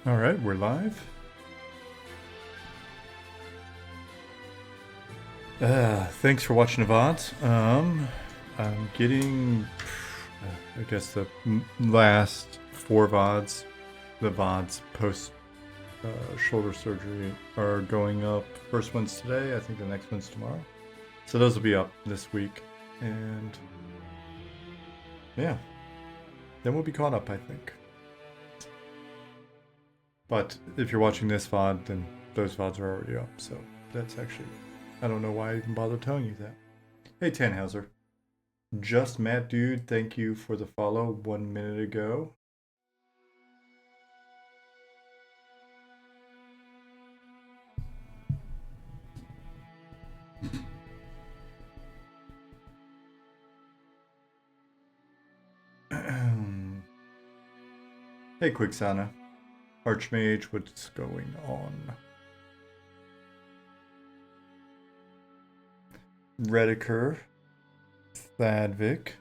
All right, we're live. Thanks for watching the VODs. I'm getting, I guess, the last 4 VODs. The VODs post shoulder surgery are going up. First one's today. I think the next one's tomorrow. So those will be up this week. And yeah, then we'll be caught up, I think. But if you're watching this VOD, then those VODs are already up. So that's actually, I don't know why I even bother telling you that. Hey, Tannhauser. Just Matt Dude, thank you for the follow 1 minute ago. Hey, Quicksana. Archmage, what's going on? Rediker. Thadvik.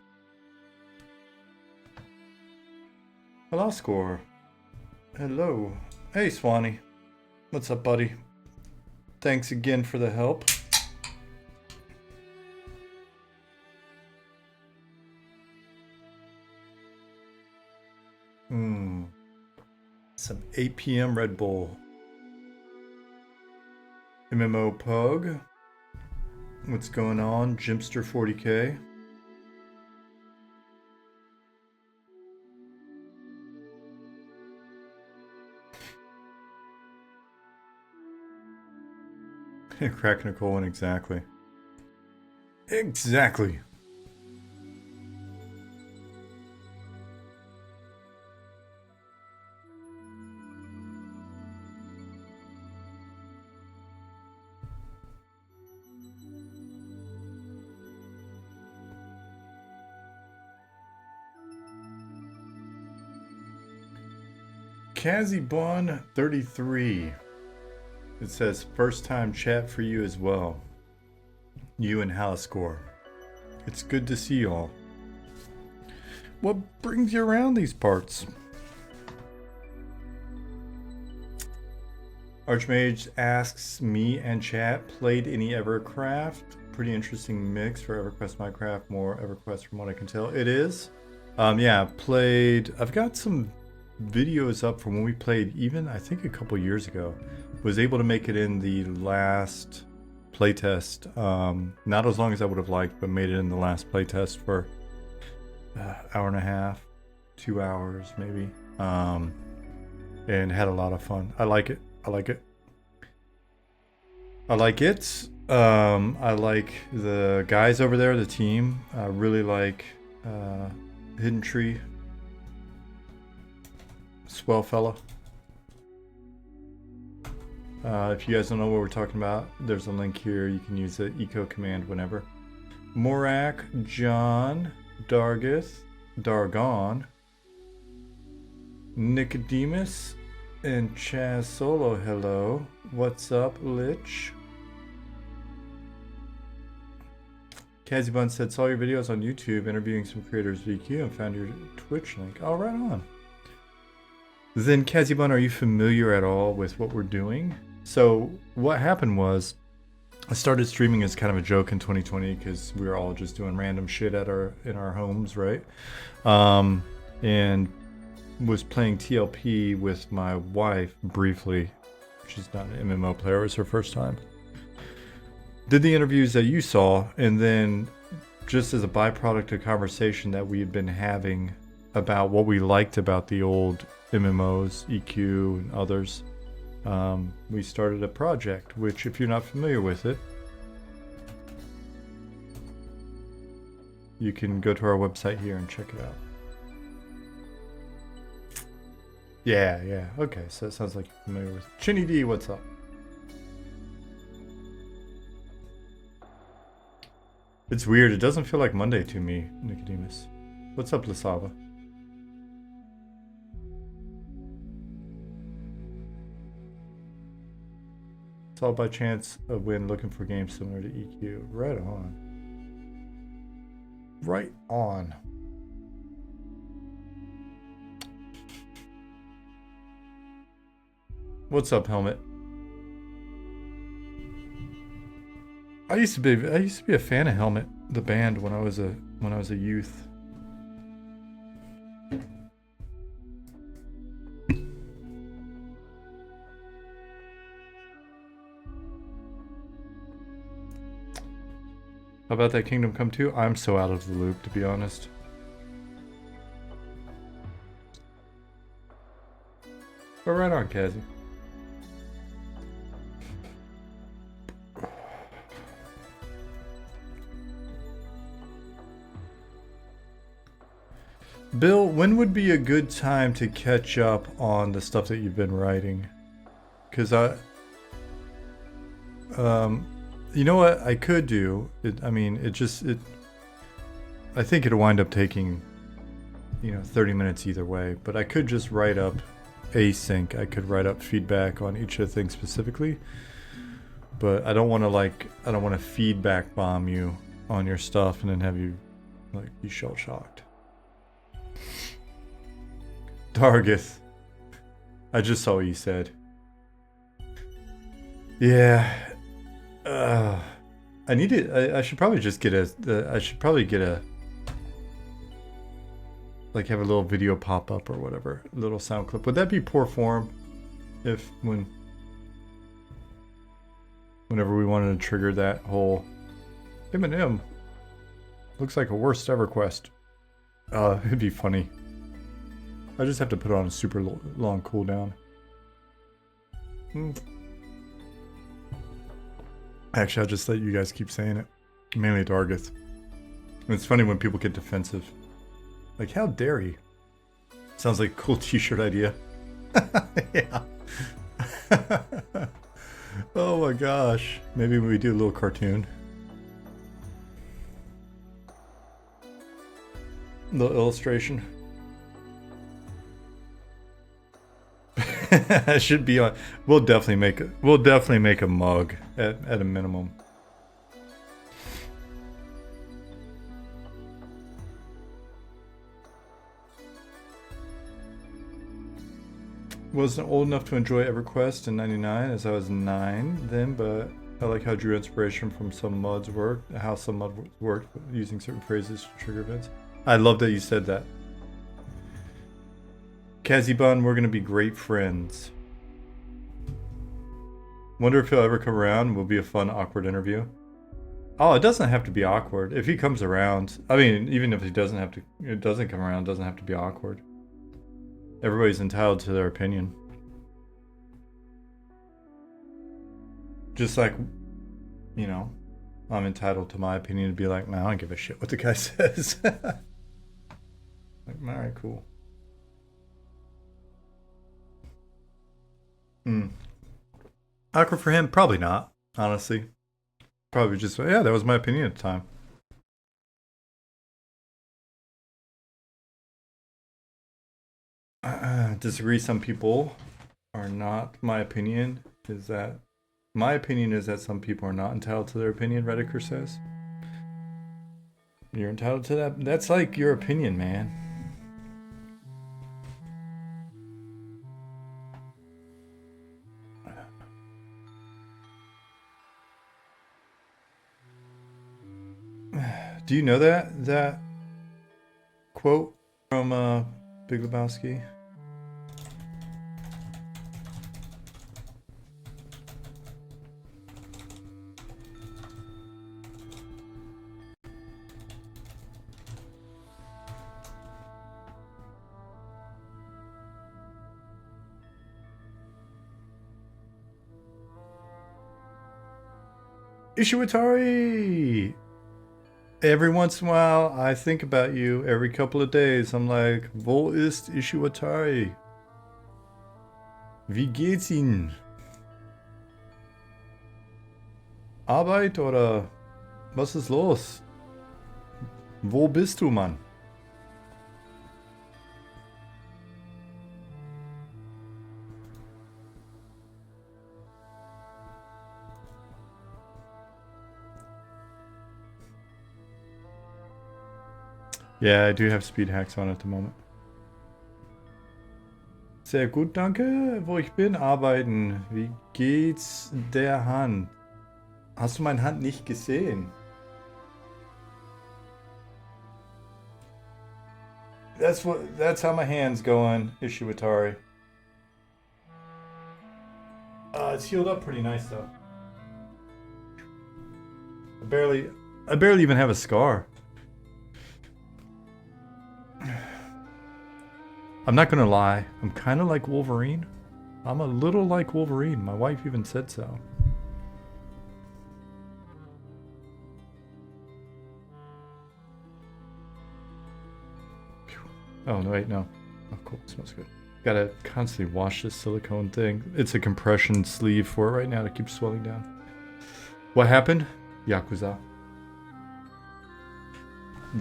Velascore. Hello. Hey, Swanee. What's up, buddy? Thanks again for the help. Some 8 p.m. Red Bull. MMO Pug. What's going on? Jimster 40k. Cracking a cold one, exactly. Exactly. Kazibon33. It says first time chat for you as well. You and Halascore. It's good to see y'all. What brings you around these parts? Archmage asks me and chat, played any EverCraft? Pretty interesting mix for EverQuest Minecraft, more EverQuest from what I can tell. It is. Yeah, played. I've got some videos up from when we played even I think a couple years ago. Was able to make it in the last playtest. Not as long as I would have liked, but made it in the last playtest for hour and a half, 2 hours maybe, and had a lot of fun. I like it. I like it. I like it. I like the guys over there, the team. I really like Hidden Tree. Swell fella. If you guys don't know what we're talking about, there's a link here. You can use the eco command whenever. Morak, John, Dargith, Dargon, Nicodemus, and Chaz Solo. Hello. What's up, Lich? Kazibun said, saw your videos on YouTube interviewing some creators VQ and found your Twitch link. Oh, right on. Then, Kazibun, are you familiar at all with what we're doing? So, what happened was, I started streaming as kind of a joke in 2020 because we were all just doing random shit in our homes, right? And was playing TLP with my wife briefly. She's not an MMO player, it was her first time. Did the interviews that you saw, and then just as a byproduct of conversation that we had been having about what we liked about the old MMOs, EQ, and others, we started a project, which if you're not familiar with it, you can go to our website here and check it out. Yeah, okay, so it sounds like you're familiar with Chinny D, what's up? It's weird, it doesn't feel like Monday to me, Nicodemus. What's up, Lasava? It's all by chance of when looking for games similar to EQ. Right on. Right on. What's up, Helmet? I used to be a fan of Helmet, the band, when I was a youth. How about that Kingdom Come 2? I'm so out of the loop, to be honest. But right on, Kazi. Bill, when would be a good time to catch up on the stuff that you've been writing? Because you know what I could do? I think it'll wind up taking, 30 minutes either way. But I could just write up async. I could write up feedback on each of the things specifically. But I don't want to feedback bomb you on your stuff and then have you be shell shocked. Dargith. I just saw what you said. Yeah. I need it. I should probably just get I should probably get a have a little video pop up or whatever, a little sound clip. Would that be poor form? Whenever we wanted to trigger that whole Eminem looks like a worst ever quest. It'd be funny. I just have to put on a super long cooldown. Actually, I'll just let you guys keep saying it. Mainly Dargith. And it's funny when people get defensive. Like, how dare he? Sounds like a cool t-shirt idea. Yeah. Oh my gosh. Maybe we do a little cartoon. A little illustration. I should be on. We'll definitely make a mug at a minimum. Wasn't old enough to enjoy EverQuest in '99 as I was 9 then, but I like how I drew inspiration from some mods worked, how some mods worked using certain phrases to trigger events. I love that you said that. Kazibun, we're gonna be great friends. Wonder if he'll ever come around. Will be a fun, awkward interview. Oh, it doesn't have to be awkward. If he comes around, I mean, even if it doesn't come around, it doesn't have to be awkward. Everybody's entitled to their opinion. Just like, I'm entitled to my opinion to be like, nah, I don't give a shit what the guy says. Alright, cool. Awkward for him? Probably not, honestly. Probably just, yeah, that was my opinion at the time. Disagree. Some people are not. My opinion is that some people are not entitled to their opinion. Rediker says you're entitled to that. That's like your opinion, man. Do you know that quote from Big Lebowski? Ishiwatari! Every once in a while, I think about you. Every couple of days, I'm like, wo ist Ishiwatari? Wie geht's Ihnen? Arbeit oder was ist los? Wo bist du, Mann? Yeah, I do have speed hacks on at the moment. Sehr gut, danke. Wo ich bin, arbeiten. Wie geht's der Hand? Hast du meine Hand nicht gesehen? That's how my hand's going, Ishiwatari. It's healed up pretty nice though. I barely even have a scar. I'm not gonna lie, I'm kind of like Wolverine. I'm a little like Wolverine. My wife even said so. Oh, no, wait, no. Oh, cool. It smells good. Gotta constantly wash this silicone thing. It's a compression sleeve for it right now to keep swelling down. What happened? Yakuza.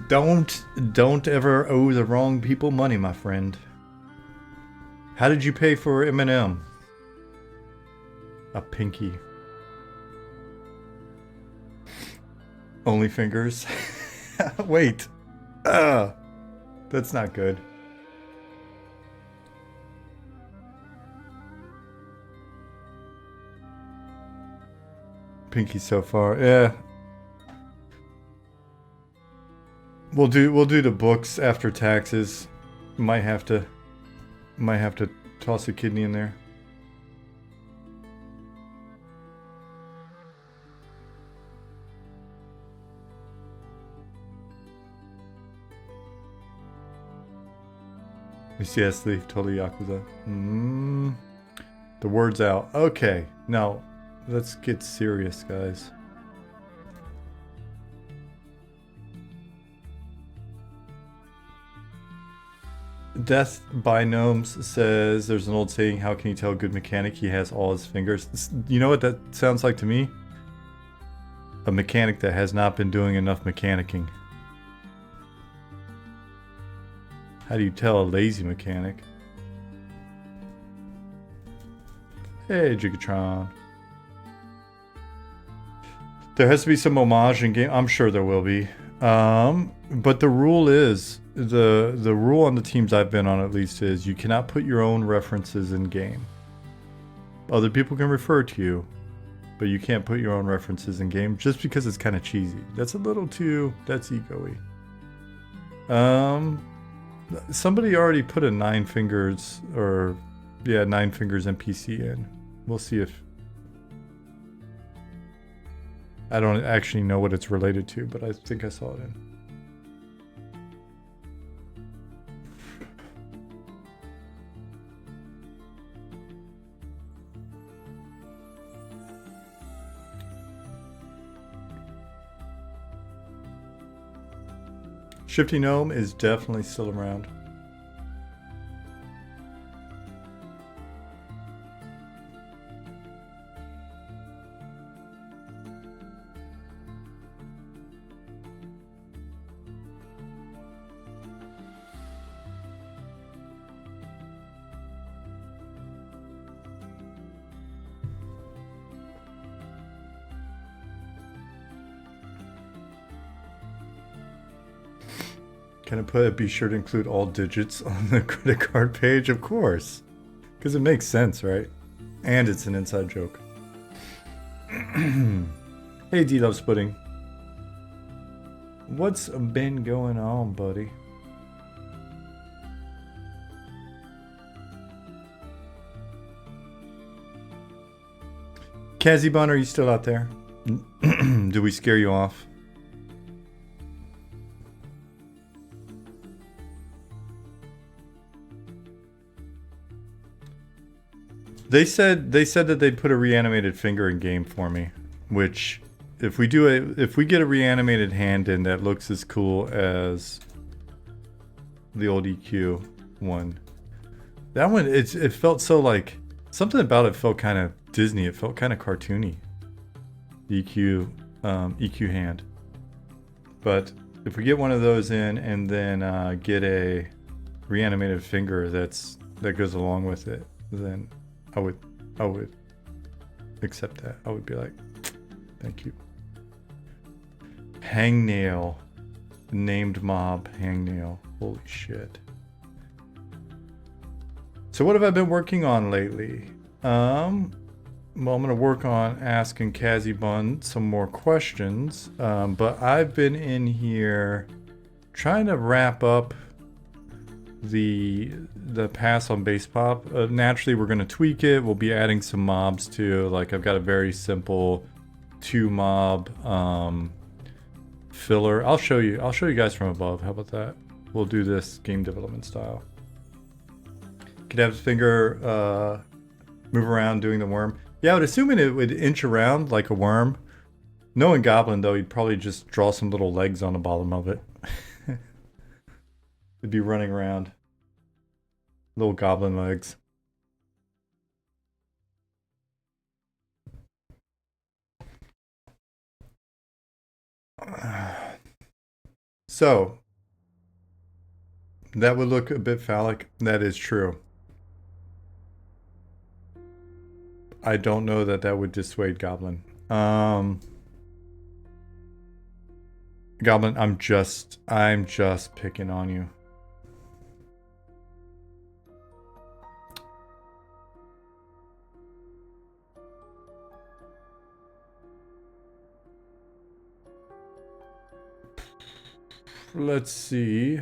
Don't ever owe the wrong people money, my friend. How did you pay for M&M? A pinky. Only fingers? Wait. That's not good. Pinky so far. Yeah. We'll do the books after taxes. Might have to toss a kidney in there. Yes, leaf, totally Yakuza. The word's out. Okay, now let's get serious, guys. Death by Gnomes says there's an old saying, how can you tell a good mechanic he has all his fingers? You know what that sounds like to me? A mechanic that has not been doing enough mechanicking. How do you tell a lazy mechanic? Hey, Gigatron. There has to be some homage in game. I'm sure there will be. But the rule is, the rule on the teams I've been on at least is you cannot put your own references in game. Other people can refer to you, but you can't put your own references in game just because it's kind of cheesy. That's a little too, that's ego-y. Somebody already put a 9 fingers, or yeah, 9 fingers NPC in. We'll see if... I don't actually know what it's related to, but I think I saw it in. Shifty Gnome is definitely still around. Can I put be sure to include all digits on the credit card page? Of course. Because it makes sense, right? And it's an inside joke. Hey, D-Love's Pudding. What's been going on, buddy? Kazibun, are you still out there? Do we scare you off? They said that they'd put a reanimated finger in game for me, which if we get a reanimated hand in that looks as cool as the old EQ one. That one it felt so like something about it felt kind of Disney. It felt kind of cartoony. EQ hand. But if we get one of those in and then get a reanimated finger that goes along with it, then I would accept that. I would be like, thank you. Hangnail. Named mob Hangnail. Holy shit. So what have I been working on lately? Well, I'm going to work on asking Kazibun some more questions, but I've been in here trying to wrap up the pass on base pop. Naturally, we're going to tweak it. We'll be adding some mobs too. Like I've got a very simple 2 mob filler. I'll show you guys from above. How about that? We'll do this game development style. Could have his finger move around doing the worm. Yeah, I would assume it would inch around like a worm. Knowing Goblin, though, he'd probably just draw some little legs on the bottom of it. It'd be running around. Little goblin legs. So, that would look a bit phallic. That is true. I don't know that that would dissuade Goblin. Goblin, I'm just picking on you. Let's see.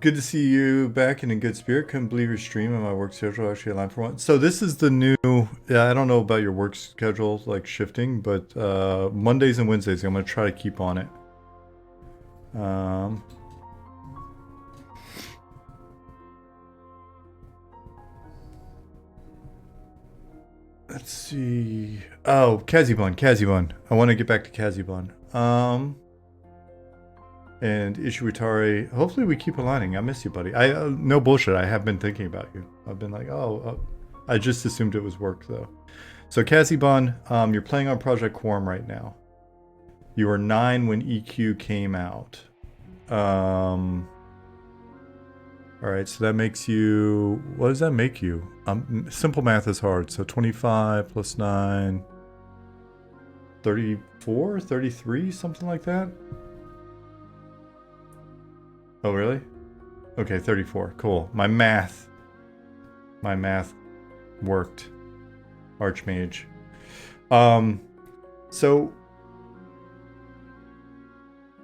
Good to see you back and in good spirit. Couldn't believe your stream and my work schedule actually aligned for once. So this is the new, yeah, I don't know about your work schedule, like shifting, but Mondays and Wednesdays, I'm going to try to keep on it. Let's see. Oh, Kazibun. I want to get back to Kazibun. And Ishiwatari, hopefully we keep aligning. I miss you, buddy. No bullshit, I have been thinking about you. I've been like, I just assumed it was work, though. So Kazibun, you're playing on Project Quorum right now. You were 9 when EQ came out. Alright, so that makes you... What does that make you? Simple math is hard. So 25 plus 9... 34? 33? Something like that? Oh, really? Okay, 34. Cool. My math worked. Archmage. So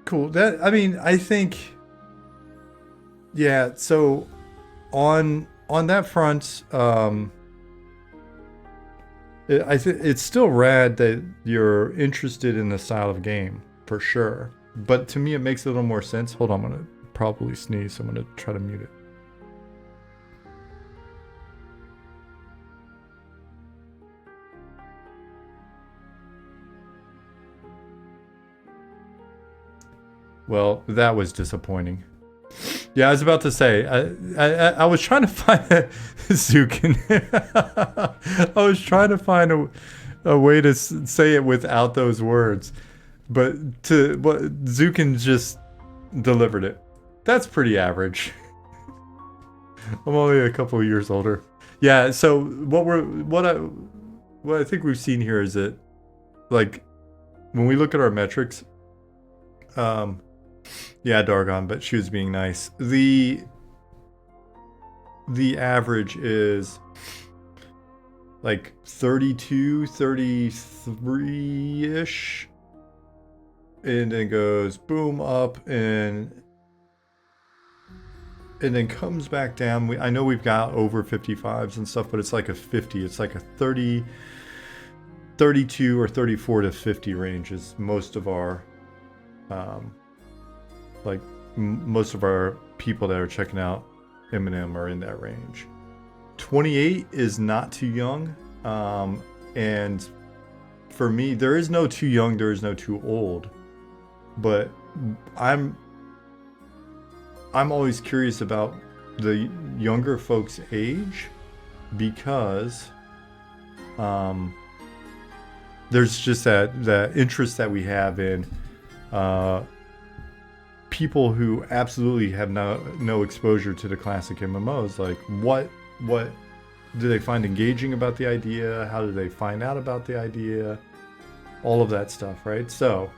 cool. That, I mean, I think, yeah, so on that front, it's still rad that you're interested in the style of game, for sure. But to me, it makes a little more sense. Hold on, I'm gonna probably sneeze, so I'm gonna try to mute it. Well, that was disappointing. Yeah, I was about to say, I was trying to find Zukin. I was trying to find a way to say it without those words, but Zukin just delivered it. That's pretty average. I'm only a couple of years older. Yeah, so what I think we've seen here is that, like, when we look at our metrics, yeah, Dargon, but she was being nice. The average is like 32, 33-ish. And then goes boom up and then comes back down. I know we've got over 55s and stuff, but it's like a 50. It's like a 30, 32 or 34 to 50 range is most of our most of our people that are checking out Eminem are in that range. 28 is not too young, and for me, there is no too young, there is no too old. But I'm always curious about the younger folks' age, because there's just that interest that we have in people who absolutely have no exposure to the classic MMOs. Like, what do they find engaging about the idea? How do they find out about the idea? All of that stuff, right? So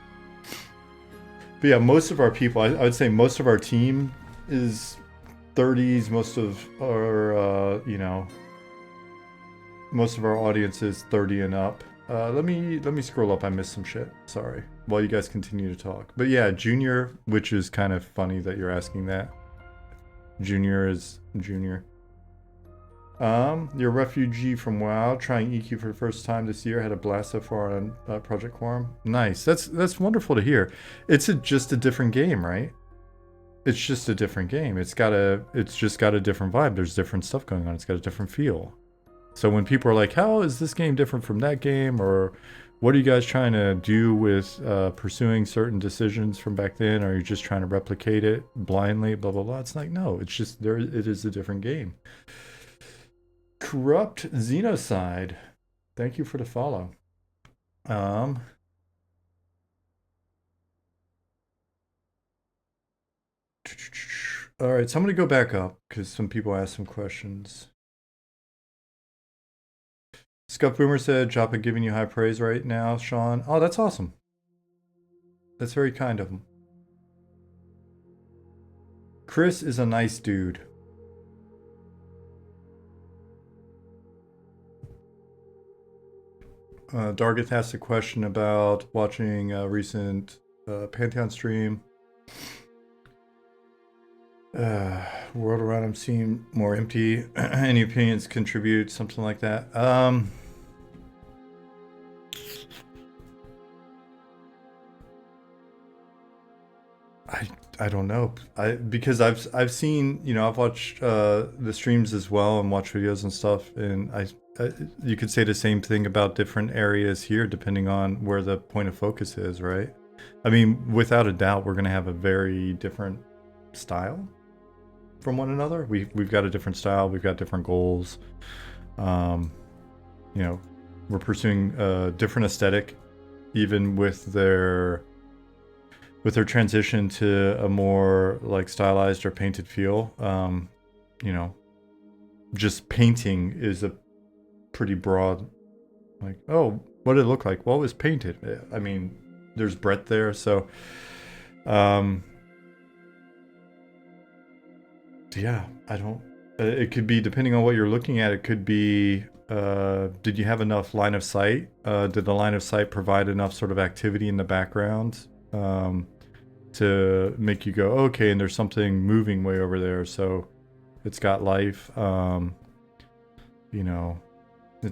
But yeah, most of our people, I would say most of our team is 30s. Most of our, you know, most of our audience is 30 and up. Let me scroll up. I missed some shit. Sorry. While you guys continue to talk. But yeah, junior, which is kind of funny that you're asking that. Junior is junior. You're a refugee from WoW, trying EQ for the first time this year. Had a blast so far on Project Quorum. Nice. That's wonderful to hear. It's just a different game, right? It's just a different game. It's just got a different vibe. There's different stuff going on. It's got a different feel. So when people are like, "How is this game different from that game?" or "What are you guys trying to do with pursuing certain decisions from back then? Or are you just trying to replicate it blindly?" Blah blah blah. It's like, no. It's just there. It is a different game. Corrupt Xenocide. Thank you for the follow. All right, so I'm gonna go back up because some people asked some questions. Scuff Boomer said, Joppa giving you high praise right now, Sean. Oh, that's awesome. That's very kind of him. Chris is a nice dude. Dargith asked a question about watching a recent Pantheon stream. World around him seemed more empty. Any opinions contribute, something like that? I don't know. Because I've seen, you know, I've watched the streams as well and watched videos and stuff, and you could say the same thing about different areas here depending on where the point of focus is, right? I mean, without a doubt, we're going to have a very different style from one another. We've got a different style. We've got different goals. You know, we're pursuing a different aesthetic, even with their transition to a more like stylized or painted feel. You know, just painting is a pretty broad, like, oh, what did it look like? Well, it was painted. I mean, there's breadth there. So, yeah, I don't, it could be, depending on what you're looking at, it could be, did you have enough line of sight? Did the line of sight provide enough sort of activity in the background? To make you go, okay, and there's something moving way over there, so it's got life. You know, I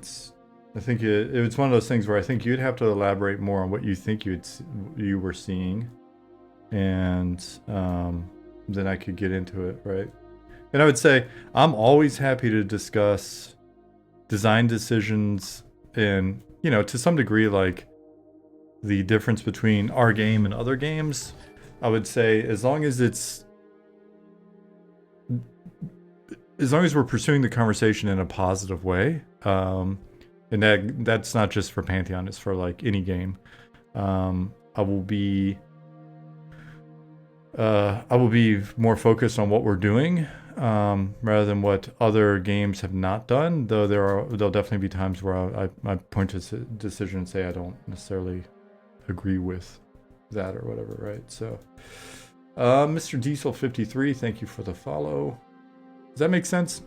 think it's one of those things where I think you'd have to elaborate more on what you think you were seeing, and then I could get into it, right? And I would say I'm always happy to discuss design decisions and, you know, to some degree, like the difference between our game and other games. I would say as long as we're pursuing the conversation in a positive way, and that's not just for Pantheon, it's for like any game. I will be more focused on what we're doing, rather than what other games have not done. Though there'll definitely be times where I point to a decision and say I don't necessarily agree with that or whatever, right? So Mr. Diesel 53, thank you for the follow. Does that make sense?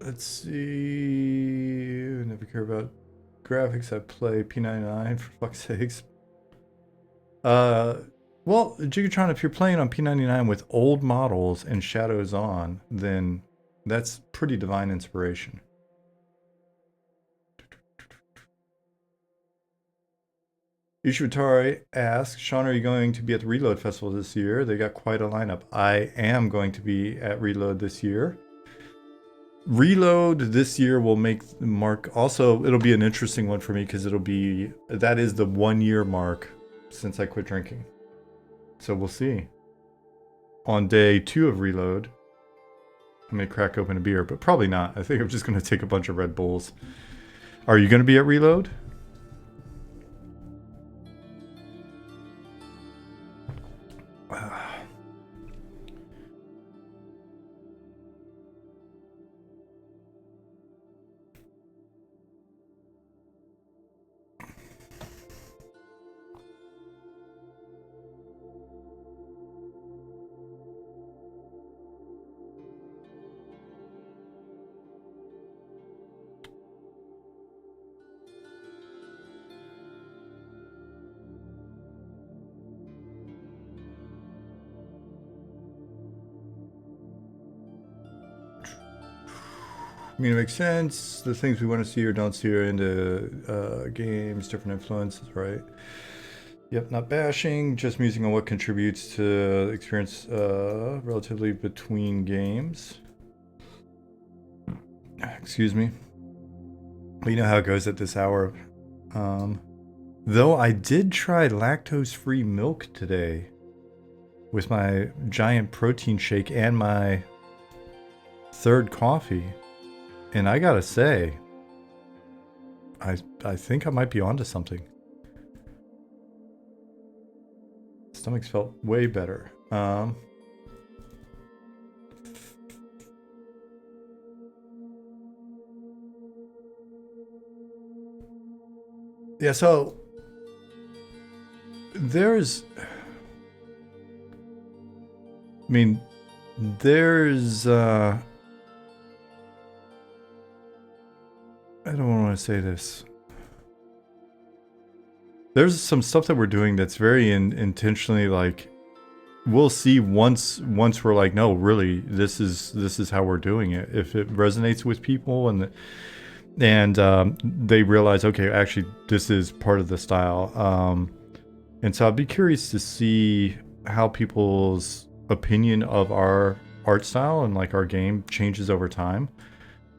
Let's see. I never care about graphics. I play P99 for fuck's sakes. Well, Gigatron, if you're playing on P99 with old models and shadows on, then that's pretty divine inspiration. Ishwatari asks, Sean, are you going to be at the Reload Festival this year? They got quite a lineup. I am going to be at Reload this year. Reload this year will make the mark. Also, it'll be an interesting one for me because that is the 1 year mark since I quit drinking. So we'll see. On day 2 of Reload, I may crack open a beer, but probably not. I think I'm just going to take a bunch of Red Bulls. Are you going to be at Reload? I mean, it makes sense. The things we want to see or don't see are into games, different influences, right? Yep, not bashing, just musing on what contributes to experience relatively between games. Excuse me. But you know how it goes at this hour. Though I did try lactose-free milk today with my giant protein shake and my third coffee. And I gotta say, I think I might be onto something. Stomachs felt way better. Yeah, so there's, I mean, there's, I don't want to say this. There's some stuff that we're doing that's very intentionally like, we'll see once we're like, no, really, this is how we're doing it. If it resonates with people and they realize, okay, actually, this is part of the style. And so I'd be curious to see how people's opinion of our art style and like our game changes over time.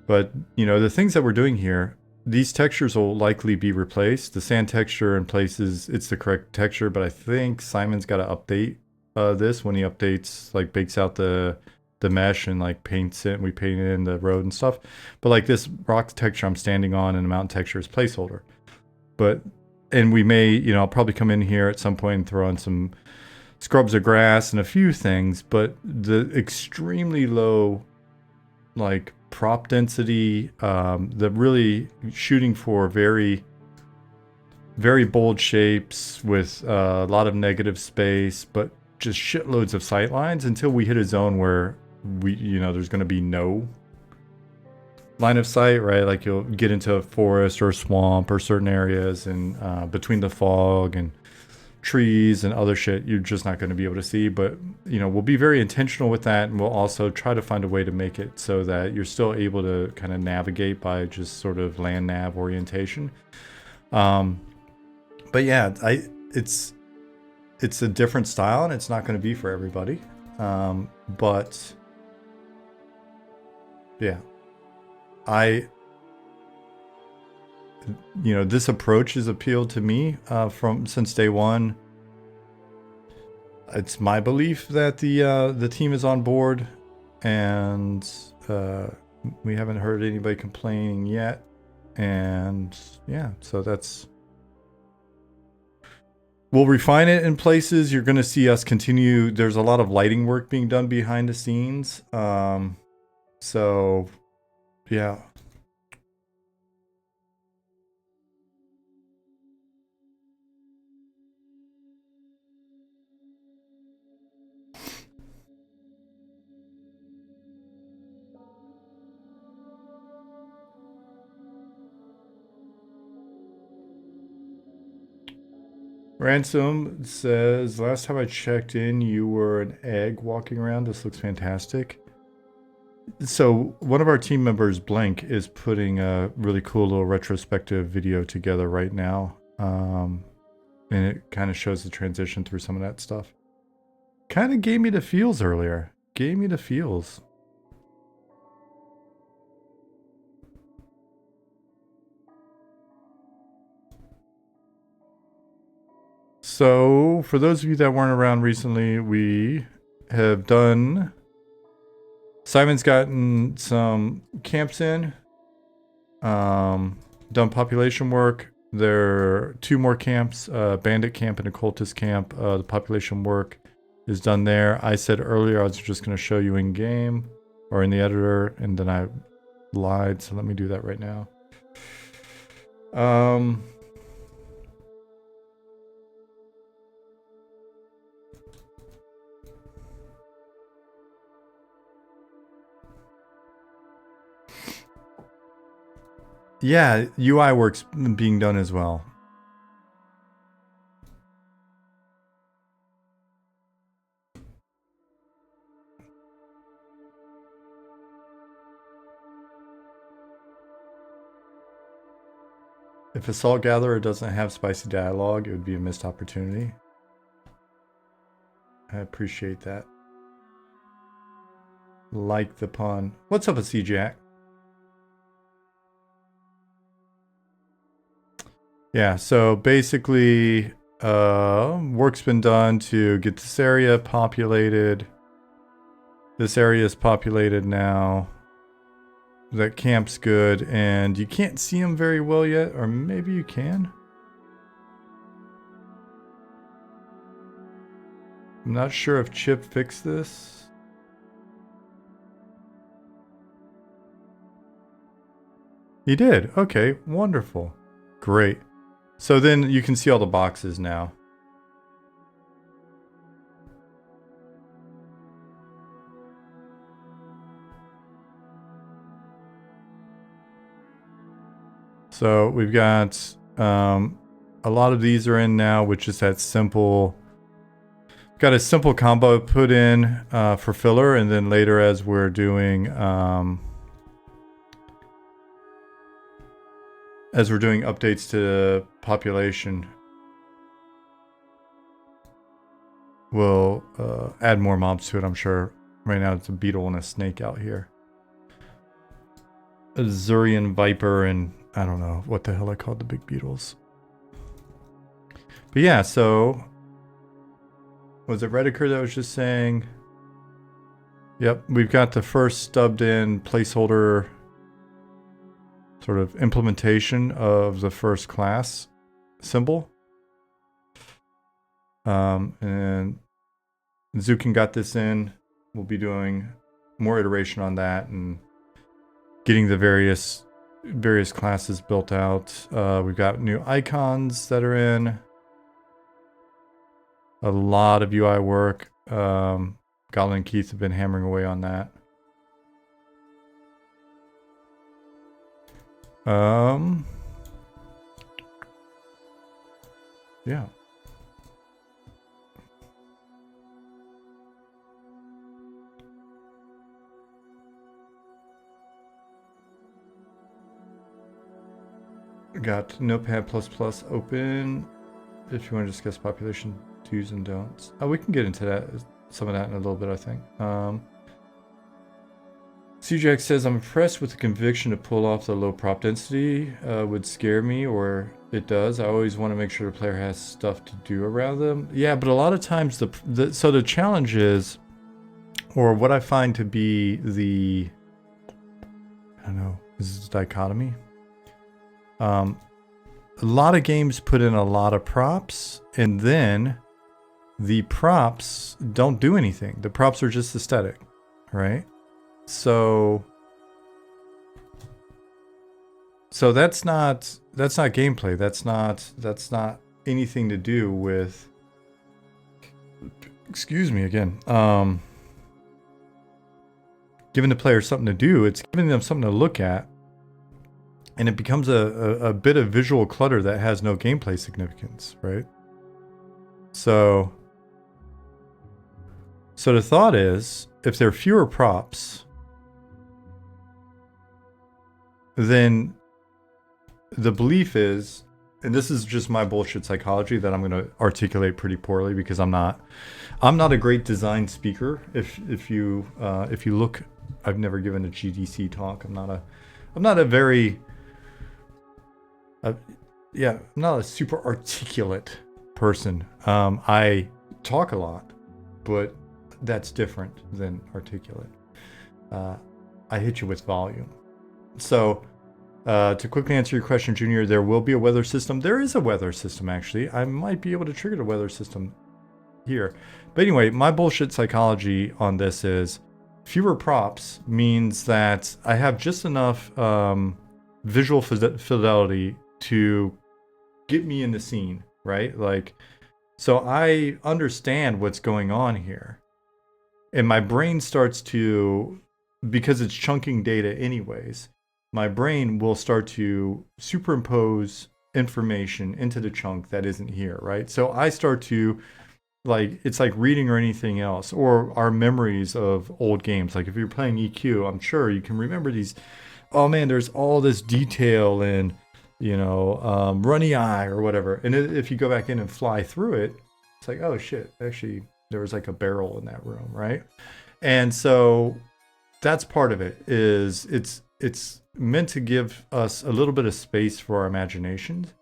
But, you know, the things that we're doing here, these textures will likely be replaced. The sand texture in places, it's the correct texture, but I think Simon's got to update this when he updates, like bakes out the mesh and like paints it, and we paint it in the road and stuff. But like this rock texture I'm standing on and the mountain texture is placeholder. But, and we may, you know, I'll probably come in here at some point and throw on some scrubs of grass and a few things, but the extremely low, like, prop density, the really shooting for very, very bold shapes with a lot of negative space, but just shitloads of sight lines until we hit a zone where we, you know, there's going to be no line of sight, right? Like you'll get into a forest or a swamp or certain areas, and between the fog and trees and other shit, you're just not going to be able to see. But, you know, we'll be very intentional with that, and we'll also try to find a way to make it so that you're still able to kind of navigate by just sort of land nav orientation. But yeah, it's a different style, and it's not going to be for everybody. But yeah, you know, this approach has appealed to me since day one. It's my belief that the team is on board, and we haven't heard anybody complaining yet. And yeah, so we'll refine it in places. You're going to see us continue. There's a lot of lighting work being done behind the scenes. So yeah. Ransom says, last time I checked in, you were an egg walking around. This looks fantastic. So one of our team members, Blank, is putting a really cool little retrospective video together right now. And it kind of shows the transition through some of that stuff. Kind of gave me the feels earlier. Gave me the feels. So, for those of you that weren't around recently, we have done... Simon's gotten some camps in, done population work. There are 2 more camps, Bandit Camp and Occultist Camp. The population work is done there. I said earlier I was just going to show you in game or in the editor, and then I lied. So let me do that right now. Yeah, UI work's being done as well. If Assault Gatherer doesn't have spicy dialogue, it would be a missed opportunity. I appreciate that. Like the pun. What's up with C-Jack? Yeah, so basically, work's been done to get this area populated. This area is populated now. That camp's good, and you can't see them very well yet, or maybe you can. I'm not sure if Chip fixed this. He did. Okay, wonderful. Great. So then you can see all the boxes now. So we've got a lot of these are in now, which is that simple. Got a simple combo put in for filler, and then later as we're doing updates to population, we'll add more mobs to it, I'm sure. Right now it's a beetle and a snake out here. A Zurian viper and I don't know what the hell I called the big beetles. But yeah, so was it Rediker that was just saying? Yep, we've got the first stubbed in placeholder sort of implementation of the first class symbol. And Zukin got this in. We'll be doing more iteration on that and getting the various classes built out. We've got new icons that are in. A lot of UI work. Goblin and Keith have been hammering away on that. Yeah. Got Notepad++ open. If you want to discuss population do's and don'ts. Oh, we can get into that, some of that in a little bit, I think. CJX says, I'm impressed with the conviction to pull off the low prop density. Would scare me, or it does. I always want to make sure the player has stuff to do around them. Yeah, but a lot of times so the challenge is, or what I find to be the, I don't know, is this dichotomy? A lot of games put in a lot of props, and then the props don't do anything. The props are just aesthetic, right? So that's not gameplay. That's not anything to do with, excuse me again, giving the player something to do. It's giving them something to look at, and it becomes a bit of visual clutter that has no gameplay significance, right? So the thought is, if there are fewer props, then the belief is, and this is just my bullshit psychology that I'm going to articulate pretty poorly because I'm not a great design speaker. If you look, I've never given a GDC talk. I'm not a super articulate person. I talk a lot, but that's different than articulate. I hit you with volume. So, to quickly answer your question, Junior, there will be a weather system. There is a weather system, actually. I might be able to trigger the weather system here. But anyway, my bullshit psychology on this is fewer props means that I have just enough visual fidelity to get me in the scene, right? Like, so I understand what's going on here. And my brain starts to, because it's chunking data anyways, my brain will start to superimpose information into the chunk that isn't here, right? So I start to, like, it's like reading or anything else, or our memories of old games. Like if you're playing EQ, I'm sure you can remember these, oh man, there's all this detail in, you know, runny eye or whatever. And if you go back in and fly through it, it's like, oh shit, actually there was like a barrel in that room, right? And so that's part of it, is it's meant to give us a little bit of space for our imaginations.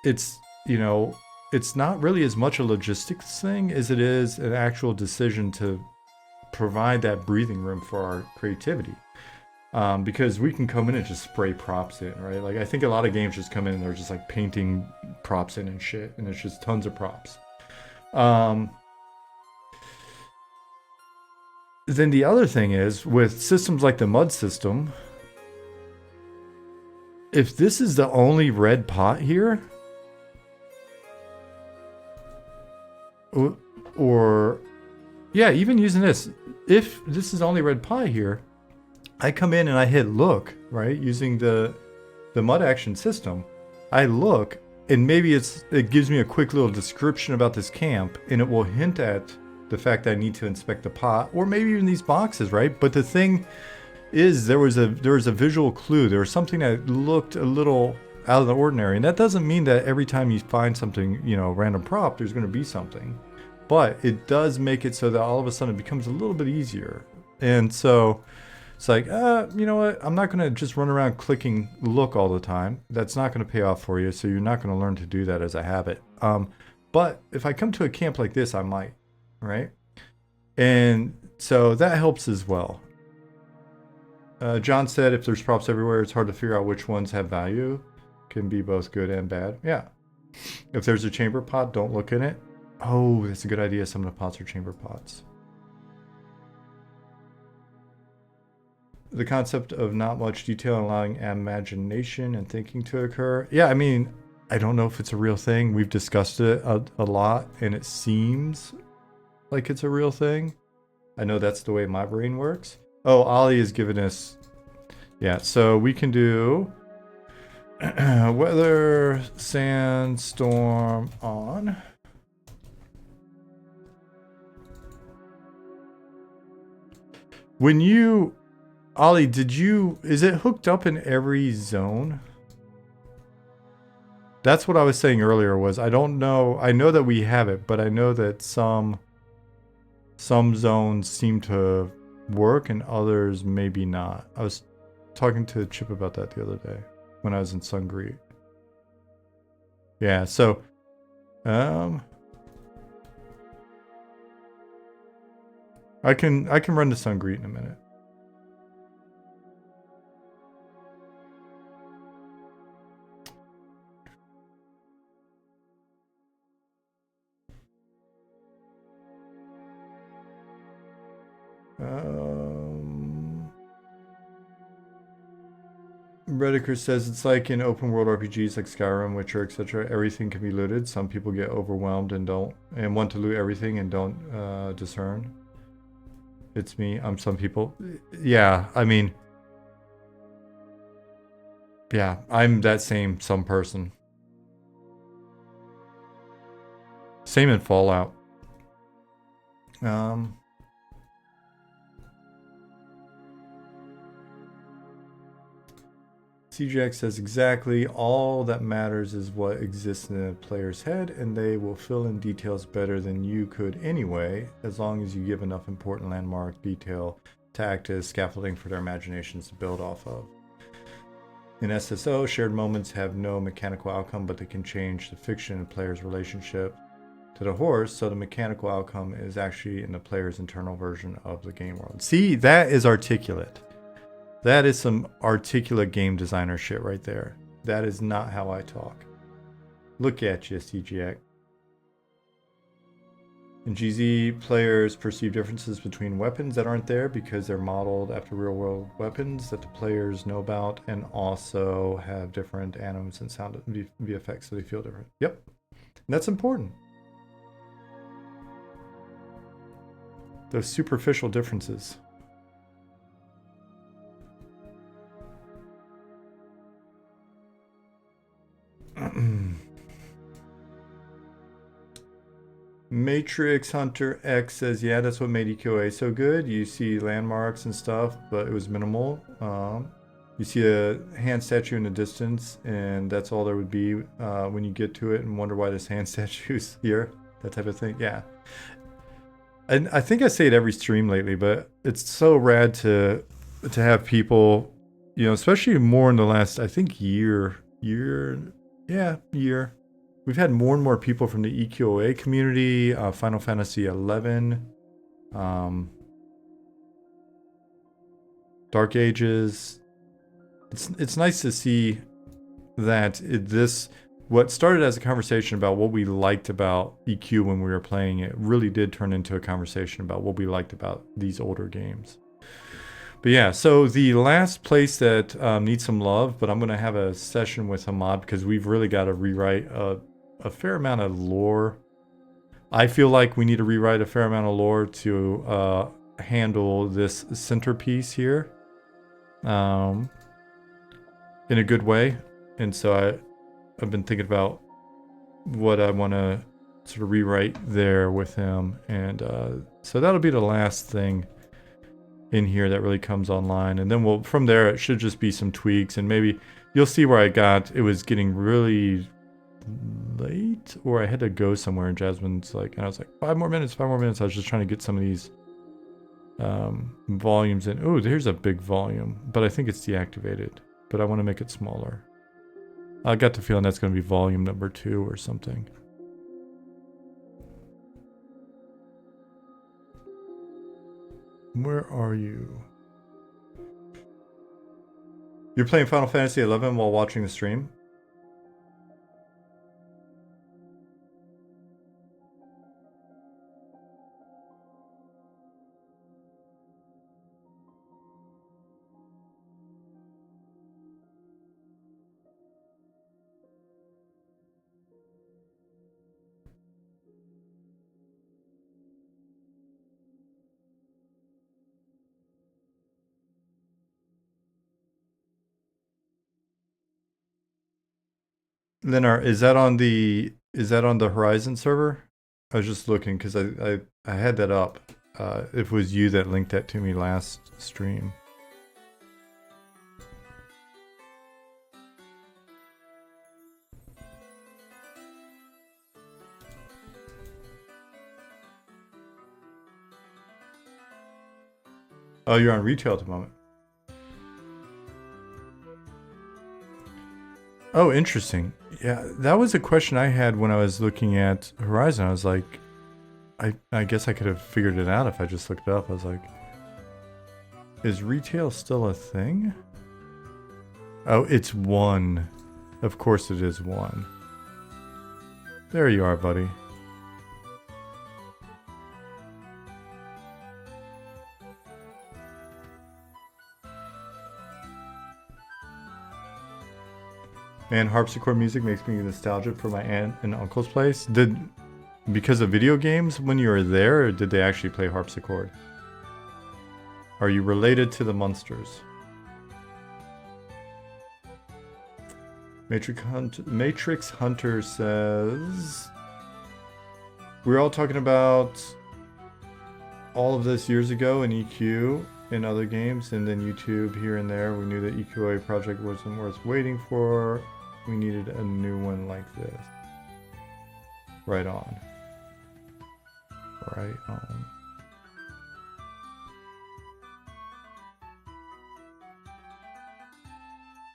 It's, you know, it's not really as much a logistics thing as it is an actual decision to provide that breathing room for our creativity. Because we can come in and just spray props in, right? Like I think a lot of games just come in and they're just like painting props in and shit, and it's just tons of props. Then the other thing is, with systems like the mud system, if this is the only red pot here, or yeah, even using this, if this is only red pot here, I come in and I hit look, right? Using the mud action system, I look, and maybe it gives me a quick little description about this camp, and it will hint at the fact that I need to inspect the pot, or maybe even these boxes, right? But the thing is, there was a visual clue. There was something that looked a little out of the ordinary, and that doesn't mean that every time you find something, you know, random prop, there's going to be something, but it does make it so that all of a sudden it becomes a little bit easier. And so it's like, you know what? I'm not going to just run around clicking look all the time. That's not going to pay off for you, so you're not going to learn to do that as a habit. But if I come to a camp like this, I might, right? And so that helps as well. John said if there's props everywhere, it's hard to figure out which ones have value. Can be both good and bad. Yeah. If there's a chamber pot, don't look in it. Oh, that's a good idea. Some of the pots are chamber pots. The concept of not much detail allowing imagination and thinking to occur. Yeah, I mean, I don't know if it's a real thing. We've discussed it a lot, and it seems like it's a real thing. I know that's the way my brain works. Oh, Ollie is giving us... Yeah, so we can do... weather, sandstorm on. When you... Ollie, is it hooked up in every zone? That's what I was saying earlier, was I don't know. I know that we have it, but I know that some zones seem to work and others maybe not. I was talking to Chip about that the other day when I was in Sungreet. Yeah, so I can run to Sungreet in a minute. Rediker says it's like in open world RPGs like Skyrim, Witcher, etc. Everything can be looted. Some people get overwhelmed and want to loot everything and don't discern. It's me. I'm some people. Yeah, I mean, yeah, I'm that some person. Same in Fallout. CJX says exactly, all that matters is what exists in a player's head, and they will fill in details better than you could anyway, as long as you give enough important landmark detail to act as scaffolding for their imaginations to build off of. In SSO, shared moments have no mechanical outcome, but they can change the fiction and player's relationship to the horse, so the mechanical outcome is actually in the player's internal version of the game world. See, that is articulate. That is some articulate game designer shit right there. That is not how I talk. Look at you, CGX. In GZ, players perceive differences between weapons that aren't there because they're modeled after real-world weapons that the players know about, and also have different animations and sound VFX, so they feel different. Yep, and that's important. Those superficial differences. Matrix Hunter X says, yeah, that's what made EQA so good. You see landmarks and stuff, but it was minimal. You see a hand statue in the distance, and that's all there would be when you get to it and wonder why this hand statue's here. That type of thing, yeah. And I think I say it every stream lately, but it's so rad to have people, you know, especially more in the last, I think, year. We've had more and more people from the EQOA community, Final Fantasy 11, Dark Ages. It's nice to see that what started as a conversation about what we liked about EQ when we were playing it really did turn into a conversation about what we liked about these older games. But yeah, so the last place that needs some love, but I'm going to have a session with Hamad because we've really got to rewrite a fair amount of lore. I feel like we need to rewrite a fair amount of lore to handle this centerpiece here in a good way. And so I've been thinking about what I want to sort of rewrite there with him. And so that'll be the last thing in here that really comes online. And then from there, it should just be some tweaks. And maybe you'll see where it was getting really late, or I had to go somewhere, and Jasmine's like, and I was like, 5 more minutes. I was just trying to get some of these volumes in. Oh, here's a big volume, but I think it's deactivated, but I want to make it smaller. I got the feeling that's going to be volume number 2 or something. Where are you? You're playing Final Fantasy 11 while watching the stream? Linar, is that on the Horizon server? I was just looking because I had that up. It was you that linked that to me last stream. Oh, you're on retail at the moment. Oh, interesting. Yeah, that was a question I had when I was looking at Horizon. I was like, I guess I could have figured it out if I just looked it up. I was like, is retail still a thing? Oh, it's 1. Of course it is 1. There you are, buddy. Man, harpsichord music makes me nostalgic for my aunt and uncle's place. Because of video games when you were there, or did they actually play harpsichord? Are you related to the Munsters? Matrix Hunter says, we were all talking about all of this years ago in EQ in other games, and then YouTube here and there. We knew that EQA project wasn't worth waiting for. We needed a new one like this. Right on. Right on.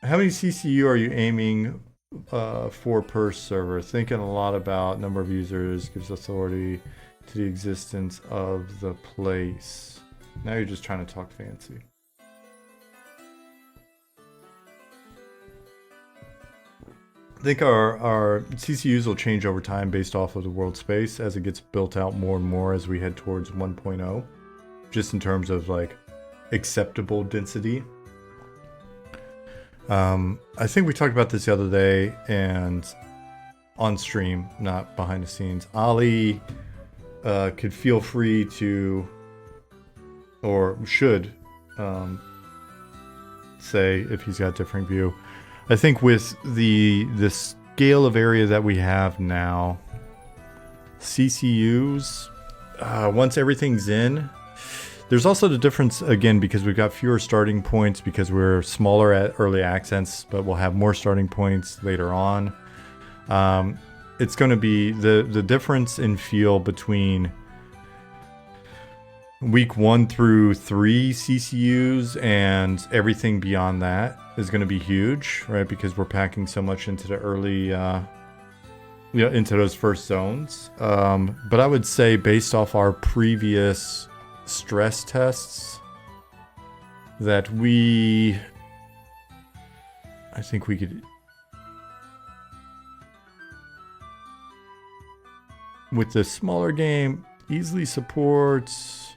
How many CCU are you aiming for per server? Thinking a lot about number of users gives authority to the existence of the place. Now you're just trying to talk fancy. I think our CCUs will change over time based off of the world space as it gets built out more and more as we head towards 1.0, just in terms of like acceptable density. I think we talked about this the other day and on stream, not behind the scenes. Ali could feel free to, or should, say if he's got a different view. I think with the scale of area that we have now, CCUs, once everything's in, there's also the difference again because we've got fewer starting points because we're smaller at early access, but we'll have more starting points later on. It's going to be the difference in feel between week 1 through 3 CCUs and everything beyond that is going to be huge, right? Because we're packing so much into the early, into those first zones. But I would say based off our previous stress tests that I think we could, with the smaller game, easily supports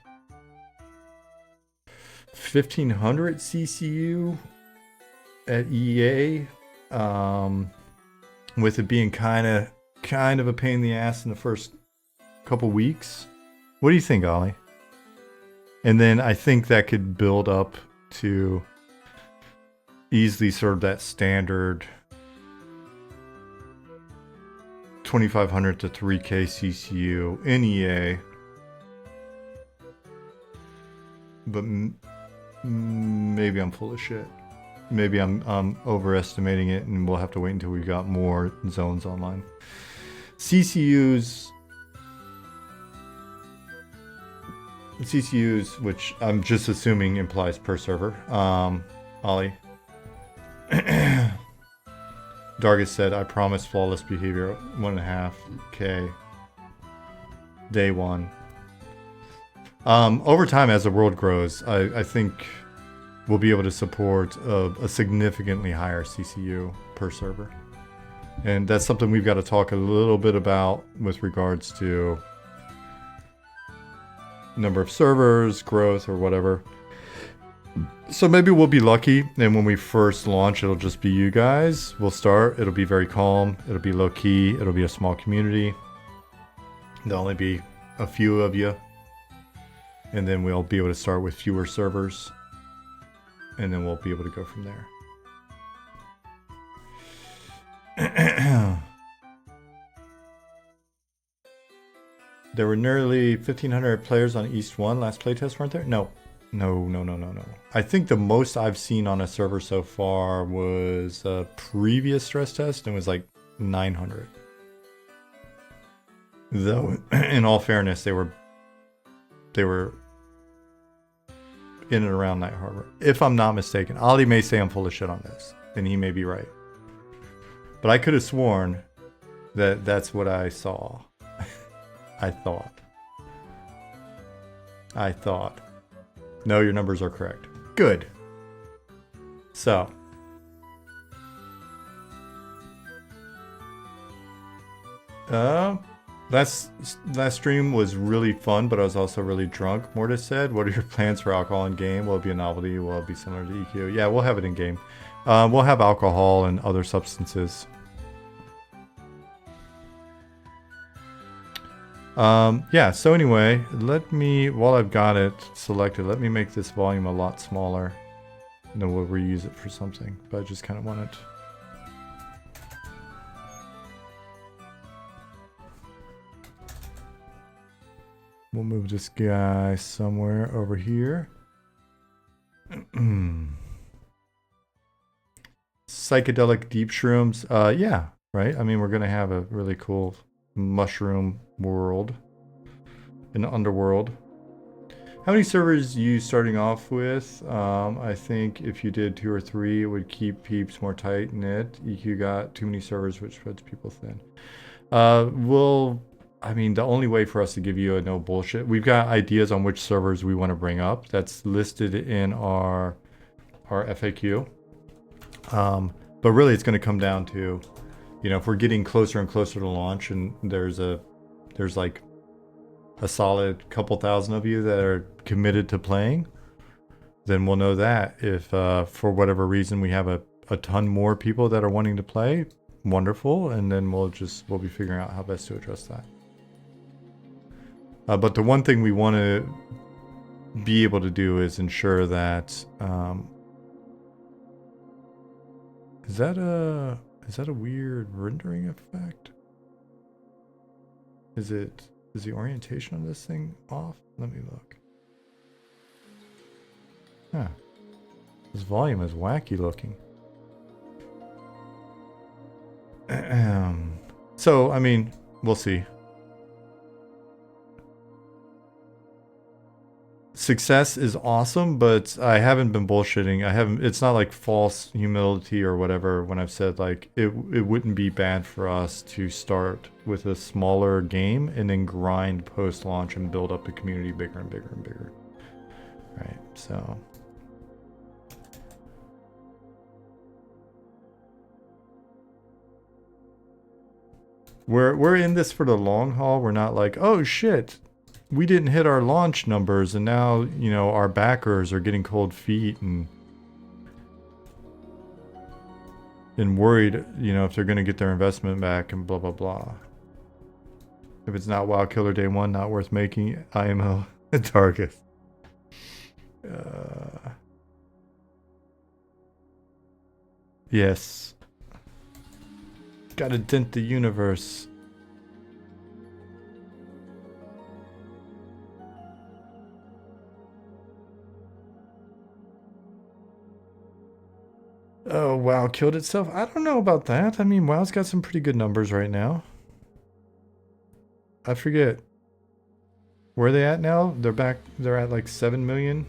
1500 CCU at EA, with it being kind of a pain in the ass in the first couple weeks. What do you think, Ollie? And then I think that could build up to easily sort of that standard 2500 to 3K CCU in EA. But maybe I'm full of shit. Maybe I'm overestimating it and we'll have to wait until we got more zones online. CCUs, which I'm just assuming implies per server. Ollie. Dargis said, I promise flawless behavior, 1.5K. Day 1. Over time, as the world grows, I think we'll be able to support a significantly higher CCU per server. And that's something we've got to talk a little bit about with regards to number of servers, growth, or whatever. So maybe we'll be lucky, and when we first launch, it'll just be you guys. We'll start, it'll be very calm, it'll be low key, it'll be a small community. There'll only be a few of you. And then we'll be able to start with fewer servers. And then we'll be able to go from there. There were nearly 1,500 players on East 1 last playtest, weren't there? No. I think the most I've seen on a server so far was a previous stress test, and it was like 900. Though, in all fairness, they were in and around Night Harbor, if I'm not mistaken. Ollie may say I'm full of shit on this, and he may be right. But I could have sworn that that's what I saw. I thought. No, your numbers are correct. Good. So. Last stream was really fun, but I was also really drunk. Mortis said, what are your plans for alcohol in game? Will it be a novelty? Will it be similar to EQ? Yeah, we'll have it in game. We'll have alcohol and other substances. Yeah, so anyway, let me, while I've got it selected, let me make this volume a lot smaller. And then we'll reuse it for something. But I just kind of want it. We'll move this guy somewhere over here. Psychedelic deep shrooms. Yeah, right? I mean, we're going to have a really cool mushroom world. An underworld. How many servers are you starting off with? I think if you did 2 or 3, it would keep peeps more tight-knit. EQ got too many servers, which spreads people thin. I mean, the only way for us to give you a no bullshit, we've got ideas on which servers we want to bring up. That's listed in our FAQ. But really, it's going to come down to, you know, if we're getting closer and closer to launch and there's like a solid couple thousand of you that are committed to playing, then we'll know that. If for whatever reason we have a ton more people that are wanting to play, wonderful, and then we'll be figuring out how best to address that. But the one thing we want to be able to do is ensure that is that a weird rendering effect? Is the orientation of this thing off? Let me look. Huh. This volume is wacky looking. So, I mean, we'll see. Success is awesome, but I haven't been bullshitting. It's not like false humility or whatever when I've said like it wouldn't be bad for us to start with a smaller game and then grind post-launch and build up the community bigger and bigger and bigger. Right, so. We're in this for the long haul. We're not like, oh shit, we didn't hit our launch numbers and now, you know, our backers are getting cold feet and worried, you know, if they're going to get their investment back and blah, blah, blah. If it's not WoW Killer Day 1, not worth making IMO a target. Yes. Gotta dent the universe. Oh, WoW killed itself? I don't know about that. I mean, WoW's got some pretty good numbers right now. I forget. Where are they at now? They're back. They're at like 7 million.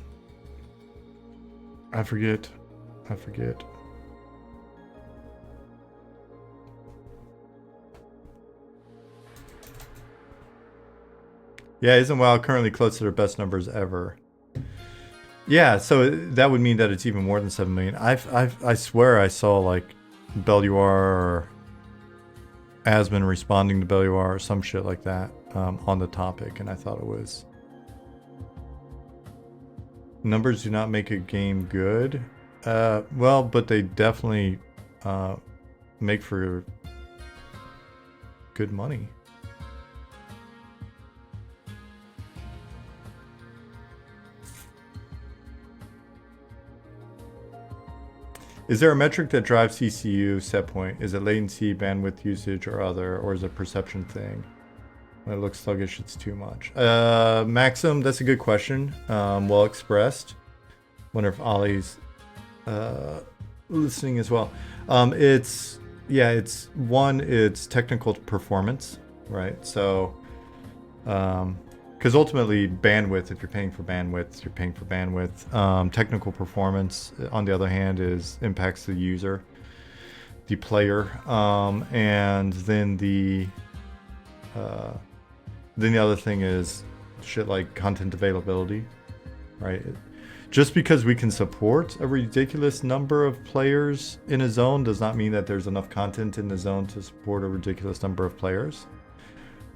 I forget. Yeah, isn't WoW currently close to their best numbers ever? Yeah, so that would mean that it's even more than 7 million. I swear I saw like Belluar or Asmon responding to Belluar or some shit like that on the topic, and I thought it was. Numbers do not make a game good. Well, but they definitely make for good money. Is there a metric that drives CPU set point? Is it latency, bandwidth usage, or other, or is it a perception thing? When it looks sluggish, it's too much. Maxim, that's a good question. Well expressed. Wonder if Ollie's listening as well. It's technical performance, right? So, because ultimately bandwidth, if you're paying for bandwidth, you're paying for bandwidth. Technical performance, on the other hand, impacts the user, the player, and then the other thing is shit like content availability, right? Just because we can support a ridiculous number of players in a zone does not mean that there's enough content in the zone to support a ridiculous number of players.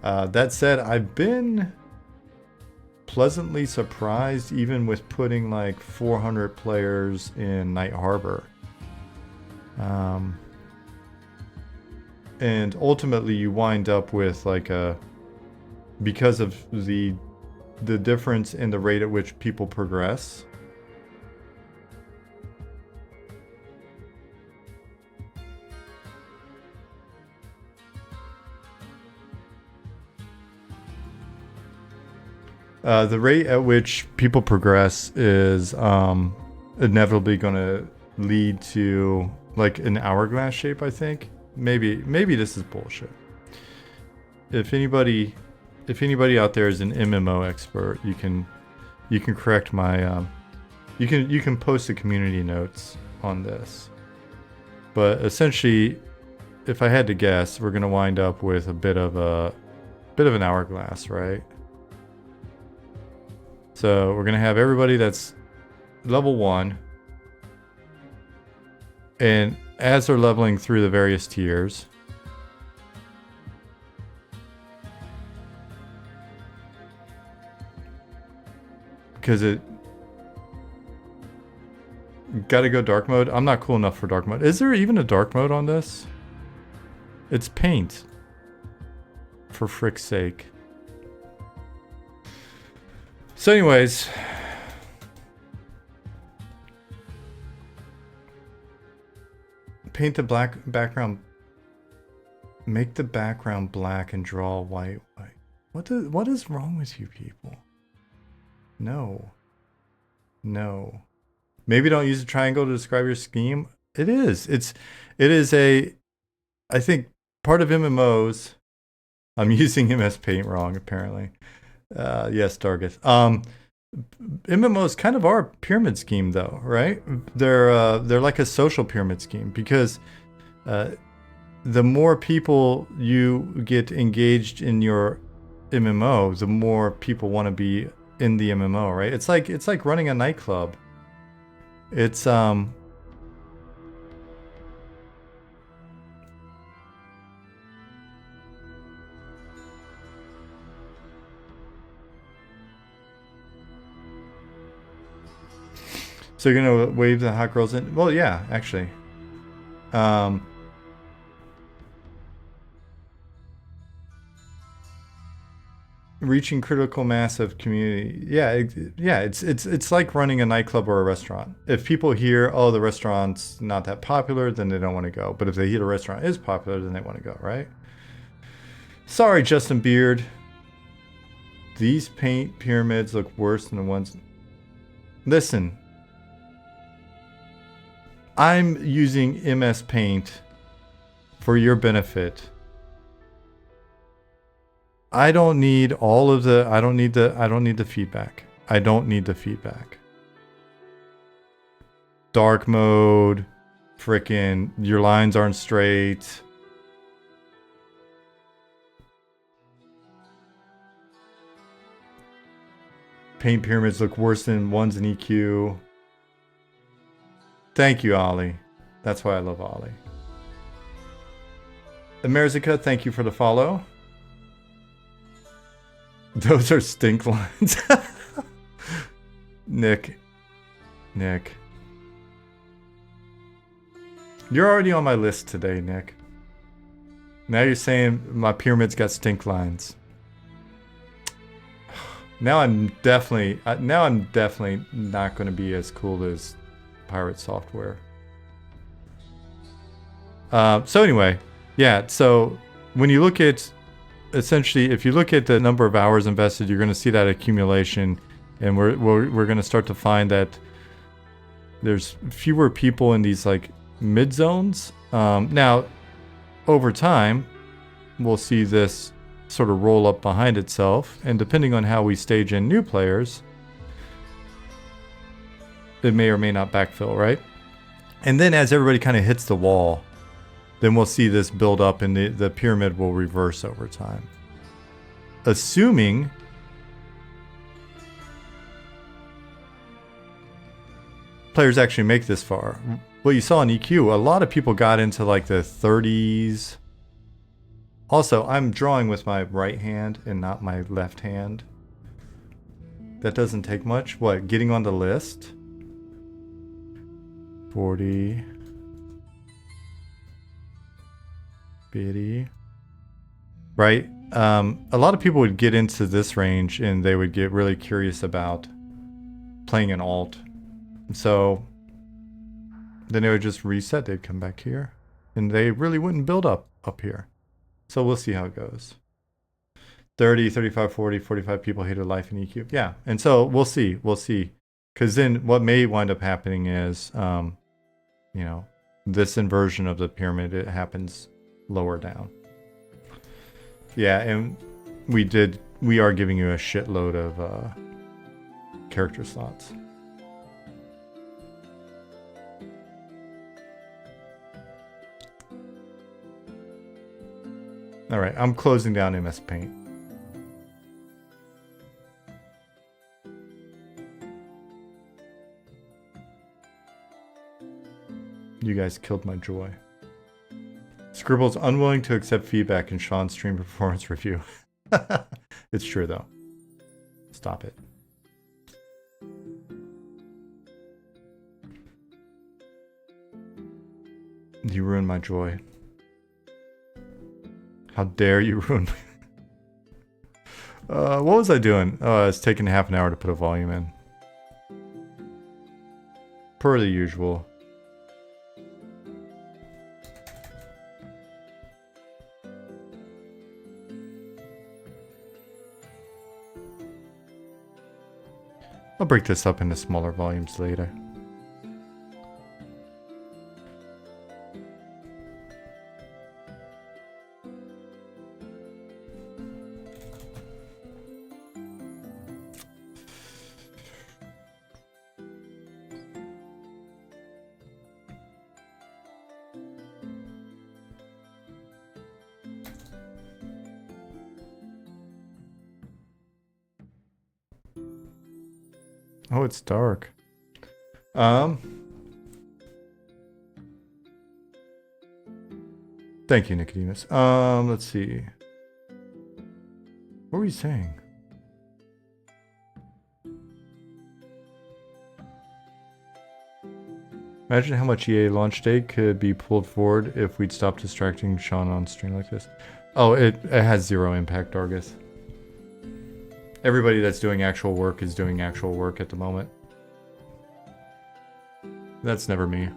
That said, I've been pleasantly surprised even with putting like 400 players in Night Harbor. And ultimately you wind up with like because of the difference in the rate at which people progress. The rate at which people progress is inevitably going to lead to like an hourglass shape, I think. Maybe this is bullshit. If anybody out there is an MMO expert, you can correct my you can post the community notes on this. But essentially, if I had to guess, we're going to wind up with a bit of an hourglass, right? So we're going to have everybody that's level 1. And as they're leveling through the various tiers, because it gotta go dark mode. I'm not cool enough for dark mode. Is there even a dark mode on this? It's paint. For frick's sake. So anyways, paint the black background. Make the background black and draw white. What is wrong with you people? No. No. Maybe don't use a triangle to describe your scheme. It is. It is a, I think part of MMOs. I'm using MS Paint wrong apparently. Yes, Dargith. MMOs kind of are a pyramid scheme though, right? They're like a social pyramid scheme because the more people you get engaged in your MMO, the more people want to be in the MMO, right? It's like running a nightclub. It's so you're gonna wave the hot girls in? Well, yeah, actually. Reaching critical mass of community. Yeah, it's like running a nightclub or a restaurant. If people hear, oh, the restaurant's not that popular, then they don't want to go. But if they hear the restaurant is popular, then they want to go, right? Sorry, Justin Beard. These paint pyramids look worse than the ones. Listen. I'm using MS Paint for your benefit. I don't need all of the I don't need the feedback. I don't need the feedback. Dark mode, frickin' your lines aren't straight. Paint pyramids look worse than ones in EQ. Thank you, Ollie. That's why I love Ollie. Immersive, thank you for the follow. Those are stink lines. Nick. You're already on my list today, Nick. Now you're saying my pyramids got stink lines. Now I'm definitely not going to be as cool as Pirate Software. So anyway, yeah, so when you look at, essentially, if you look at the number of hours invested, you're going to see that accumulation, and we're going to start to find that there's fewer people in these like mid zones. Now, over time, we'll see this sort of roll up behind itself, and depending on how we stage in new players, it may or may not backfill, right? And then as everybody kind of hits the wall, then we'll see this build up and the pyramid will reverse over time. Assuming players actually make this far. What you saw in EQ, a lot of people got into like the 30s. Also, I'm drawing with my right hand and not my left hand. That doesn't take much. What, getting on the list? 40. 50. Right? A lot of people would get into this range and they would get really curious about playing an alt. So then they would just reset. They'd come back here and they really wouldn't build up here. So we'll see how it goes. 30, 35, 40, 45 people hated life in EQ. Yeah. And so we'll see. Because then what may wind up happening is, you know, this inversion of the pyramid, it happens lower down. Yeah, and we are giving you a shitload of character slots. All right, I'm closing down MS Paint. You guys killed my joy. Scribble's unwilling to accept feedback in Sean's stream performance review. It's true though. Stop it. You ruined my joy. How dare you ruin my... what was I doing? It's taking half an hour to put a volume in. Per the usual. I'll break this up into smaller volumes later. Oh, it's dark. Thank you, Nicodemus. Let's see. What were you saying? Imagine how much EA launch day could be pulled forward if we'd stop distracting Sean on stream like this. Oh, it has zero impact, Argus. Everybody that's doing actual work is doing actual work at the moment. That's never me.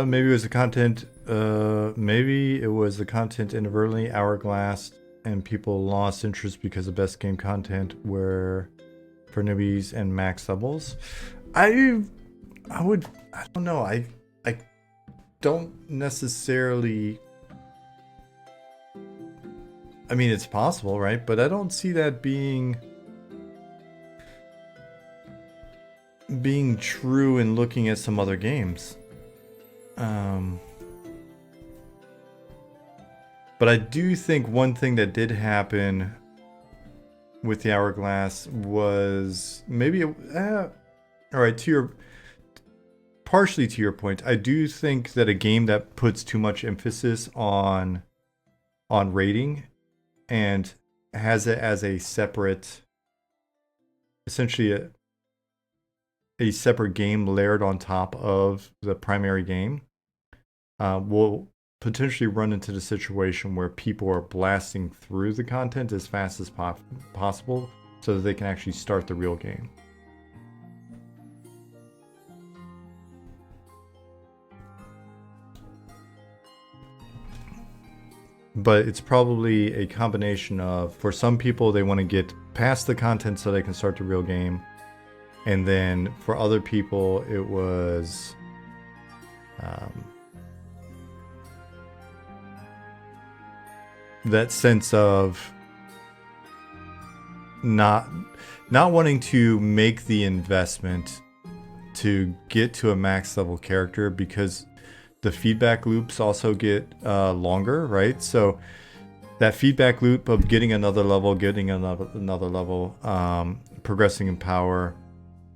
Maybe it was the content. Maybe it was the content inadvertently hourglassed, and people lost interest because the best game content were for newbies and max levels. I don't know. I don't necessarily. I mean, it's possible, right? But I don't see that being true in looking at some other games. But I do think one thing that did happen with the hourglass was maybe all right, partially to your point, I do think that a game that puts too much emphasis on rating and has it as a separate, essentially a separate game layered on top of the primary game, will potentially run into the situation where people are blasting through the content as fast as possible so that they can actually start the real game. But it's probably a combination of, for some people, they want to get past the content so they can start the real game. And then for other people, it was that sense of not wanting to make the investment to get to a max level character, because the feedback loops also get longer, right? So that feedback loop of getting another level, progressing in power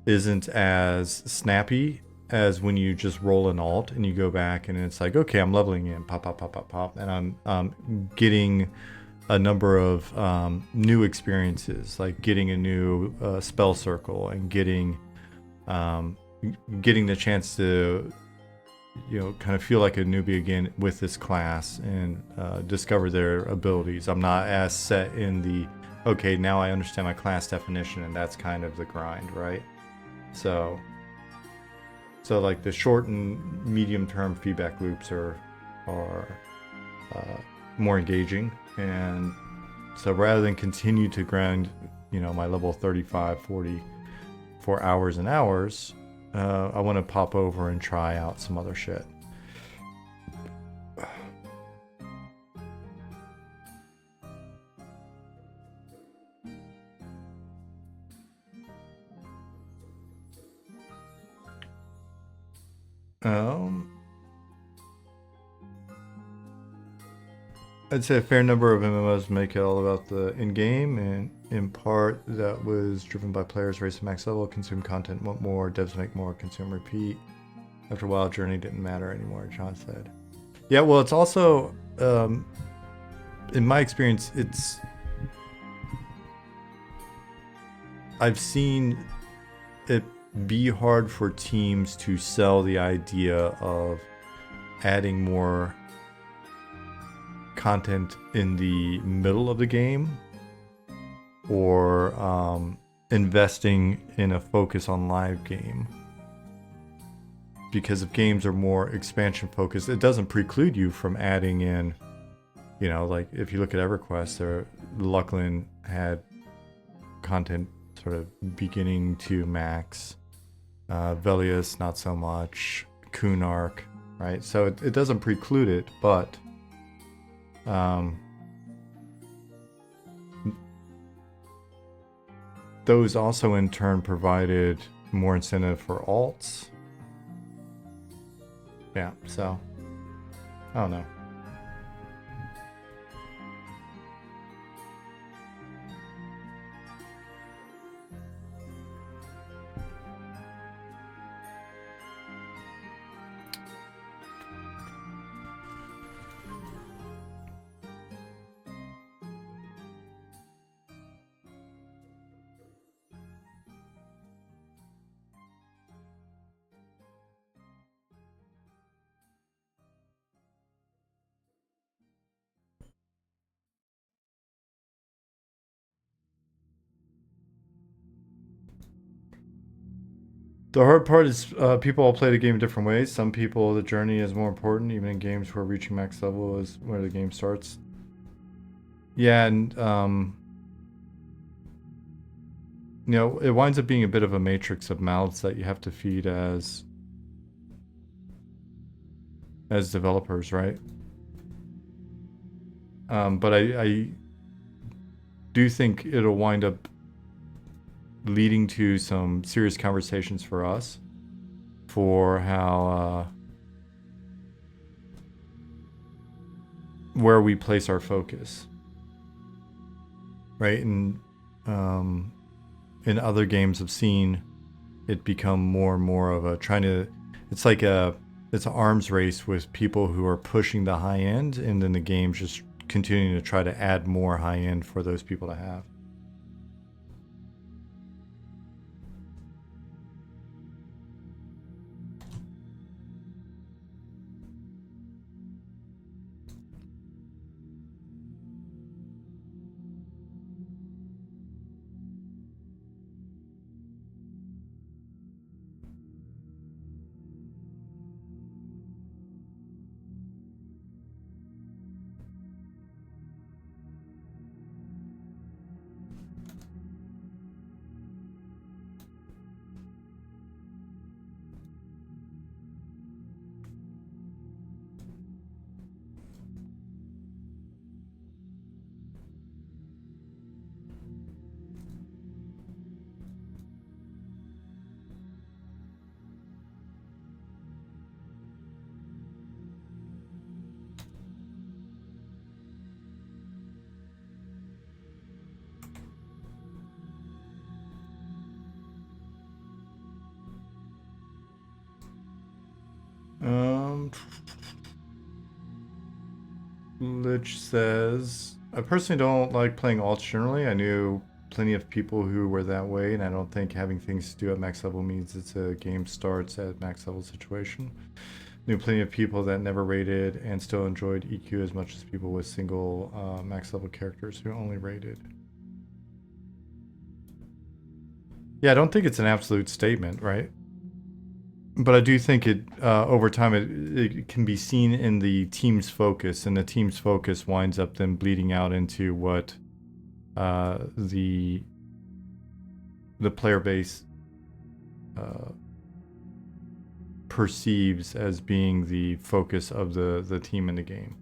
isn't as snappy as when you just roll an alt and you go back and it's like, okay, I'm leveling in, pop, and I'm getting a number of new experiences, like getting a new spell circle and getting the chance to, you know, kind of feel like a newbie again with this class and discover their abilities. I'm not as set in the, okay, now I understand my class definition, and that's kind of the grind, right? So like the short and medium term feedback loops are more engaging, and so rather than continue to grind, you know, my level 35, 40 for hours and hours, I want to pop over and try out some other shit. I'd say a fair number of MMOs make it all about the in-game, and in part that was driven by players racing max level, consume content, want more, devs make more, consume, repeat. After a while, journey didn't matter anymore, John said. Yeah, well, it's also, in my experience, I've seen it be hard for teams to sell the idea of adding more content in the middle of the game, or investing in a focus on live game. Because if games are more expansion focused, it doesn't preclude you from adding in, you know, like if you look at EverQuest, Lucklin had content sort of beginning to max. Velius, not so much. Kunark, right? So it doesn't preclude it, but those also in turn provided more incentive for alts. Yeah, so I don't know. The hard part is people all play the game different ways. Some people, the journey is more important, even in games where reaching max level is where the game starts. Yeah, and you know, it winds up being a bit of a matrix of mouths that you have to feed as developers, right? But I do think it'll wind up leading to some serious conversations for us for how where we place our focus, right? And in other games I've seen it become more and more of a trying to, it's like it's an arms race with people who are pushing the high end, and then the game's just continuing to try to add more high end for those people to have. Lich says, I personally don't like playing alts generally. I knew plenty of people who were that way, and I don't think having things to do at max level means it's a game starts at max level situation. Knew plenty of people that never raided and still enjoyed EQ as much as people with single max level characters who only raided. Yeah, I don't think it's an absolute statement, right? But I do think it over time it can be seen in the team's focus, and the team's focus winds up then bleeding out into what the player base perceives as being the focus of the team in the game.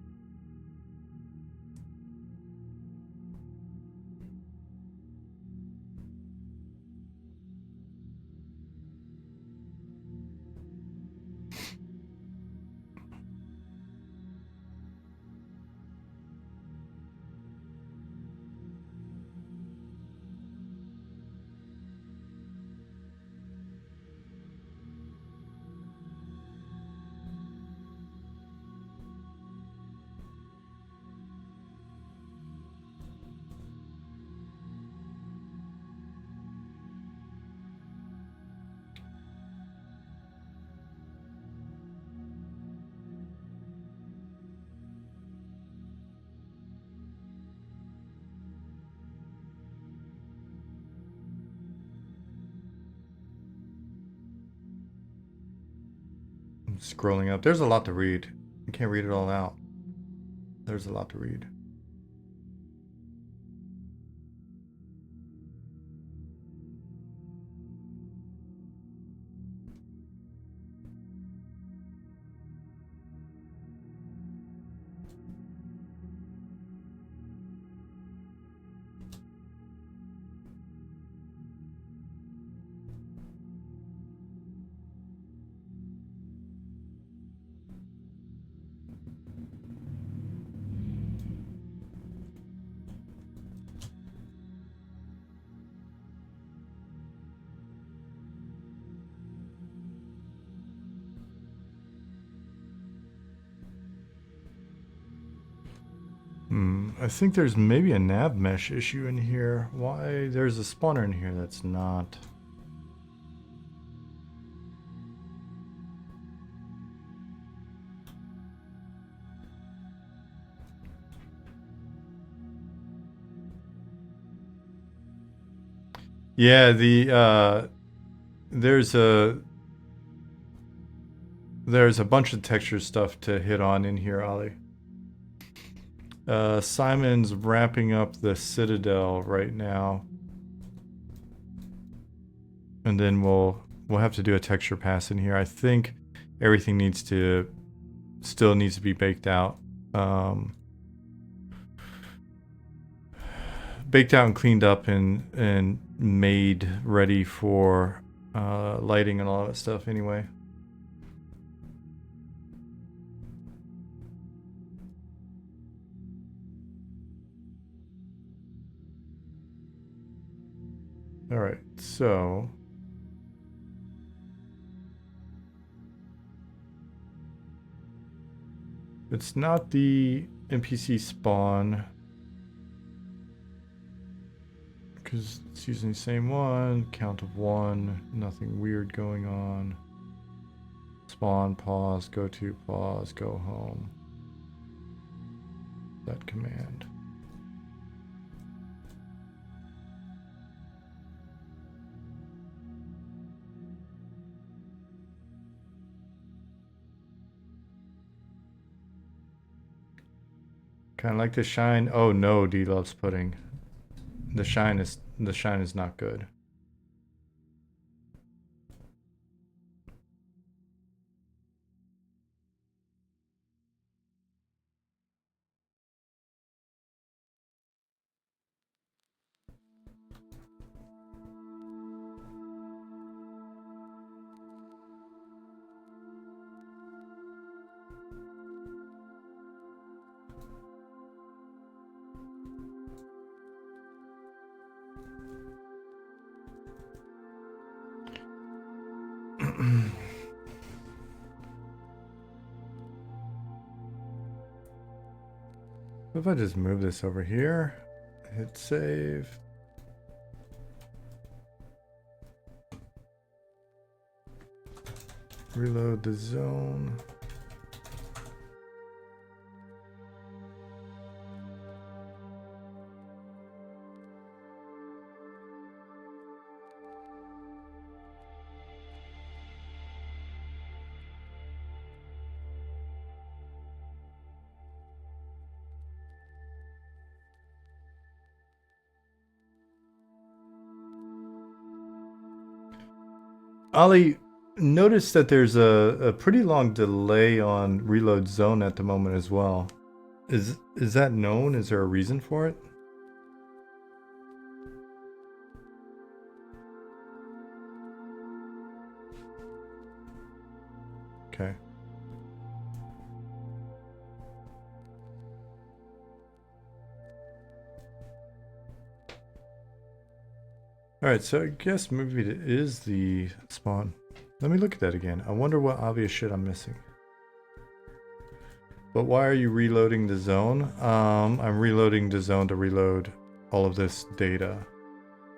Scrolling up. There's a lot to read. I can't read it all out. There's a lot to read. I think there's maybe a nav mesh issue in here. Why? There's a spawner in here that's not. Yeah, there's a bunch of texture stuff to hit on in here, Ollie. Simon's wrapping up the Citadel right now. And then we'll have to do a texture pass in here. I think everything still needs to be baked out. Baked out and cleaned up and made ready for lighting and all that stuff anyway. All right, so it's not the NPC spawn because it's using the same one, count of 1, nothing weird going on. Spawn, pause, go to, pause, go home. That command. Kind of like the shine. Oh no, D loves pudding. The shine is not good. If I just move this over here, hit save. Reload the zone. Ollie, notice that there's a pretty long delay on reload zone at the moment as well. Is that known? Is there a reason for it? Okay. Alright, so I guess maybe it is the spawn. Let me look at that again. I wonder what obvious shit I'm missing. But why are you reloading the zone? I'm reloading the zone to reload all of this data.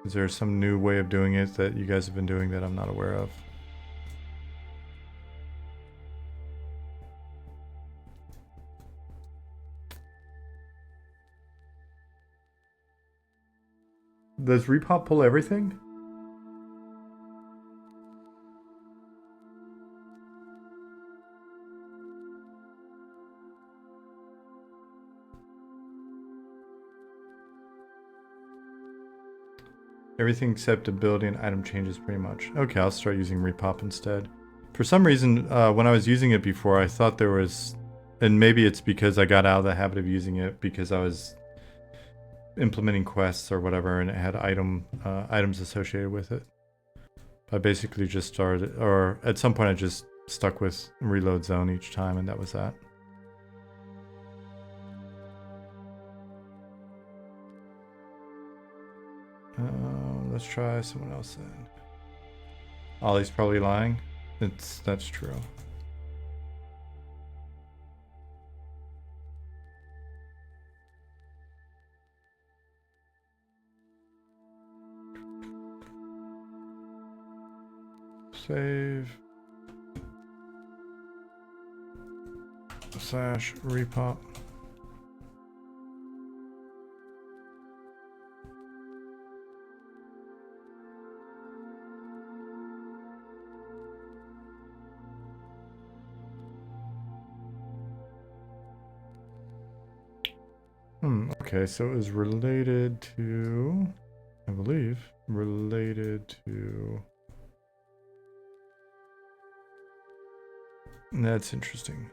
Is there some new way of doing it that you guys have been doing that I'm not aware of? Does repop pull everything? Everything except ability and item changes pretty much. Okay, I'll start using repop instead. For some reason, when I was using it before, I thought there was... And maybe it's because I got out of the habit of using it because I was implementing quests or whatever, and it had items associated with it. I basically just started... Or at some point I just stuck with reload zone each time, and that was that. Let's try someone else then. Ollie's probably lying. That's true. Save. Slash repop. Okay, so it was related to, I believe, related to... That's interesting.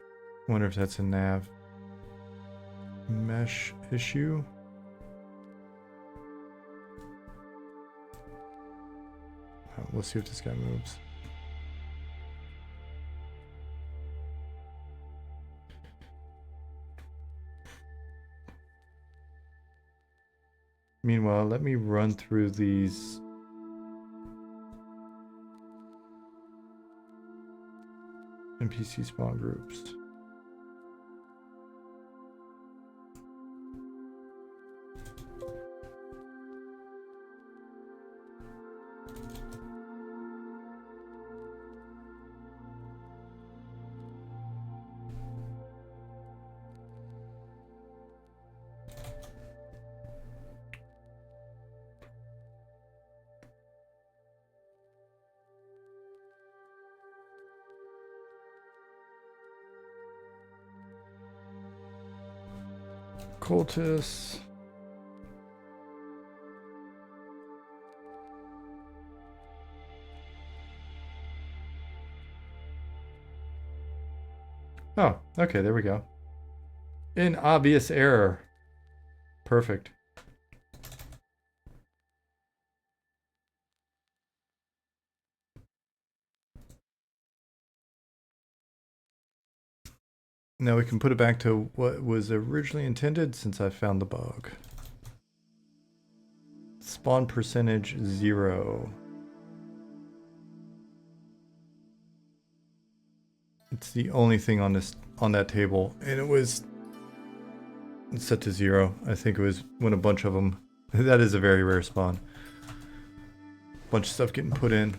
Wonder if that's a nav mesh issue. We'll see if this guy moves. Meanwhile, let me run through these NPC spawn groups. Cultists. Oh, okay, there we go. An obvious error. Perfect. Now we can put it back to what was originally intended since I found the bug. Spawn percentage 0. It's the only thing on that table, and it was set to 0. I think it was when a bunch of them. That is a very rare spawn. Bunch of stuff getting put in.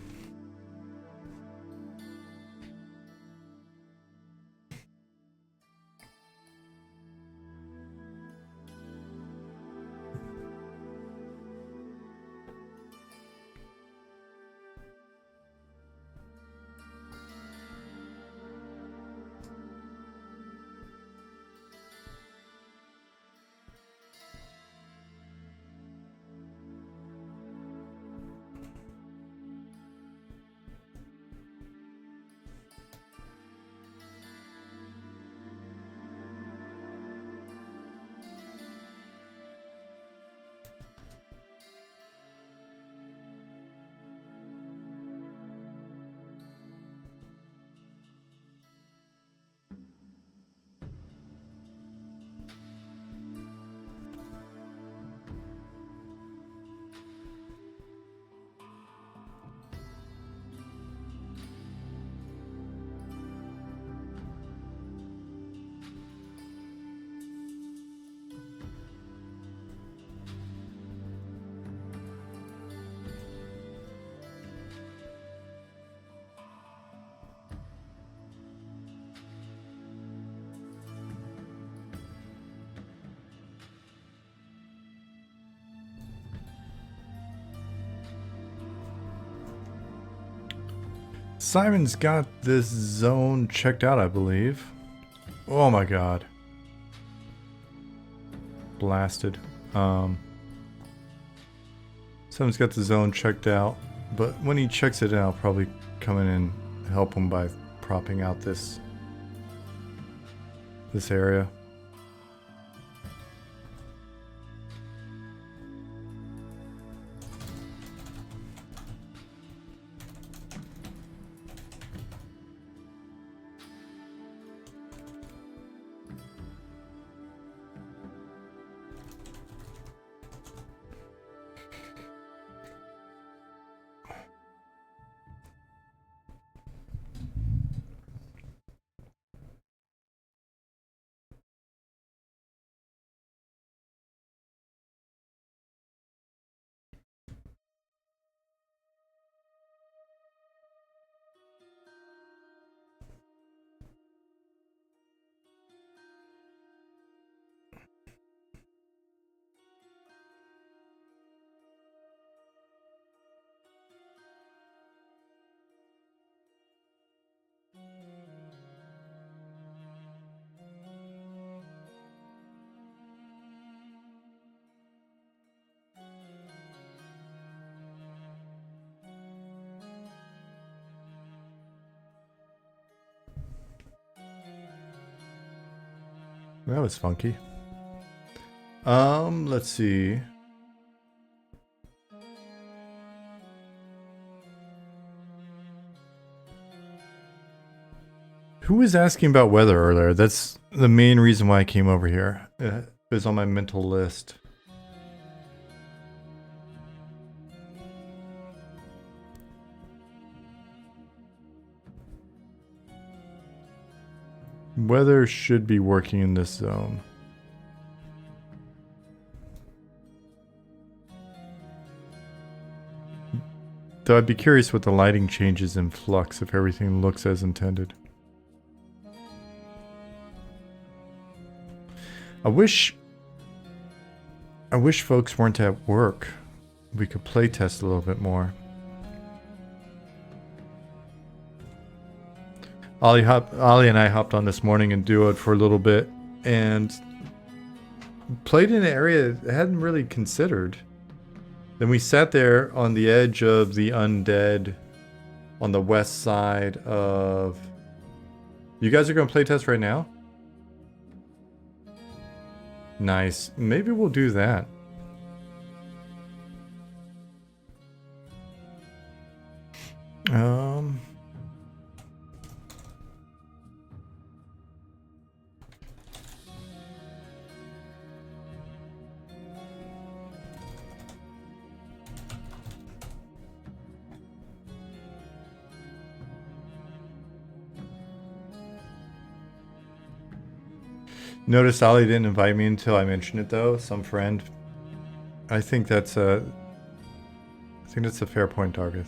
Simon's got this zone checked out, I believe. Oh my god. Blasted. So Someone's got the zone checked out, but when he checks it out, I'll probably come in and help him by propping out this area. That was funky. Let's see. Who was asking about weather earlier? That's the main reason why I came over here. It was on my mental list. Weather should be working in this zone. Though I'd be curious what the lighting changes in Flux if everything looks as intended. I wish folks weren't at work. We could playtest a little bit more. Ollie and I hopped on this morning and duoed for a little bit and played in an area I hadn't really considered. Then we sat there on the edge of the undead on the west side of... You guys are going to playtest right now? Nice. Maybe we'll do that. Notice Ollie didn't invite me until I mentioned it though. Some friend. I think that's a fair point, Dargith.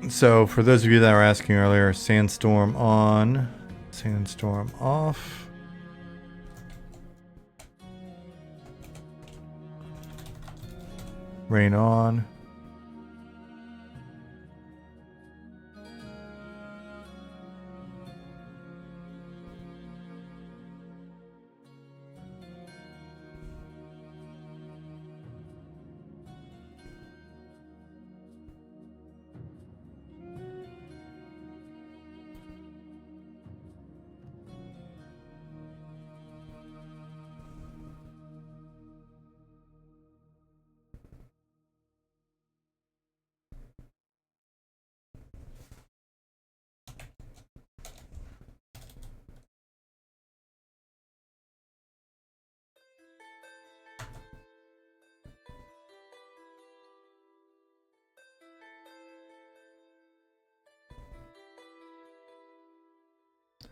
So, for those of you that were asking earlier, sandstorm on, sandstorm off. Rain on.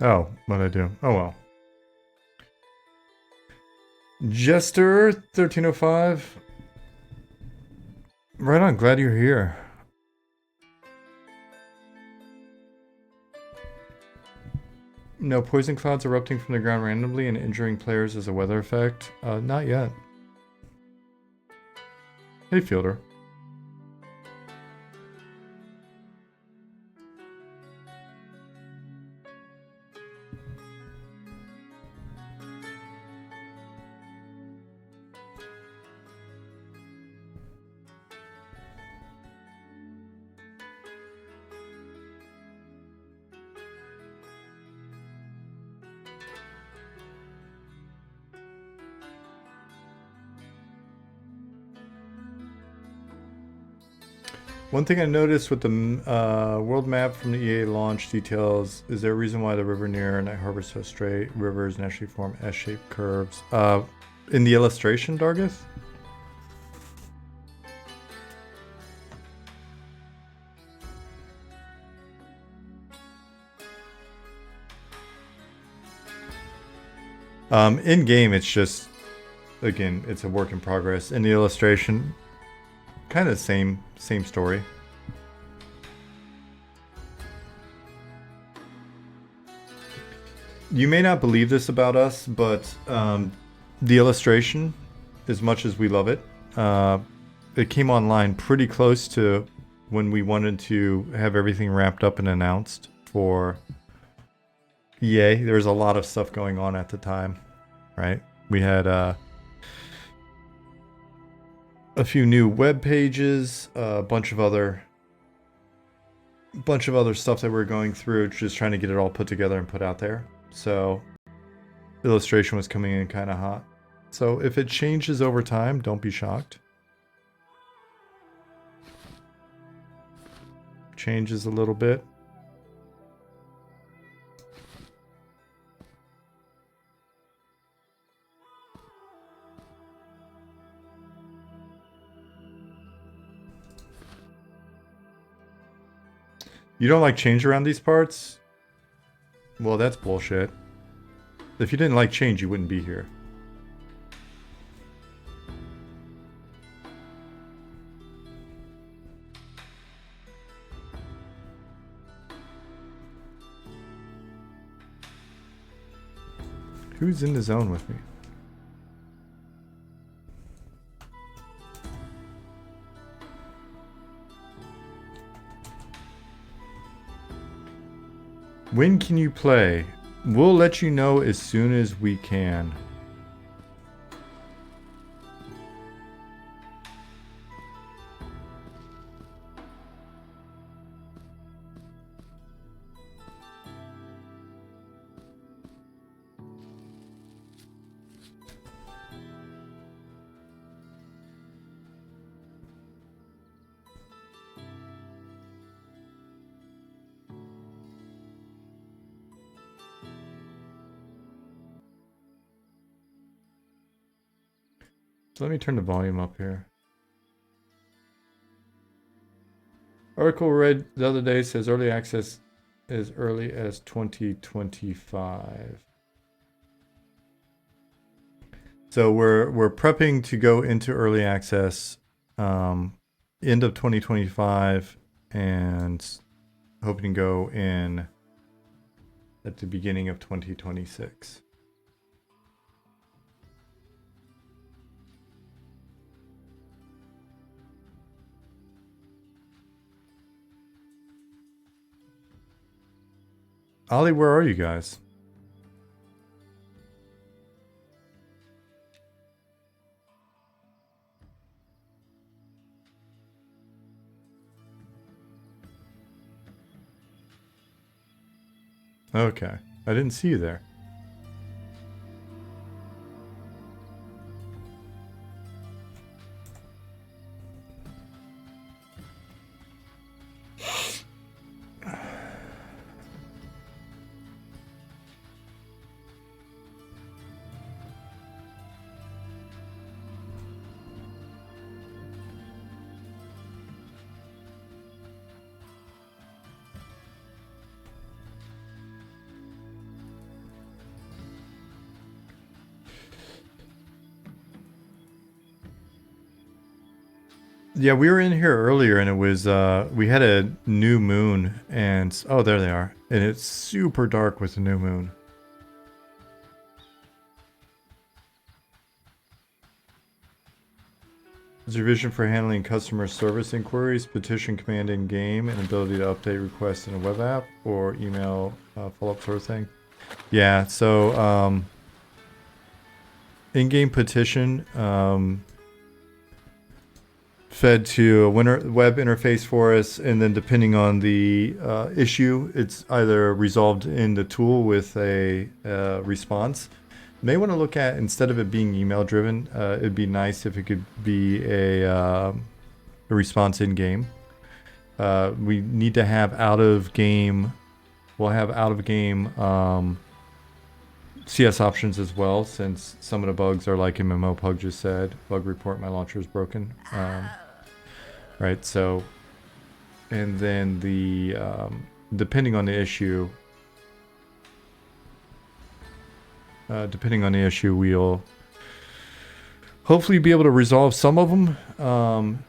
Oh, what'd I do? Oh well. Jester 1305. Right on, glad you're here. No poison clouds erupting from the ground randomly and injuring players as a weather effect? Not yet. Hey, Fielder. One thing I noticed with the world map from the EA launch details, is there a reason why the river near Night Harbor is so straight? Rivers naturally form S-shaped curves. In the illustration, Dargith? In game, it's just, again, it's a work in progress. In the illustration, kind of same story. You may not believe this about us, but the illustration, as much as we love it, it came online pretty close to when we wanted to have everything wrapped up and announced for EA. There was a lot of stuff going on at the time, right? We had a few new web pages, a bunch of other stuff that we're going through, just trying to get it all put together and put out there. So illustration was coming in kind of hot. So if it changes over time, don't be shocked. Changes a little bit. You don't like change around these parts? Well, that's bullshit. If you didn't like change, you wouldn't be here. Who's in the zone with me? When can you play? We'll let you know as soon as we can. So let me turn the volume up here. Article read the other day says early access as early as 2025. So we're prepping to go into early access end of 2025 and hoping to go in at the beginning of 2026. Ollie, where are you guys? Okay, I didn't see you there. Yeah, we were in here earlier and it was, we had a new moon and, oh, there they are. And it's super dark with the new moon. Is your vision for handling customer service inquiries, petition command in game, and ability to update requests in a web app or email follow-up sort of thing? Yeah, so in-game petition fed to a web interface for us, and then depending on the issue, it's either resolved in the tool with a response. May want to look at, instead of it being email driven, it'd be nice if it could be a response in game. We need to have out of game. We'll have out of game CS options as well, since some of the bugs are like MMO Pug just said. Bug report, my launcher is broken. Right, so, and then the depending on the issue. We'll hopefully be able to resolve some of them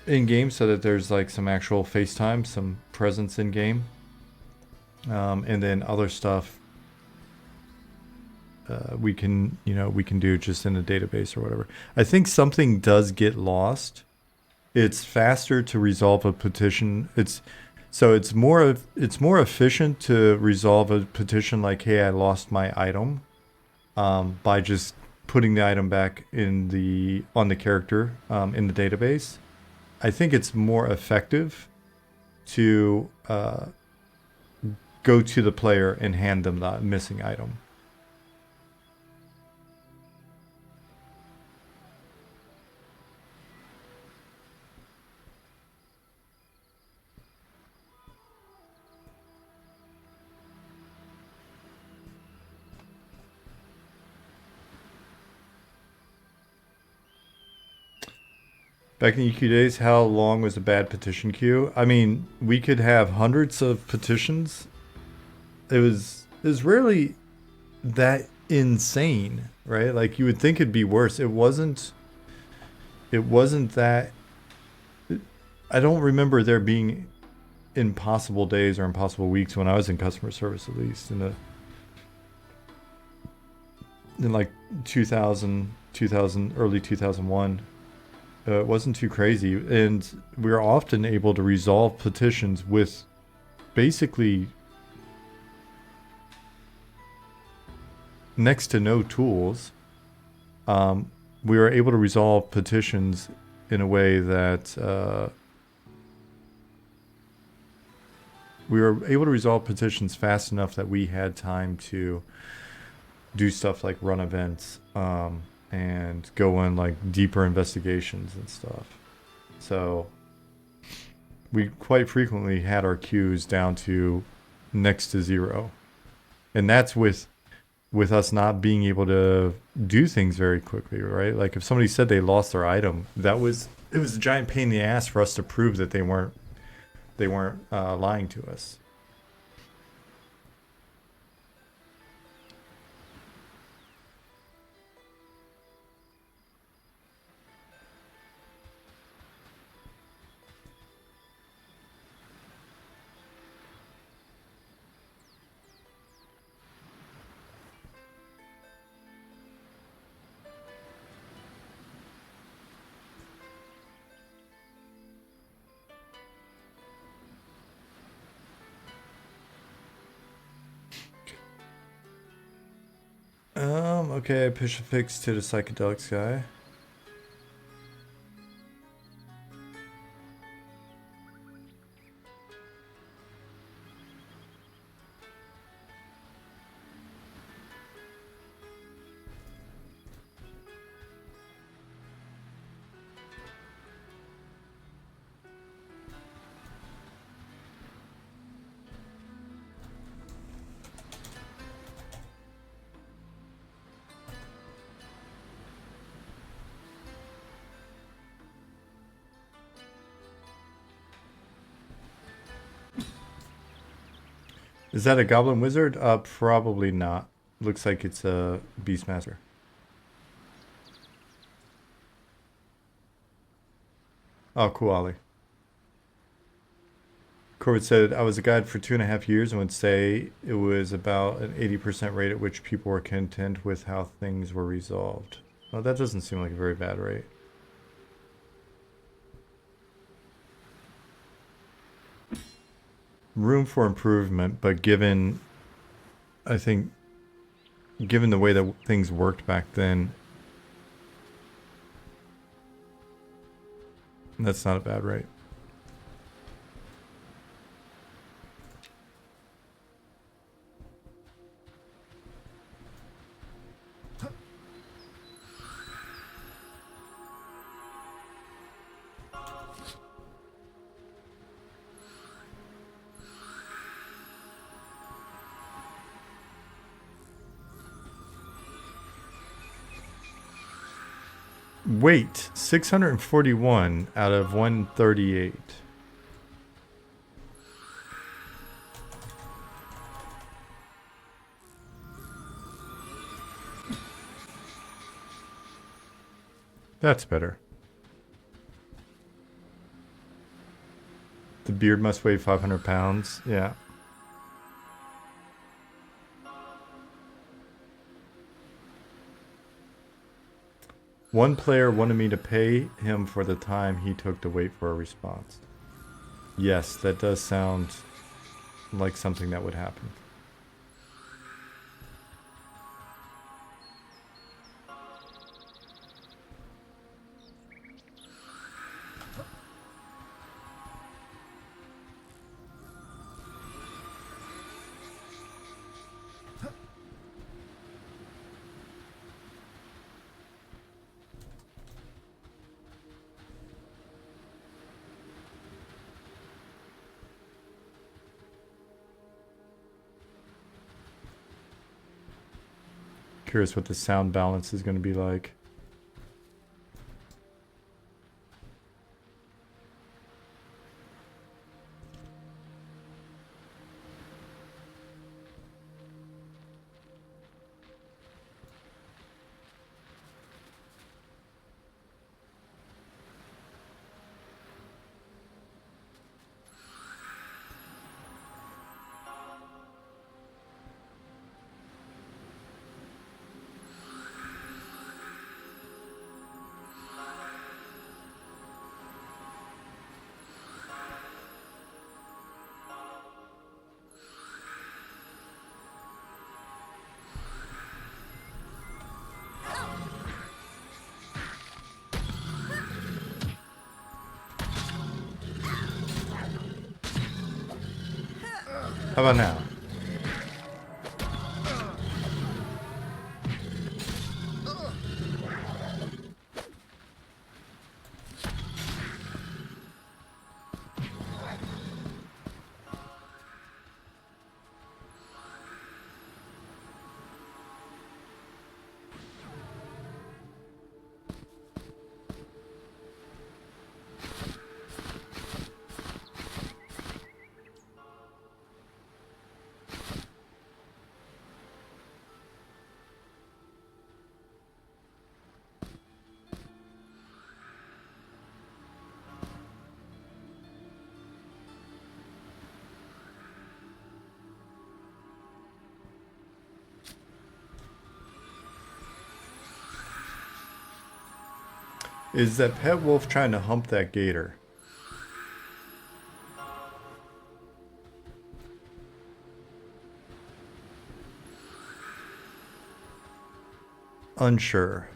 in game, so that there's like some actual FaceTime, some presence in game, and then other stuff we can do just in a database or whatever. I think something does get lost. It's faster to resolve a petition. It's more efficient to resolve a petition like, hey, I lost my item, by just putting the item back on the character in the database. I think it's more effective to go to the player and hand them the missing item. Back in EQ days, how long was a bad petition queue? I mean, we could have hundreds of petitions. It was rarely that insane, right? Like, you would think it'd be worse. It wasn't that. I don't remember there being impossible days or impossible weeks when I was in customer service, at least in like 2000, early 2001. It wasn't too crazy, and we were often able to resolve petitions with basically next to no tools. We were able to resolve petitions in a way that we were able to resolve petitions fast enough that we had time to do stuff like run events, and go on like deeper investigations and stuff. So we quite frequently had our queues down to next to zero. And that's with us not being able to do things very quickly, right? Like, if somebody said they lost their item, it was a giant pain in the ass for us to prove that they weren't lying to us. Okay, I push a fix to the psychedelics guy. Is that a goblin wizard? Probably not. Looks like it's a beastmaster. Oh, cool, Ollie. Corbett said, I was a guide for 2.5 years and would say it was about an 80% rate at which people were content with how things were resolved. Well, that doesn't seem like a very bad rate. Room for improvement, but given, I think, given the way that things worked back then, that's not a bad rate. Wait, 641 out of 138. That's better. The beard must weigh 500 pounds. Yeah. One player wanted me to pay him for the time he took to wait for a response. Yes, that does sound like something that would happen. Curious what the sound balance is going to be like. How about now? Is that pet wolf trying to hump that gator? Unsure.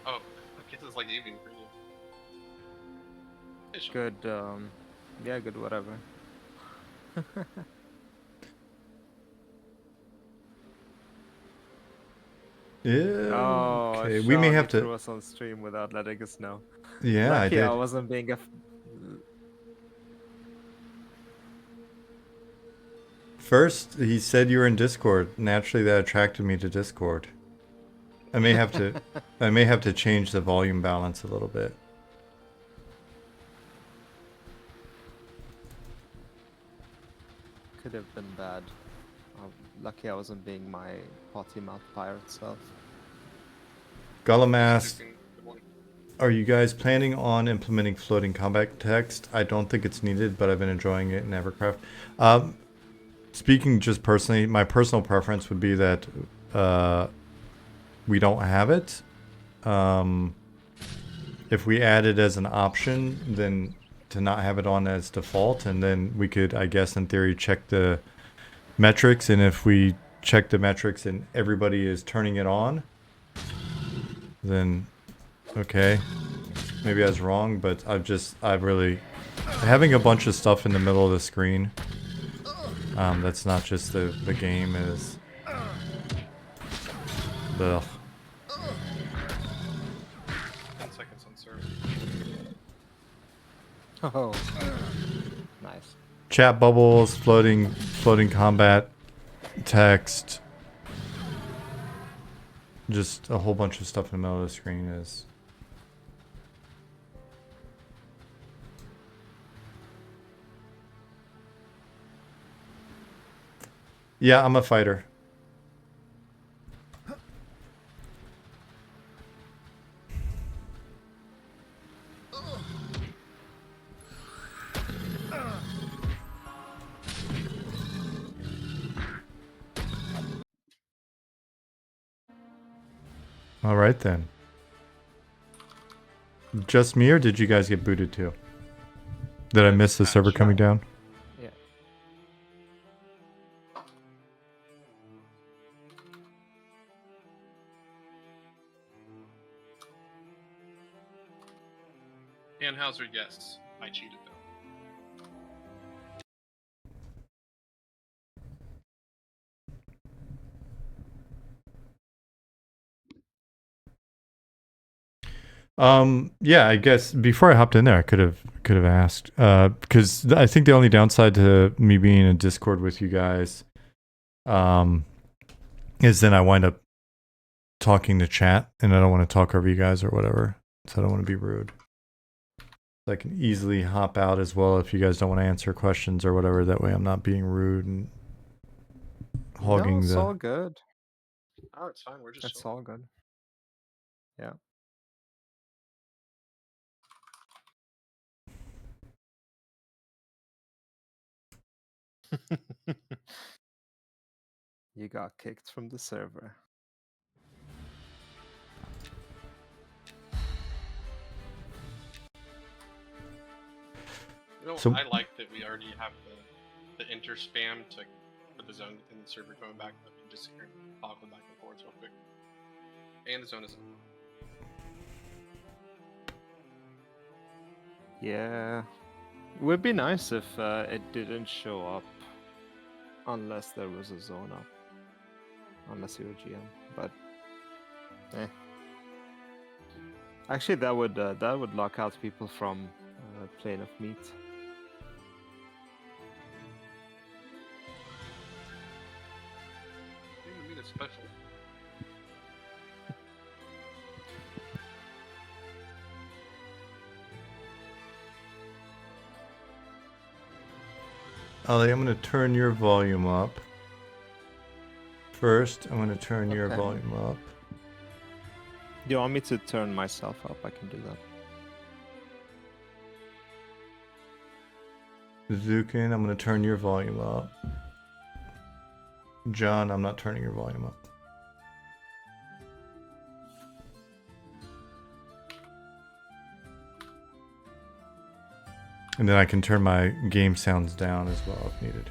Oh, I guess it's like evening for you. Hey, Sean. Good, yeah, good, whatever. Yeah. Oh, Okay. We may Sean, you have to. threw us on stream without letting us know. Yeah, I Lucky I did. wasn't being a first he said you were in Discord. Naturally, that attracted me to Discord. I may have to change the volume balance a little bit. Could have been bad. Lucky I wasn't being my potty mouth pirate self. Gollum asked, Good morning. are you guys planning on implementing floating combat text? I don't think it's needed, but I've been enjoying it in Evercraft. Speaking just personally, my personal preference would be that we don't have it. If we add it as an option, then to not have it on as default, and then we could, I guess, in theory, check the metrics, and if we check the metrics and everybody is turning it on, then okay, maybe I was wrong, but I've really having a bunch of stuff in the middle of the screen. That's not just the game is. Ugh. 10 seconds on server. Oh, nice. Chat bubbles, floating combat text, just a whole bunch of stuff in the middle of the screen is. Yeah, I'm a fighter. All right then. Just me, or did you guys get booted too? Did I miss the server coming down? Yeah. Dan Hauser, yes. I cheated though. Yeah, I guess before I hopped in there, I could have asked, because I think the only downside to me being in Discord with you guys, is then I wind up talking to chat, and I don't want to talk over you guys or whatever, so I don't want to be rude. I can easily hop out as well if you guys don't want to answer questions or whatever. That way, I'm not being rude and hogging No, it's the. all good. Oh, it's fine. We're just It's chilling. all good. Yeah. You got kicked from the server. You know, So- I like that we already have the enter spam to put the zone within the server going back. That we can just toggle back and forth real quick. And the zone is Yeah. It would be nice if it didn't show up unless there was a zone up. Unless you were GM. But actually that would lock out people from Plane of Meat. Even mean it's special. Ollie, I'm going to turn your volume up. First, I'm going to turn your Okay. volume up. Do you want me to turn myself up? I can do that. Zukin, I'm going to turn your volume up. John, I'm not turning your volume up. And then I can turn my game sounds down as well if needed.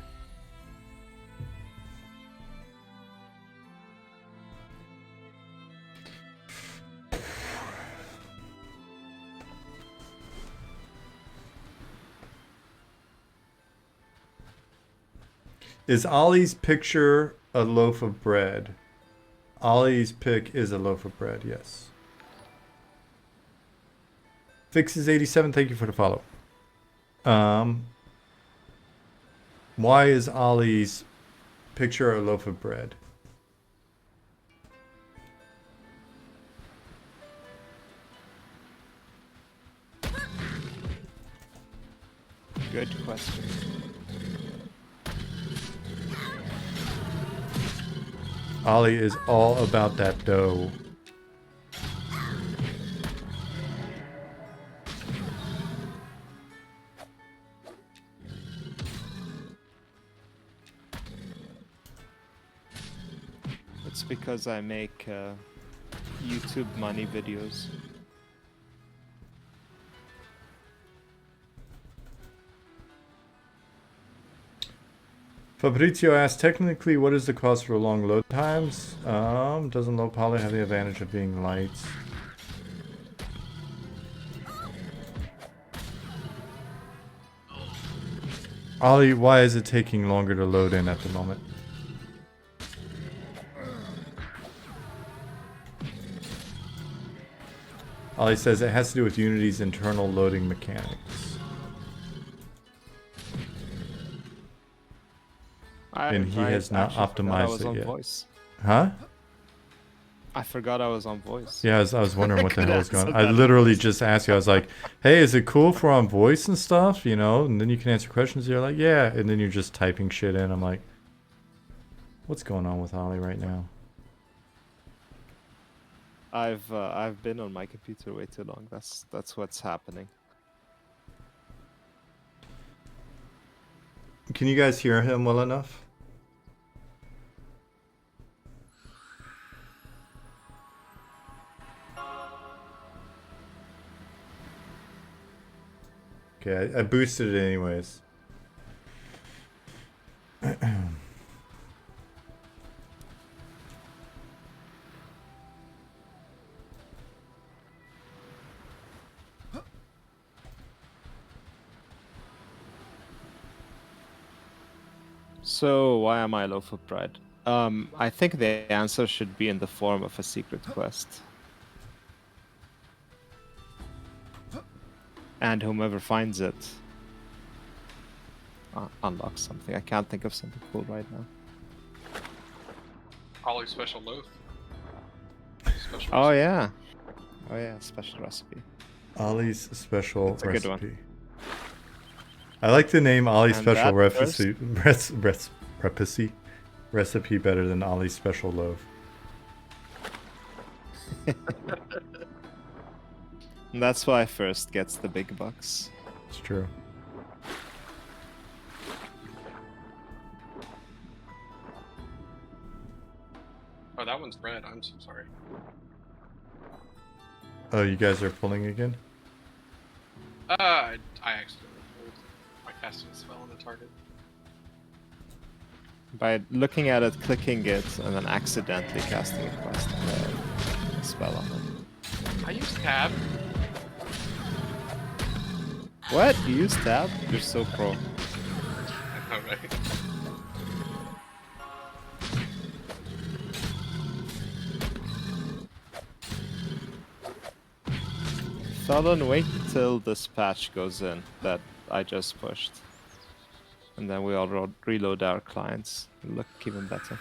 Is Ollie's picture a loaf of bread? Ollie's pick is a loaf of bread, yes. Fixes87, thank you for the follow. Why is Ollie's Picture a loaf of bread. Good question. Ollie is all about that dough. It's because I make YouTube money videos. Fabrizio asked, technically, what is the cost for long load times? Doesn't low poly have the advantage of being light? Ollie, why is it taking longer to load in at the moment? Ollie says it has to do with Unity's internal loading mechanics. And he has not optimized it yet. Voice. Huh? I forgot I was on voice. Yeah, I was wondering what the hell was going on. I that literally just asked you. I was like, hey, is it cool if we're on voice and stuff? You know, and then you can answer questions. You're like, yeah. And then you're just typing shit in. I'm like, what's going on with Ollie right now? I've been on my computer way too long. That's what's happening. Can you guys hear him well enough? Okay, I boosted it anyways. So why am I a loaf of bread? I think the answer should be in the form of a secret quest. And whomever finds it unlocks something. I can't think of something cool right now. Ollie's special loaf. Special Oh recipe. yeah. Oh yeah, special recipe. Ollie's special That's a good recipe. one. I like the name Ollie's And special that recipe better than Ollie's special loaf. And that's why first gets the big bucks. It's true. Oh, that one's red. I'm so sorry. Oh, you guys are pulling again? I accidentally pulled my casting a spell on the target. By looking at it, clicking it, and then accidentally casting a quest spell on it. I use tab. What? You use tab? You're so pro. I know, right? Fallon, wait till this patch goes in that I just pushed. And then we all reload our clients. It'll look even better.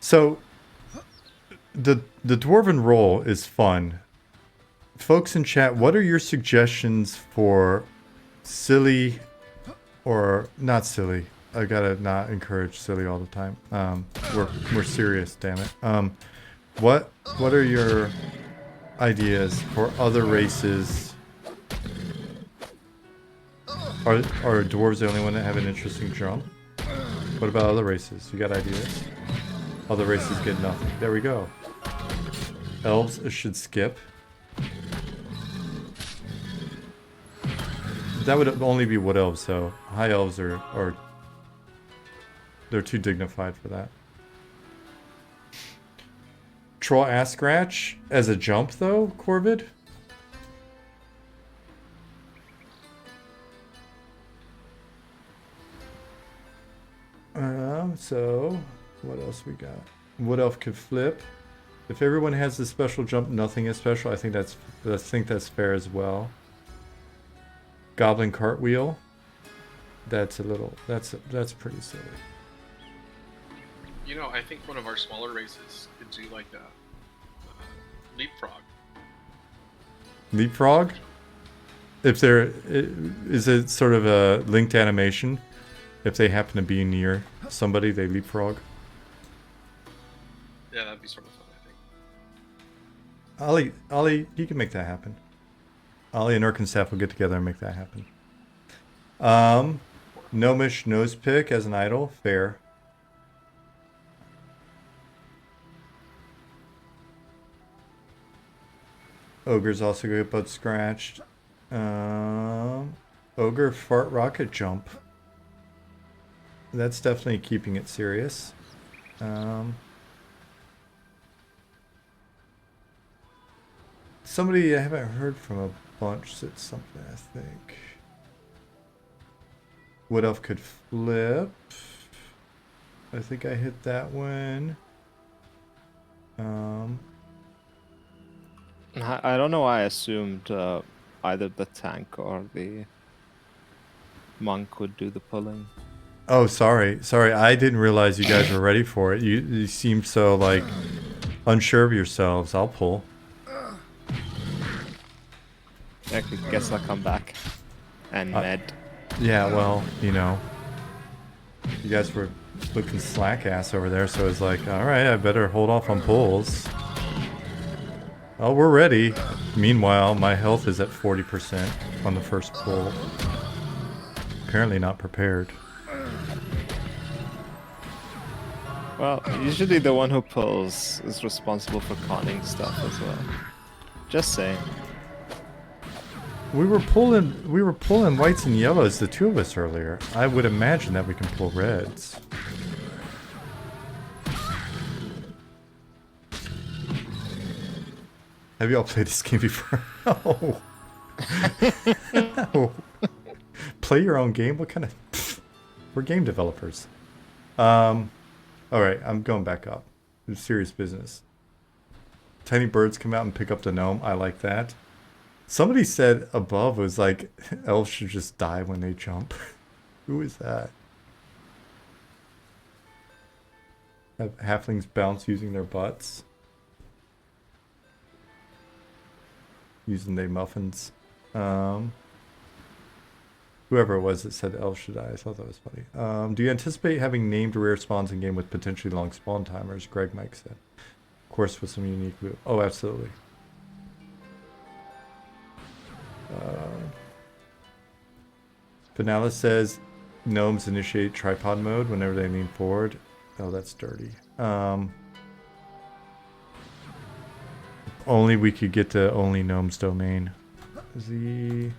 So, the Dwarven roll is fun. Folks in chat, what are your suggestions for silly or not silly? I gotta not encourage silly all the time. We're serious, damn it. What are your ideas for other races? Are dwarves the only one that have an interesting jump? What about other races? You got ideas? Other races get nothing. There we go. Elves should skip. That would only be wood elves, so high elves are they're too dignified for that. Troll ass scratch as a jump though, Corvid? So what else we got? Wood elf could flip. If everyone has a special jump, nothing is special. I think that's fair as well. Goblin cartwheel. That's pretty silly. You know, I think one of our smaller races could do like a leapfrog. Leapfrog? If is it sort of a linked animation? If they happen to be near somebody, they leapfrog. Yeah, that'd be sort of fun, I think. Ollie, you can make that happen. Ollie and Urkin staff will get together and make that happen. Gnomish nose pick as an idol, fair. Ogre's also get butt scratched. Ogre fart rocket jump. That's definitely keeping it serious. Somebody I haven't heard from a bunch said something, I think. Wood Elf could flip. I think I hit that one. I don't know why I assumed either the tank or the monk would do the pulling. Oh, sorry. I didn't realize you guys were ready for it. You seem so, like, unsure of yourselves. I'll pull. I guess I'll come back. And med. Yeah, well, you know. You guys were looking slack ass over there, so it's like, alright, I better hold off on pulls. Oh, we're ready. Meanwhile, my health is at 40% on the first pull. Apparently not prepared. Well, usually the one who pulls is responsible for conning stuff as well. Just saying. We were pulling whites and yellows, the two of us earlier. I would imagine that we can pull reds. Have you all played this game before? No. No. Play your own game? What kind of... We're game developers. Alright, I'm going back up. It's serious business. Tiny birds come out and pick up the gnome. I like that. Somebody said above was like, elves should just die when they jump. Who is that? Have halflings bounce using their butts. Using they muffins. Whoever it was that said elves should die, I thought that was funny. Do you anticipate having named rare spawns in game with potentially long spawn timers? Greg Mike said. Of course, with some unique loot. Oh, absolutely. Vanilla says gnomes initiate tripod mode whenever they lean forward. Oh, that's dirty. Only we could get to only gnomes domain. The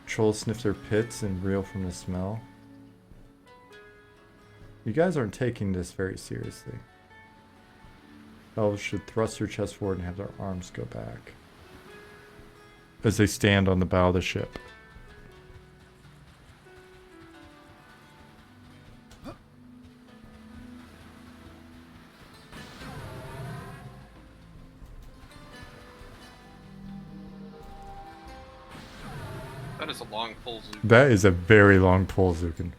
trolls sniff their pits and reel from the smell. You guys aren't taking this very seriously. Elves should thrust their chest forward and have their arms go back as they stand on the bow of the ship. That is a long pull, Zoom. That is a very long pull, Zukin.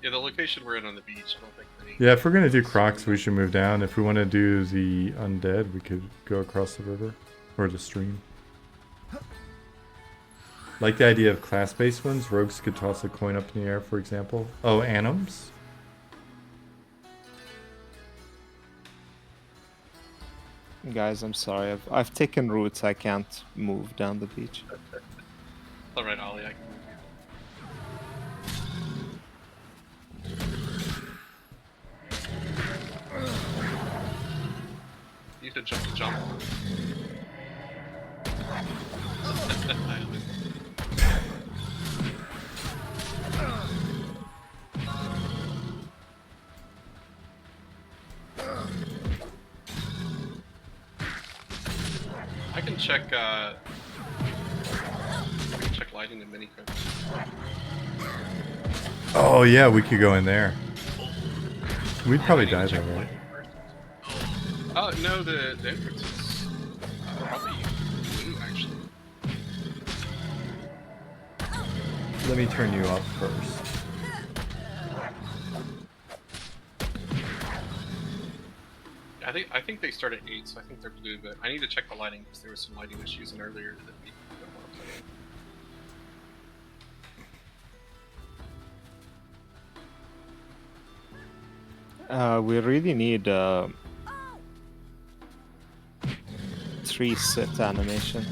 Yeah, the location we're in on the beach, I don't think any... Yeah, if we're gonna do Crocs, we should move down. If we want to do the undead, we could go across the river or the stream. Like the idea of class-based ones. Rogues could toss a coin up in the air, for example. Oh, animals. Guys, I'm sorry. I've taken routes. I can't move down the beach. Alright, Ollie, I can move you. You should jump. I can check lighting and Mini-crypt. Oh yeah, we could go in there. We'd probably die there, right? Oh no, the entrance is probably blue actually. Let me turn you up first. I think they start at 8, so I think they're blue, but I need to check the lighting because there was some lighting issues in earlier that we don't want to play. We really need 3 sit animation.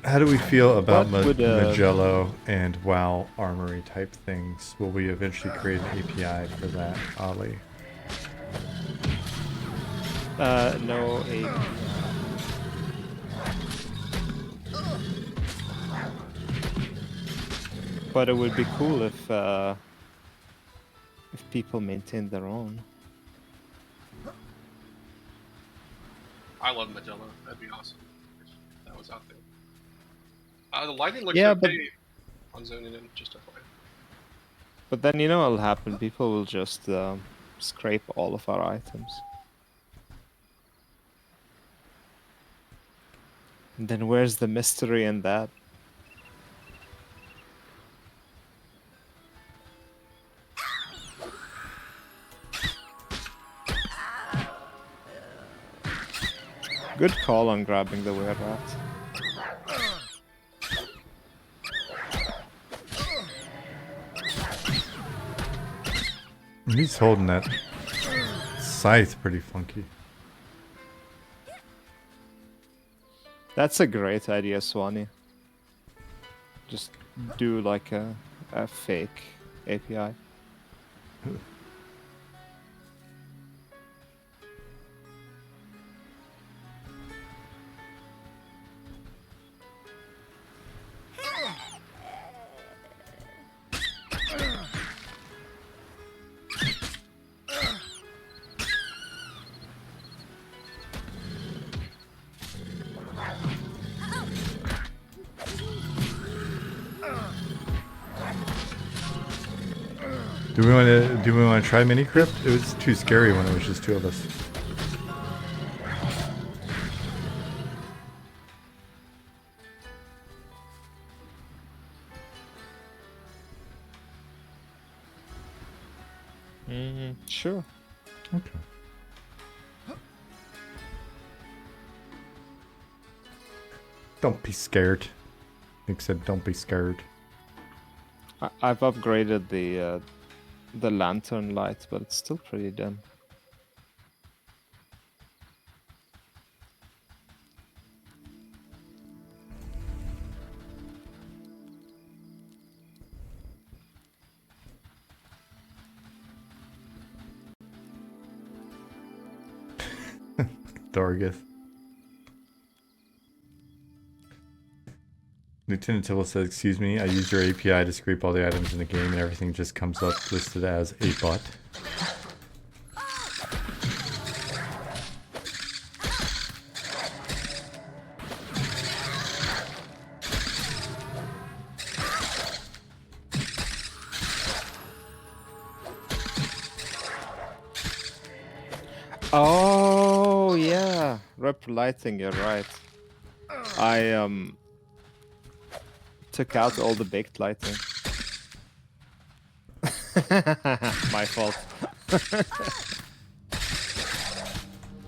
How do we feel about What would, Magello and WoW Armory type things? Will we eventually create an API for that, Ali? No API. But it would be cool if people maintain their own. I love Magello. That'd be awesome if that was out there. The lighting looks Yeah, okay on zoning in, just FYI. But then you know what'll happen? People will just scrape all of our items. And then where's the mystery in that? Good call on grabbing the were rat. He's holding that scythe pretty funky. That's a great idea, Swanee. Just do like a fake API. Do we want to try Mini-crypt? It was too scary when it was just 2 of us. Sure. Okay. Don't be scared. Nick said, "Don't be scared." I've upgraded the lantern light, but it's still pretty dim. Dargith. Lieutenant Tibble says, "Excuse me, I used your API to scrape all the items in the game and everything just comes up listed as a butt." Oh yeah, rep lighting. You're right. I took out all the baked lighting. My fault.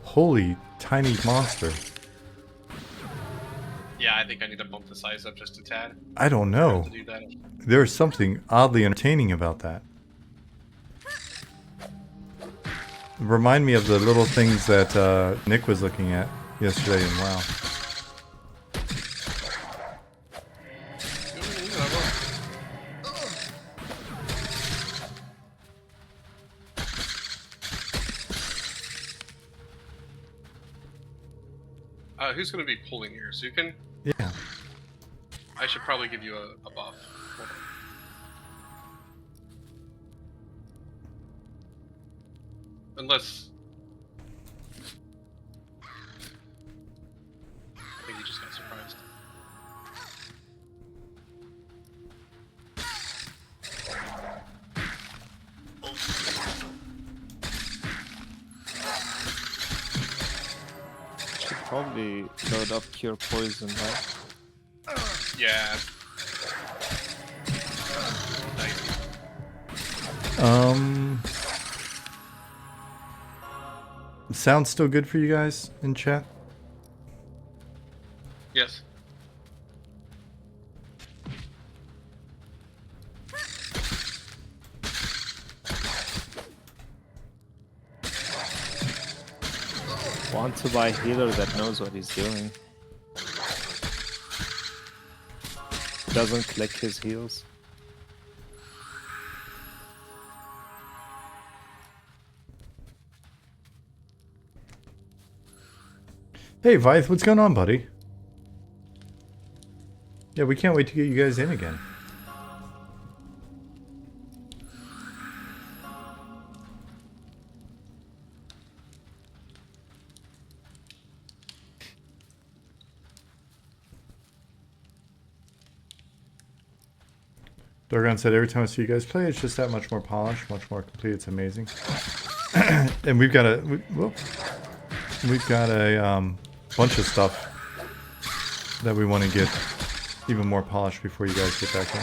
Holy tiny monster. Yeah, I think I need to bump the size up just a tad. I don't know. To do that. There's something oddly entertaining about that. Remind me of the little things that Nick was looking at yesterday in WoW. Who's going to be pulling here? Zukin? Yeah. I should probably give you a buff. Hold Unless... I think he just got surprised. Should probably load up Cure Poison, right? Yeah. Nice. Sounds still good for you guys in chat? Yes. Want to buy a healer that knows what he's doing. Doesn't click his heals. Hey, Vythe, what's going on, buddy? Yeah, we can't wait to get you guys in again. Dorgon said, every time I see you guys play, it's just that much more polished, much more complete. It's amazing. And we've got a bunch of stuff that we want to get even more polished before you guys get back in.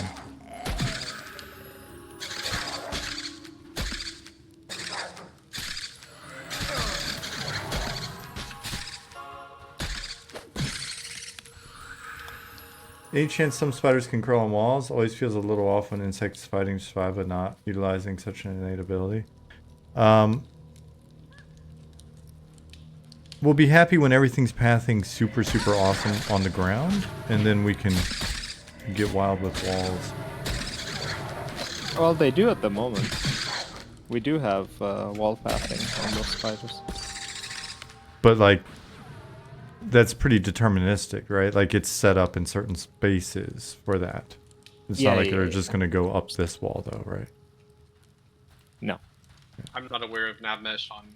Any chance some spiders can crawl on walls? Always feels a little off when insects fighting to survive, but not utilizing such an innate ability. We'll be happy when everything's pathing super, super awesome on the ground, and then we can get wild with walls. Well, they do at the moment. We do have wall pathing on those spiders. But like, that's pretty deterministic, right? Like it's set up in certain spaces for that. It's not like they're just going to go up this wall though, right? No. I'm not aware of nav mesh on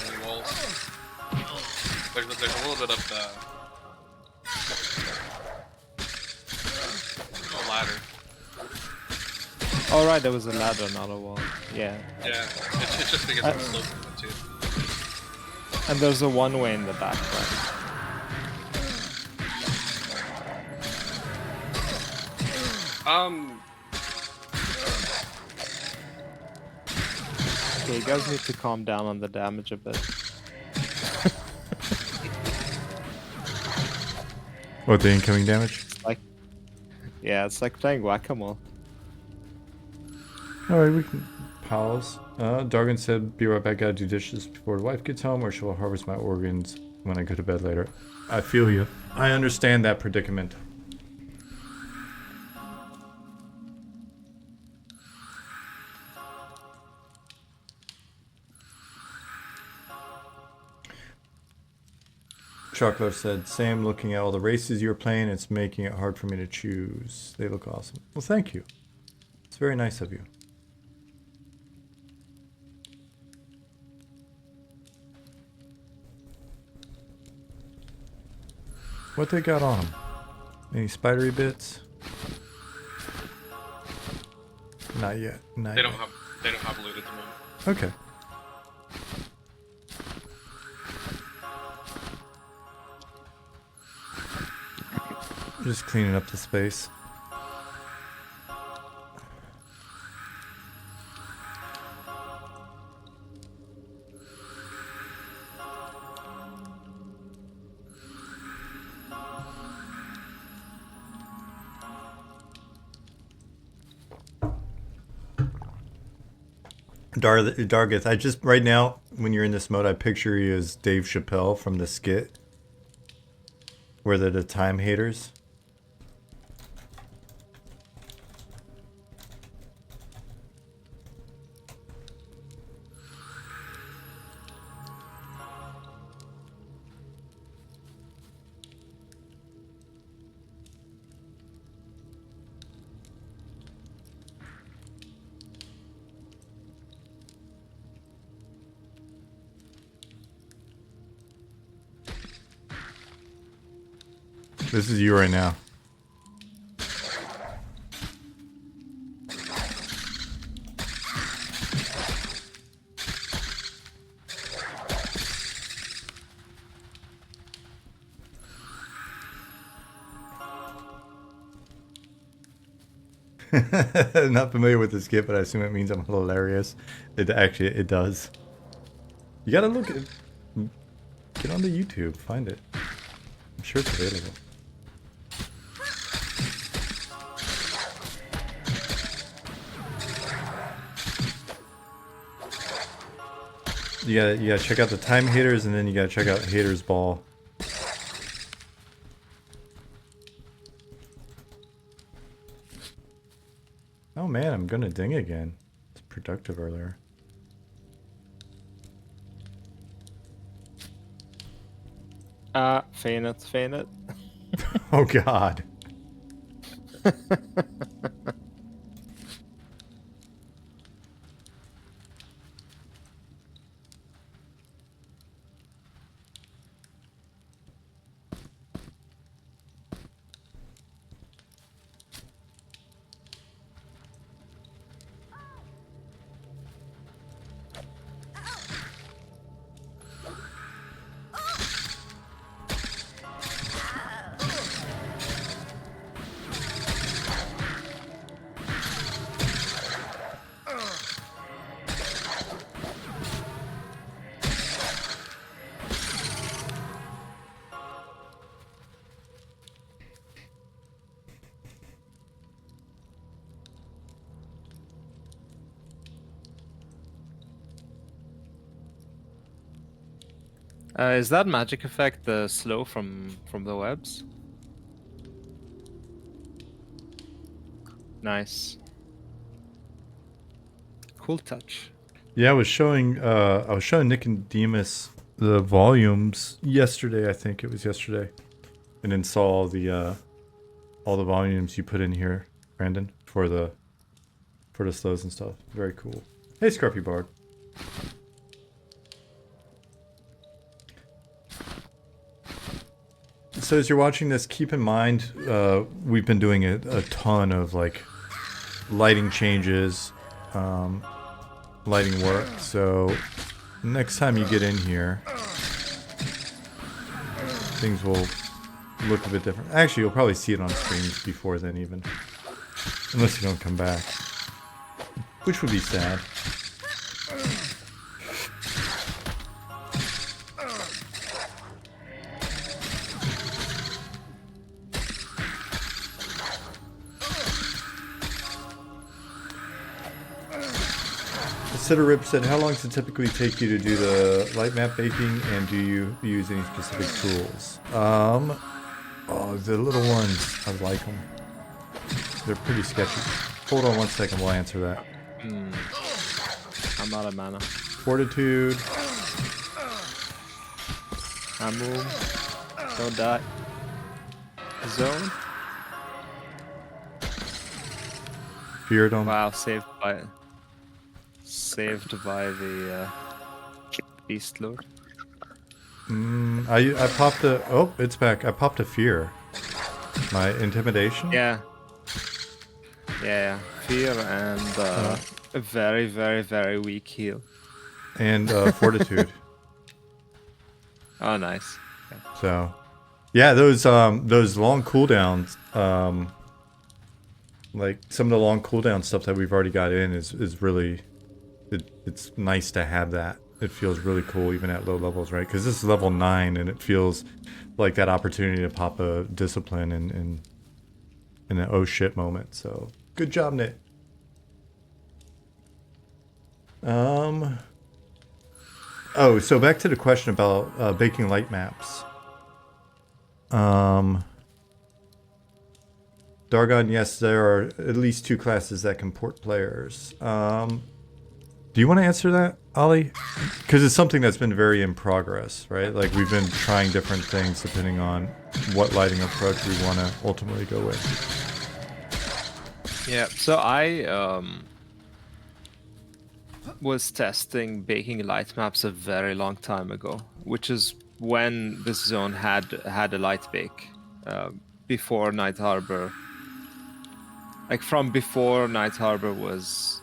any walls. There's a little bit of the ladder. Oh right, there was a ladder, not a wall. Yeah. Yeah, it's just because I'm sloping it too. And there's a one-way in the back, right? Okay, you guys need to calm down on the damage a bit. What, the incoming damage? Yeah, it's like playing whack-a-mole. Alright, we can pause. Dargan said, be right back, gotta do dishes before the wife gets home, or she'll harvest my organs when I go to bed later. I feel you. I understand that predicament. Chocolate said, Sam, looking at all the races you're playing, it's making it hard for me to choose. They look awesome. Well, thank you. It's very nice of you. What they got on them? Any spidery bits? Not yet. Not They yet. don't have loot at the moment. Okay. Just cleaning up the space. Dargith, I just, right now, when you're in this mode, I picture you as Dave Chappelle from the skit. Where they're the time haters. This is you right now. Not familiar with this skit, but I assume it means I'm hilarious. It does. You gotta look at... Get onto YouTube, find it. I'm sure it's available. You gotta check out the time haters, and then you gotta check out Haters Ball. Oh man, I'm gonna ding again. It's productive earlier. Feign it. Oh god. Is that magic effect the slow from the webs? Nice. Cool touch. Yeah, I was showing Nick and Demas the volumes yesterday. I think it was yesterday, and then saw all the volumes you put in here, Brandon, for the slows and stuff. Very cool. Hey, Scruffy Bard. So as you're watching this, keep in mind we've been doing a ton of like lighting changes, lighting work. So next time you get in here, things will look a bit different. Actually, you'll probably see it on streams before then even, unless you don't come back, which would be sad. Rip said, how long does it typically take you to do the light map baking, and do you use any specific tools? Oh, the little ones, I like them. They're pretty sketchy. Hold on one second while I answer that. I'm out of mana. Fortitude. I move. Don't die. Zone. Fear don't. Wow, saved by the Beast Lord. I popped a... Oh, it's back. I popped a fear. My intimidation? Yeah. Fear and a very, very, very weak heal. And fortitude. Oh, nice. Okay. So, yeah, those long cooldowns, like some of the long cooldown stuff that we've already got in is really... It's nice to have that. It feels really cool even at low levels, right? Because this is level 9 and it feels like that opportunity to pop a discipline in an oh shit moment. So good job, Nick. Oh, so back to the question about baking light maps. Dargon, yes, there are at least 2 classes that can port players. Do you want to answer that, Ollie? Because it's something that's been very in progress, right? Like we've been trying different things depending on what lighting approach we want to ultimately go with. Yeah, so I was testing baking light maps a very long time ago, which is when this zone had a light bake. before Night Harbor. Like from before Night Harbor was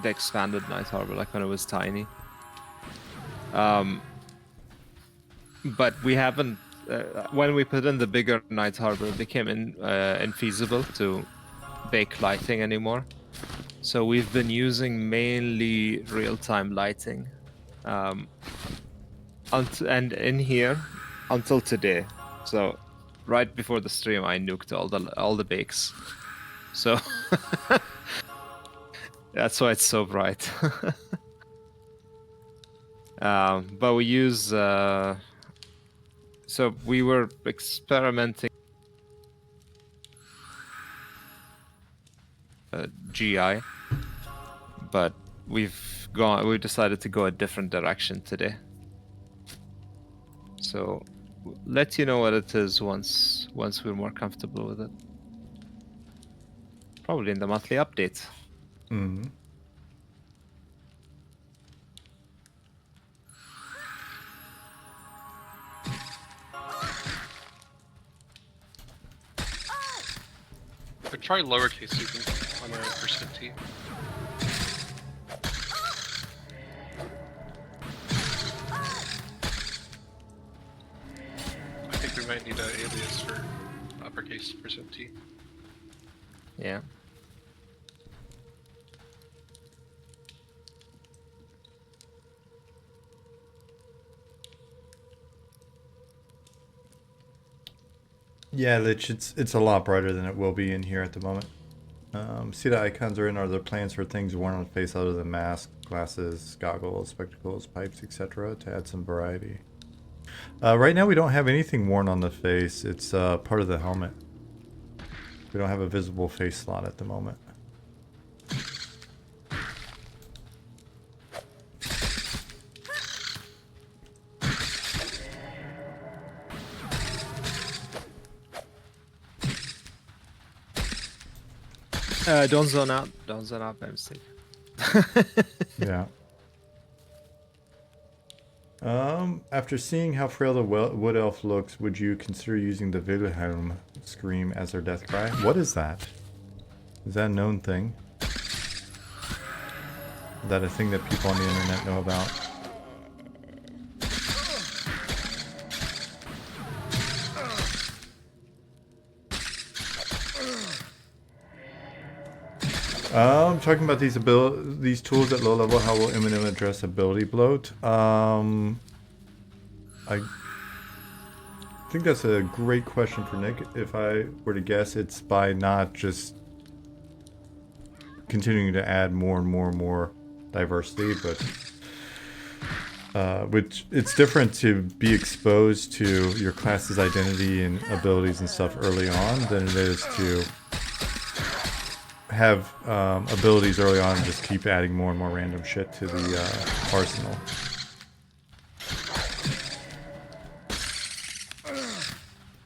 the expanded Night Harbor, like when it was tiny. But we haven't. When we put in the bigger Night Harbor, it became infeasible to bake lighting anymore. So we've been using mainly real-time lighting, and in here until today. So right before the stream, I nuked all the bakes. So that's why it's so bright. But we use. So we were experimenting. GI, but we decided to go a different direction today. So let you know what it is once we're more comfortable with it. Probably in the monthly update. Mm-hmm. But try lowercase even on a %T. I think we might need an alias for uppercase %T. Yeah. Yeah, Lich, it's a lot brighter than it will be in here at the moment. See the icons are in. Are there plans for things worn on the face other than masks, glasses, goggles, spectacles, pipes, etc. to add some variety? Right now we don't have anything worn on the face. It's part of the helmet. We don't have a visible face slot at the moment. Don't zone out. Don't zone out by mistake. Yeah. After seeing how frail the wood elf looks, would you consider using the Wilhelm scream as their death cry? What is that? Is that a known thing? Is that a thing that people on the internet know about? Talking about these tools at low level, how will Eminem address ability bloat? I think that's a great question for Nick. If I were to guess, it's by not just continuing to add more and more diversity, but which it's different to be exposed to your class's identity and abilities and stuff early on than it is to have abilities early on and just keep adding more and more random shit to the arsenal.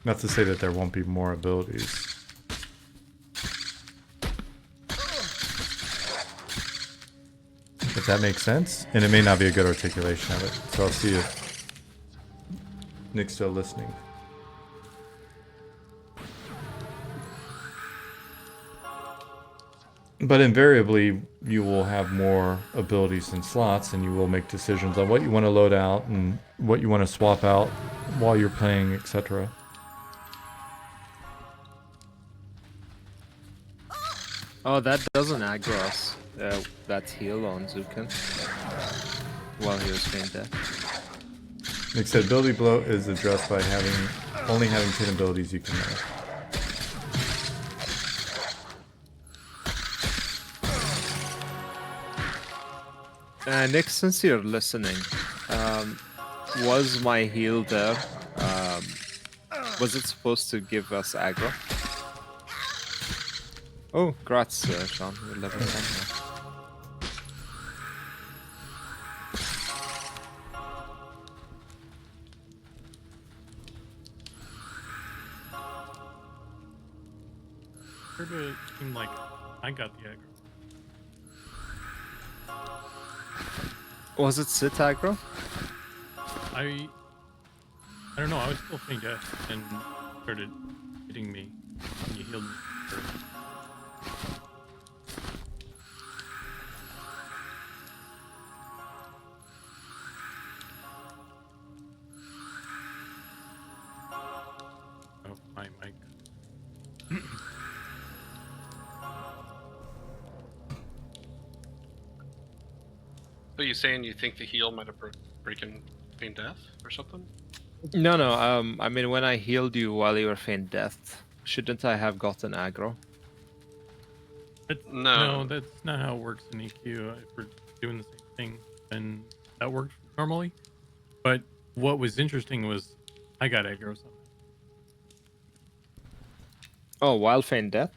Not to say that there won't be more abilities. If that makes sense, and it may not be a good articulation of it, so I'll see if Nick's still listening. But invariably, you will have more abilities and slots, and you will make decisions on what you want to load out and what you want to swap out while you're playing, etc. Oh, that doesn't aggro us. That heal on Zukin while he was being dead. Nick said ability bloat is addressed by only having 10 abilities you can know. Nick, since you're listening, was my heal there? Was it supposed to give us aggro? Oh, grats, Sean. You're level 10 now. Heard it seemed like I got the aggro. Was it sit aggro? I don't know. I was still playing death, and started hitting me. And you healed me. Oh, my mic. So you saying you think the heal might have breaking feign death or something? No, no. I mean, when I healed you while you were feign death, shouldn't I have gotten aggro? No. No, that's not how it works in EQ. If we're doing the same thing, then that works normally. But what was interesting was I got aggro somehow. Oh, while feign death?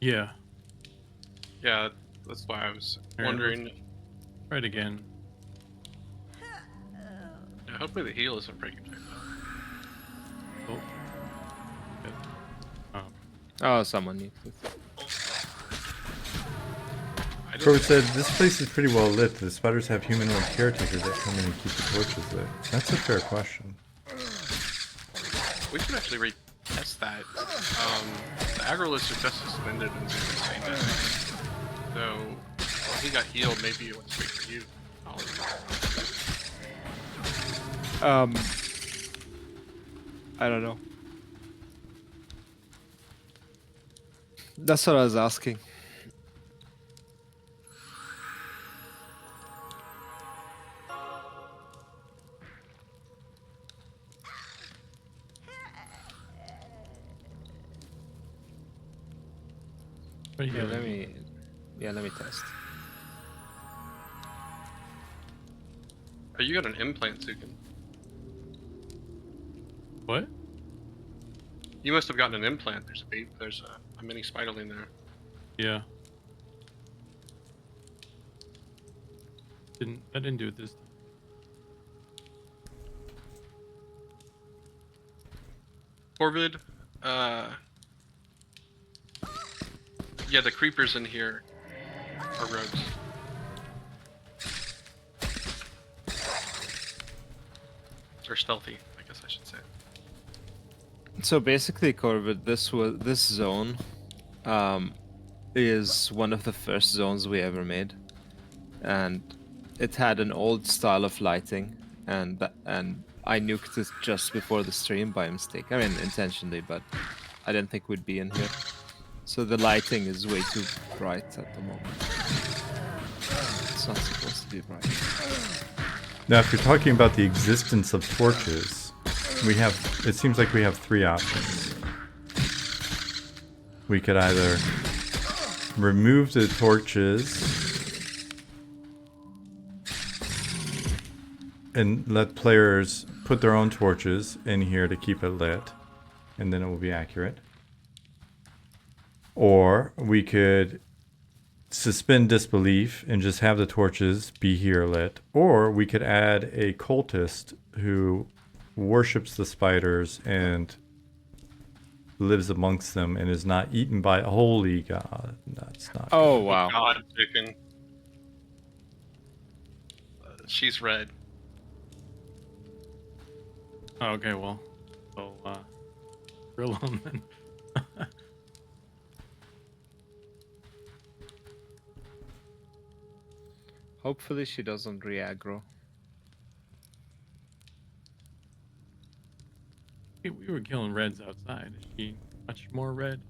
Yeah. Yeah, that's why I was All right, wondering. try it again. Yeah, hopefully the heal isn't breaking feign death. Oh. Good. Oh, someone needs it. I Crow just, said, this place is pretty well lit. The spiders have humanoid caretakers that come in and keep the torches lit. That's a fair question. we should actually retest that. The aggro list is just suspended and feign death. So when he got healed, maybe it went straight for you. I don't know. That's what I was asking. But Yeah, let me test. Oh, you got an implant, Sukin. What? You must have gotten an implant. There's a mini spiderling there. Yeah. I didn't do it this time. Corvid, yeah, the creepers in here are rogues. Or stealthy, I guess I should say. So basically, Corbett, this zone, is one of the first zones we ever made, and it had an old style of lighting, and I nuked it just before the stream by mistake. I mean, intentionally, but I didn't think we'd be in here. So the lighting is way too bright at the moment. It's not supposed to be bright. Now, if you're talking about the existence of torches, it seems like we have three options. We could either remove the torches and let players put their own torches in here to keep it lit, and then it will be accurate. Or we could suspend disbelief and just have the torches be here lit. Or we could add a cultist who worships the spiders and lives amongst them and is not eaten by a holy god. That's not Oh good. wow! God, chicken. She's red. Oh, okay, well, so grill them then. Hopefully she doesn't re-aggro. We were killing reds outside. Is she much more red?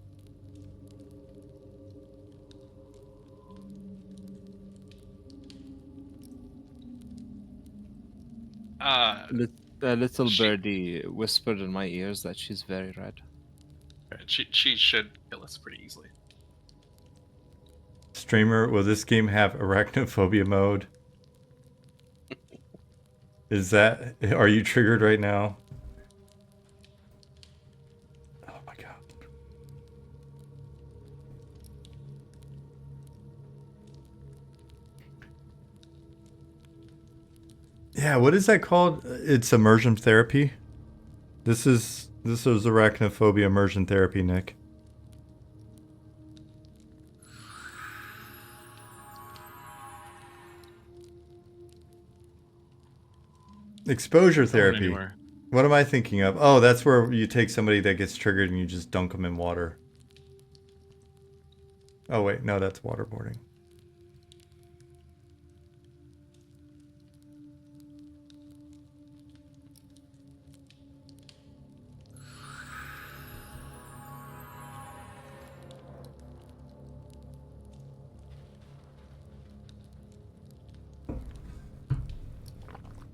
Uh, A little She- birdie whispered in my ears that she's very red. she should kill us pretty easily. Streamer, will this game have arachnophobia mode? Are you triggered right now? Oh my god. Yeah, what is that called? It's immersion therapy. This is arachnophobia immersion therapy, Nick. Exposure Going therapy. anywhere. What am I thinking of? Oh, that's where you take somebody that gets triggered and you just dunk them in water. Oh wait, no, that's waterboarding.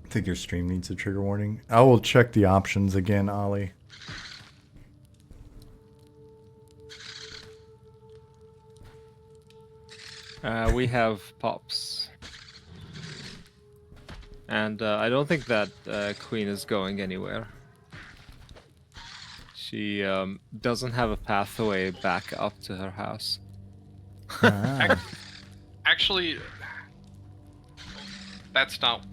I think your stream needs a trigger warning. I will check the options again, Ollie. We have pops. And I don't think that queen is going anywhere. She doesn't have a pathway back up to her house. Ah. Actually, that's not.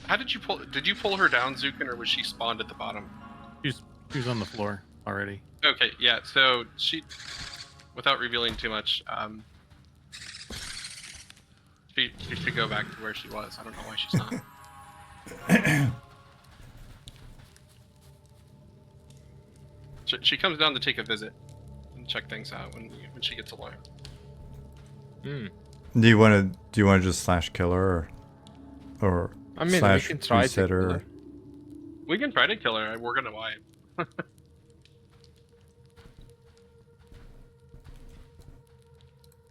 How did you pull? Did you pull her down, Zukin, or was she spawned at the bottom? She's on the floor already. Okay, yeah. So she, without revealing too much, she should go back to where she was. I don't know why she's not. She comes down to take a visit and check things out when she gets alone. Hmm. Do you want to just slash kill her or I mean, we slash can try to reset kill her? her. We can try to kill her. We're gonna wipe.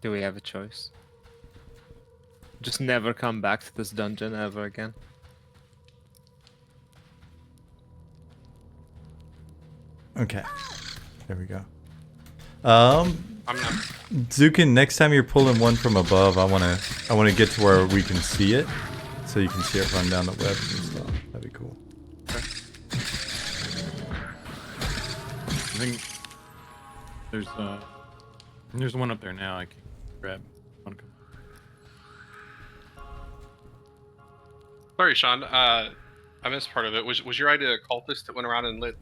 Do we have a choice? Just never come back to this dungeon ever again. Okay, there we go. I'm not. Zukin, next time you're pulling one from above, I wanna get to where we can see it, so you can see it run down the web and stuff. That'd be cool. I think there's one up there now. I can grab one. Sorry, Sean. I missed part of it. Was your idea a cultist that went around and lit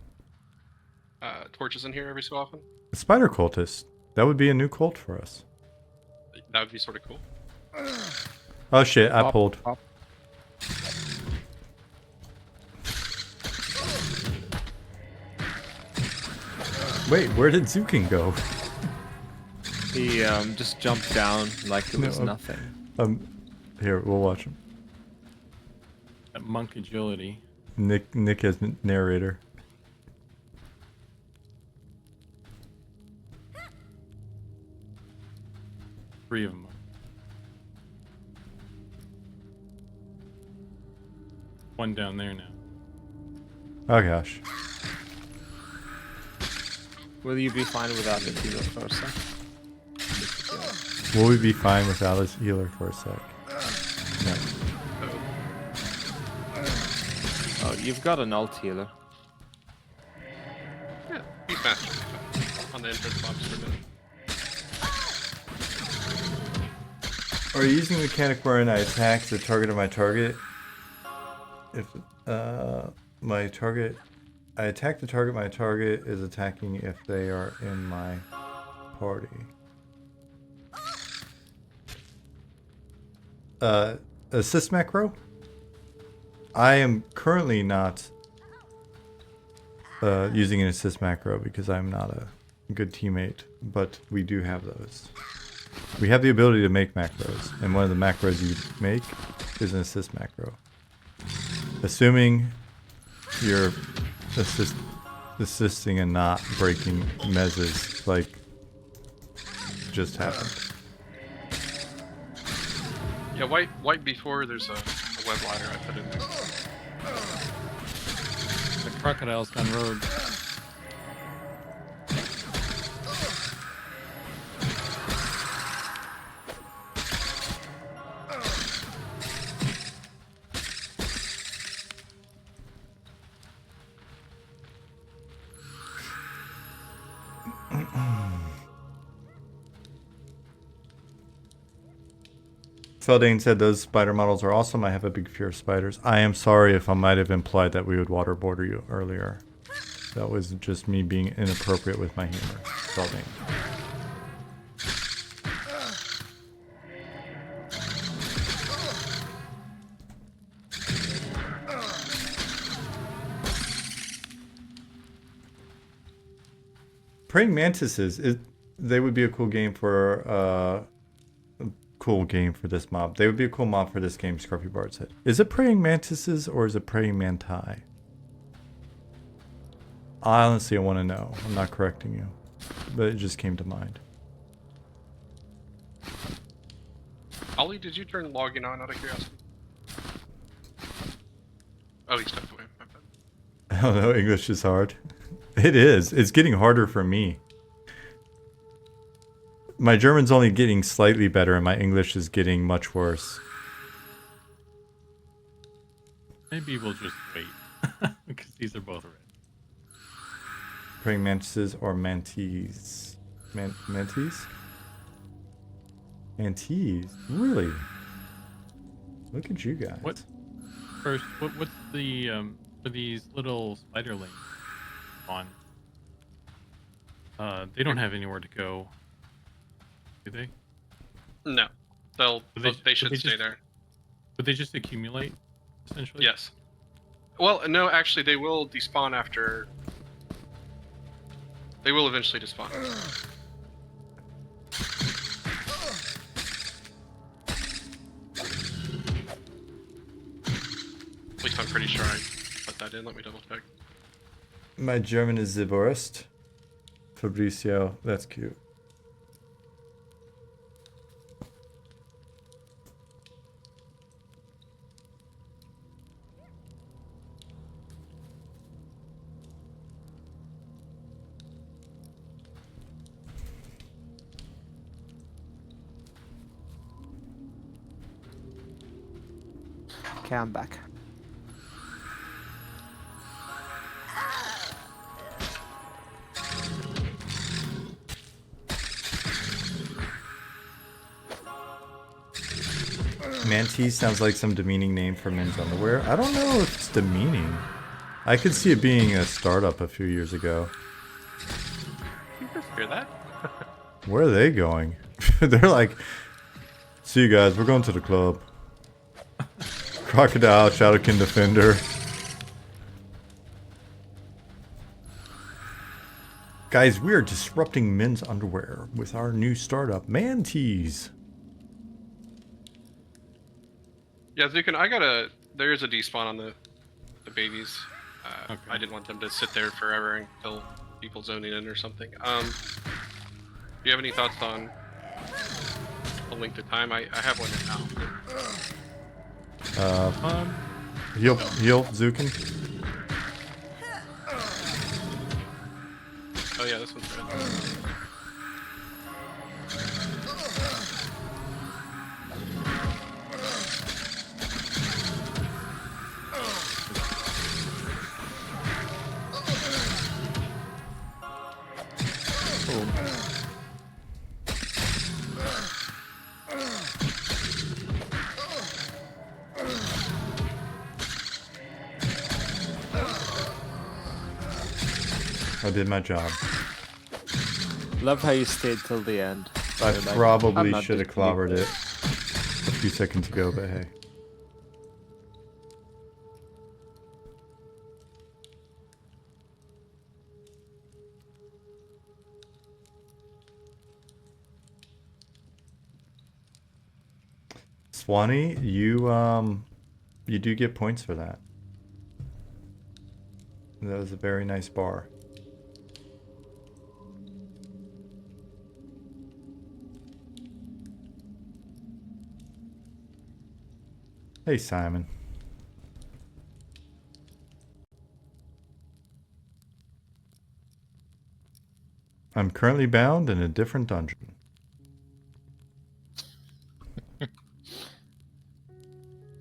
torches in here every so often? A spider cultist. That would be a new cult for us. That would be sort of cool. Oh shit! I Pop, pulled. pop. Wait, where did Zukin go? He just jumped down like it was No. nothing. Here, we'll watch him. That monk agility. Nick as narrator. Three of them. One down there now. Oh gosh. Will you be fine without the healer for a sec? Will we be fine without his healer for a sec? No. Oh, you've got an alt healer. Yeah, he's faster on the entrance box for a minute. Are you using the mechanic wherein I attack the target of my target? If my target, I attack the target my target is attacking if they are in my party. Assist macro? I am currently not using an assist macro because I'm not a good teammate, but we do have those. We have the ability to make macros, and one of the macros you make is an assist macro. Assuming you're assisting and not breaking mezzes like just happened. Yeah, white before there's a web ladder I put in there. The crocodile's gone rogue. Feldane said those spider models are awesome. I have a big fear of spiders. I am sorry if I might have implied that we would waterboard you earlier. That was just me being inappropriate with my humor. Feldane. Praying mantises, they would be a cool game for this mob. They would be a cool mob for this game, Scruffy Bard said. Is it praying mantises or is it praying manti? Honestly, I want to know. I'm not correcting you, but it just came to mind. Ollie, did you turn logging on out of curiosity? Oh, he stepped away. My bad. I don't know, English is hard. It is. It's getting harder for me. My German's only getting slightly better and my English is getting much worse. Maybe we'll just wait because these are both red. Praying mantises or mantees? Mantees? Mantees? Really? Look at you guys. What? First, what's the for these little spider lanes on? They don't have anywhere to go, do they? No, they should stay there. But they just accumulate, essentially. Yes. Well, no, actually, they will despawn after. They will eventually despawn. At least I'm pretty sure I put that in. Let me double check. My German is the worst. Fabricio, that's cute. Okay, I'm back. Mantis sounds like some demeaning name for men's underwear. I don't know if it's demeaning. I could see it being a startup a few years ago. You guys hear that? Where are they going? They're like, see you guys, we're going to the club. Crocodile, Shadowkin Defender. Guys, we are disrupting men's underwear with our new startup, Mantis. Yeah, Zukin, there is a despawn on the babies. Okay. I didn't want them to sit there forever until people zoning in or something. Do you have any thoughts on a length of time? I have one in now. Heal, Zukin. Oh yeah, this one's good. I did my job. Love how you stayed till the end. I You're like, probably I'm not should have just gonna clobbered leave it a few seconds ago, but hey. Swanee, you do get points for that. That was a very nice bar. Hey, Simon. I'm currently bound in a different dungeon.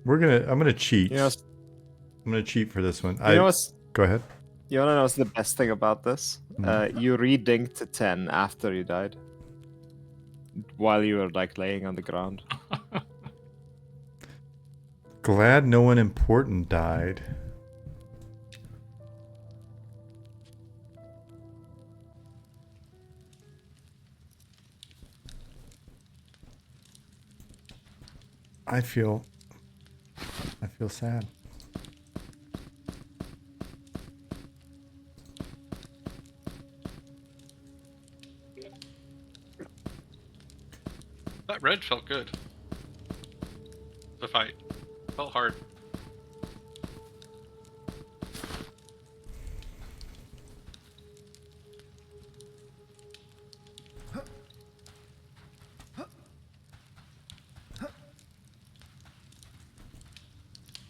I'm gonna cheat. You know, I'm gonna cheat for this one. you know what's, Go ahead. you wanna know what's the best thing about this? You re-dinked to 10 after you died. While you were like laying on the ground. Glad no one important died. I feel sad. That red felt good. The fight felt hard.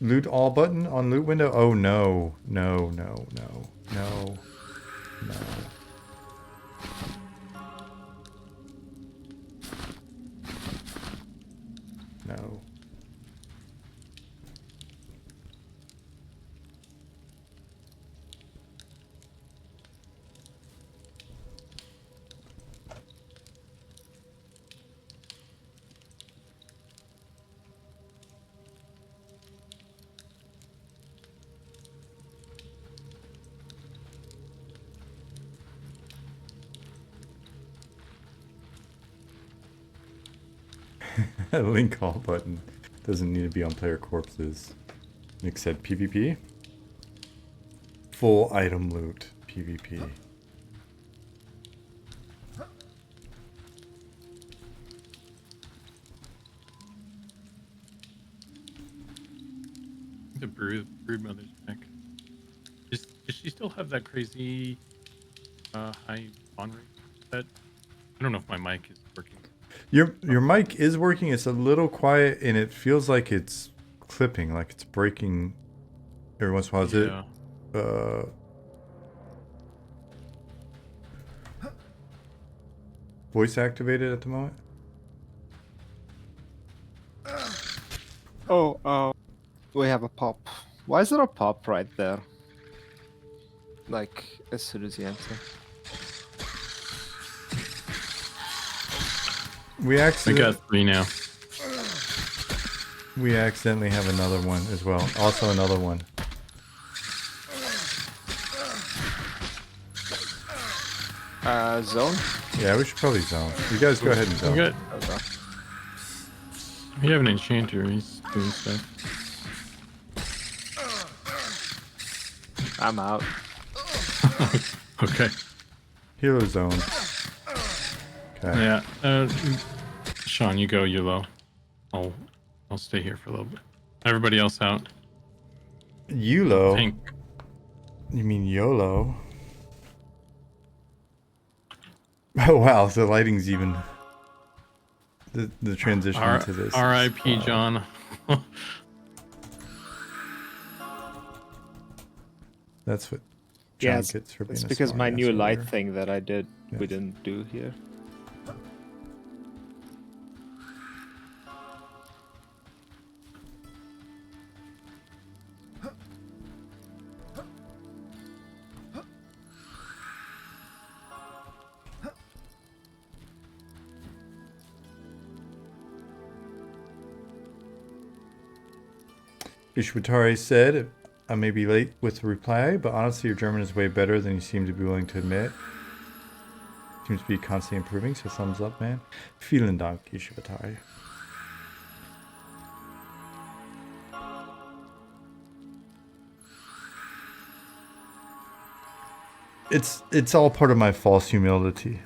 Loot all button on loot window? Oh no. No, no, no, no, no. No. Link all button doesn't need to be on player corpses. Nick said PvP. Full item loot PvP. The brood mother's back. Does she still have that crazy high on rate? That I don't know if my mic is working. Your mic is working. It's a little quiet, and it feels like it's clipping, like it's breaking every once in a while. Is it? Voice activated at the moment? Oh, we have a pop. Why is there a pop right there? Like, as soon as you enter. We accidentally, got 3 now. we accidentally have another one as well. Also another one. Zone? Yeah, we should probably zone. You guys go ahead and zone. Okay. Okay. We have an enchanter. He's doing stuff. I'm out. Okay. Healer zone. Okay. Yeah. Sean, you go YOLO. I'll stay here for a little bit. Everybody else out. YOLO? Tank. You mean YOLO? Oh wow, the lighting's even... The transition to this. R.I.P. John. That's what Yeah, John it's, gets for being it's a because my smart new ass light earlier. thing that I did, we Yes. didn't do here. Ishwatari said, I may be late with the reply, but honestly your German is way better than you seem to be willing to admit. Seems to be constantly improving, so thumbs up, man. Vielen Dank, Ishwatari. It's all part of my false humility.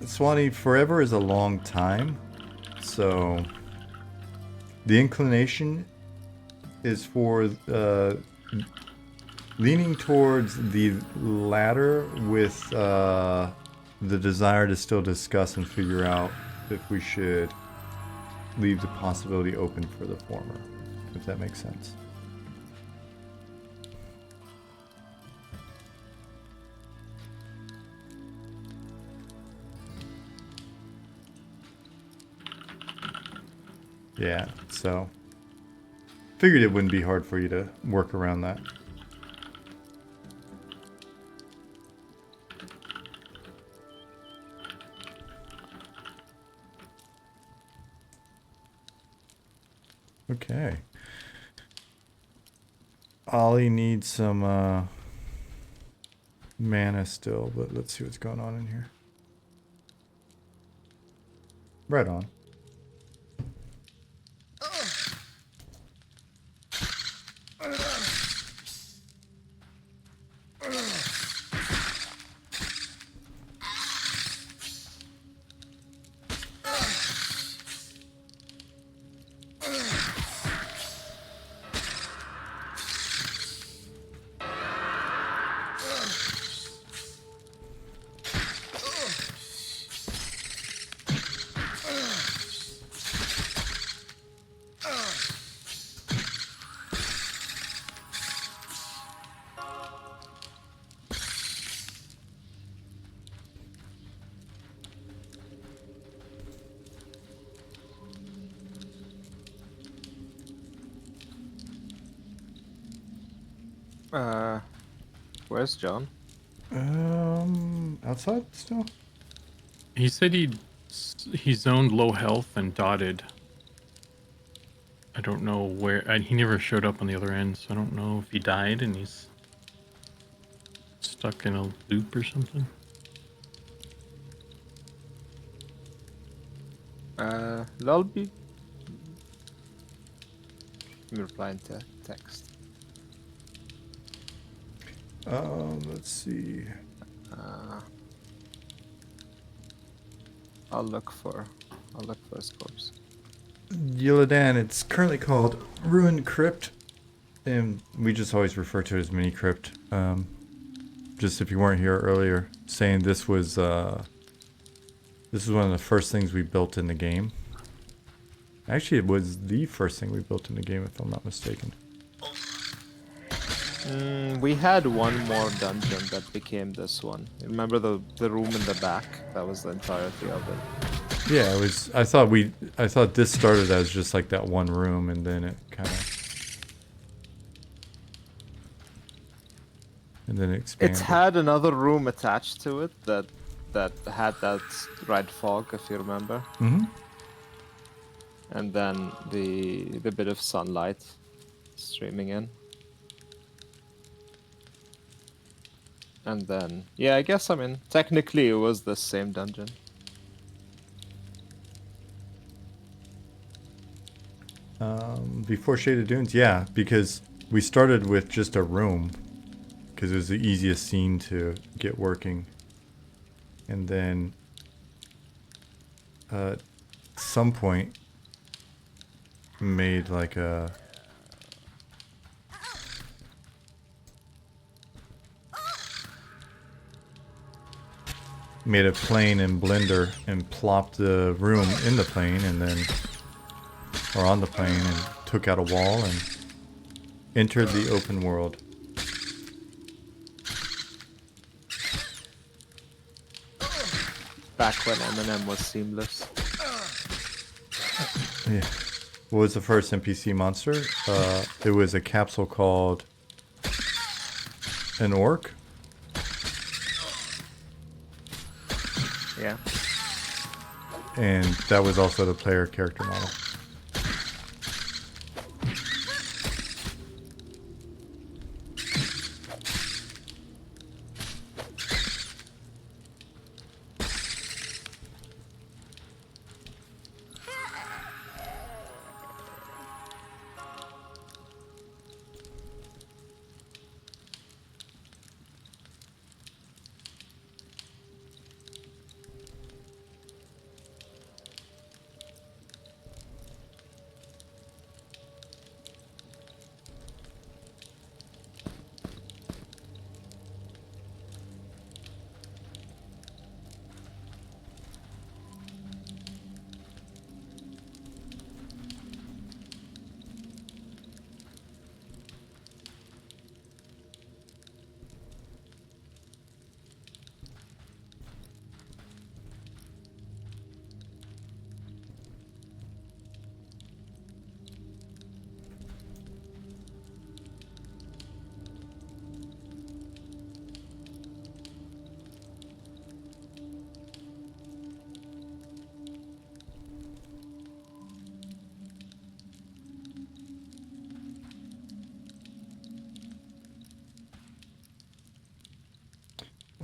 Swanee, forever is a long time, so the inclination is for leaning towards the latter with the desire to still discuss and figure out if we should leave the possibility open for the former, if that makes sense. Yeah, so figured it wouldn't be hard for you to work around that. Okay. Ollie needs some mana still, but let's see what's going on in here. Right on. Where's John? Outside still? He said he zoned low health and dotted. I don't know where, and he never showed up on the other end, so I don't know if he died and he's stuck in a loop or something. Lolby. I'm replying to text. Let's see. I'll look for his corpse. Yilladan, it's currently called Ruined Crypt, and we just always refer to it as Mini-crypt. Just if you weren't here earlier, saying this was one of the first things we built in the game. Actually, it was the first thing we built in the game, if I'm not mistaken. We had one more dungeon that became this one. Remember the room in the back? That was the entirety of it. Yeah, it was. I thought this started as just like that one room, and then it kind of, and then it expanded. It had another room attached to it that had that red fog, if you remember. Mm-hmm. And then the bit of sunlight streaming in. And then, yeah, I guess, I mean, technically it was the same dungeon. Before Shaded Dunes, yeah, because we started with just a room, because it was the easiest scene to get working. And then, at some point, made like a... made a plane in Blender and plopped the room in the plane and then, or on the plane, and took out a wall and entered the open world. Back when Eminem was seamless. Yeah. What was the first NPC monster? It was a capsule called an orc. Yeah. And that was also the player character model.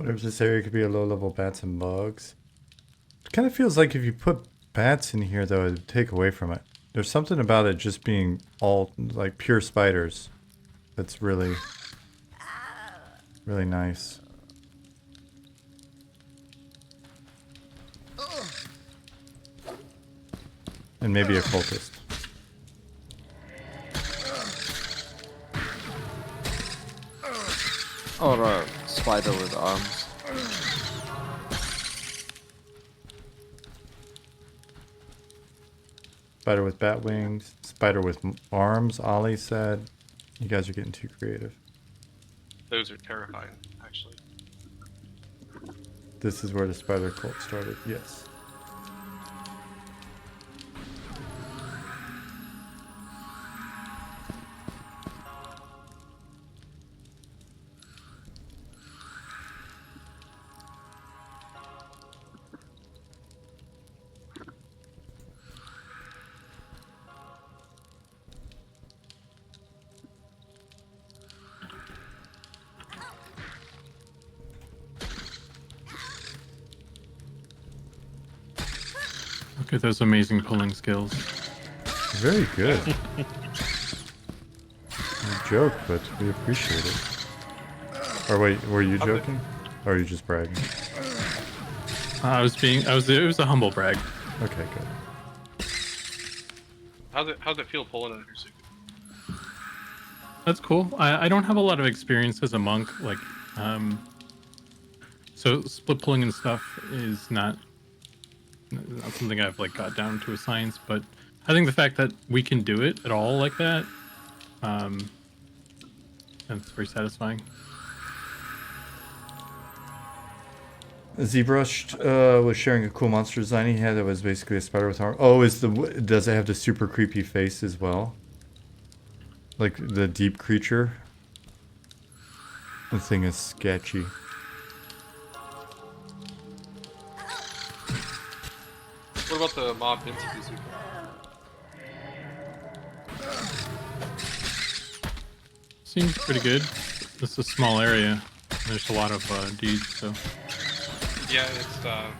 Wonder if this area could be a low-level bats and bugs. It kind of feels like if you put bats in here, though, it would take away from it. There's something about it just being all, like, pure spiders that's really, really nice. And maybe a cultist. Or a spider with arms. Spider with bat wings. Spider with arms, Ollie said. You guys are getting too creative. Those are terrifying, actually. This is where the spider cult started, yes. Look at those amazing pulling skills. Very good. No joke, but we appreciate it. Or wait, were you joking? Or are you just bragging? It was a humble brag. Okay, good. How's it feel pulling under super? That's cool. I don't have a lot of experience as a monk, like, so split pulling and stuff is not something I've like got down to a science, but I think the fact that we can do it at all like that, that's very satisfying. ZBrush was sharing a cool monster design he had that was basically a spider with arms. Oh, does it have the super creepy face as well? Like the deep creature? The thing is sketchy. What about the mob density super? Seems pretty good. This is a small area. There's a lot of dudes, so. Yeah, it's I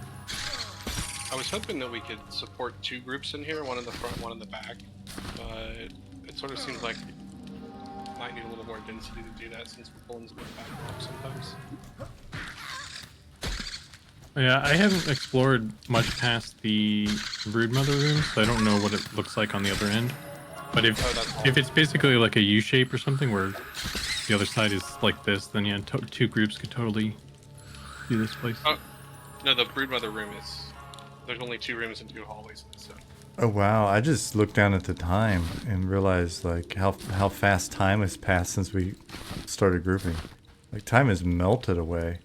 was hoping that we could support two groups in here, one in the front, one in the back. But it sort of seems like we might need a little more density to do that since we're pulling some back up sometimes. Yeah, I haven't explored much past the broodmother room, so I don't know what it looks like on the other end. But if it's basically like a U shape or something where the other side is like this, then yeah, two groups could totally do this place. No, the broodmother room is. There's only 2 rooms and 2 hallways in this set. Oh wow, I just looked down at the time and realized like how fast time has passed since we started grouping. Like time has melted away.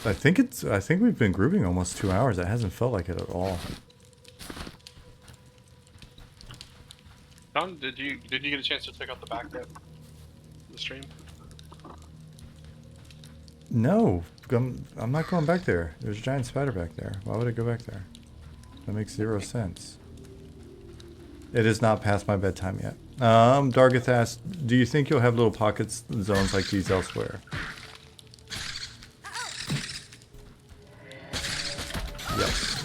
I think we've been grouping almost 2 hours. It hasn't felt like it at all. Tom, did you get a chance to check out the back yet? The stream? No, I'm not going back there. There's a giant spider back there. Why would I go back there? That makes 0 sense. It is not past my bedtime yet. Dargith asked, do you think you'll have little pockets zones like these elsewhere? Yes.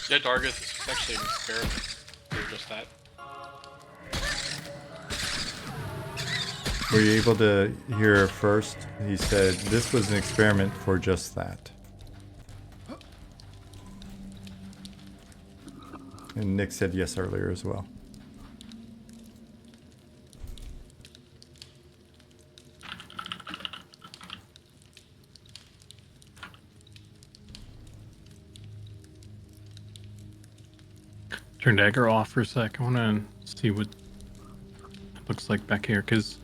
Yeah, Dargith is actually an experiment for just that. Were you able to hear first? He said, this was an experiment for just that. And Nick said yes earlier as well. Turn dagger off for a sec. I want to see what it looks like back here, because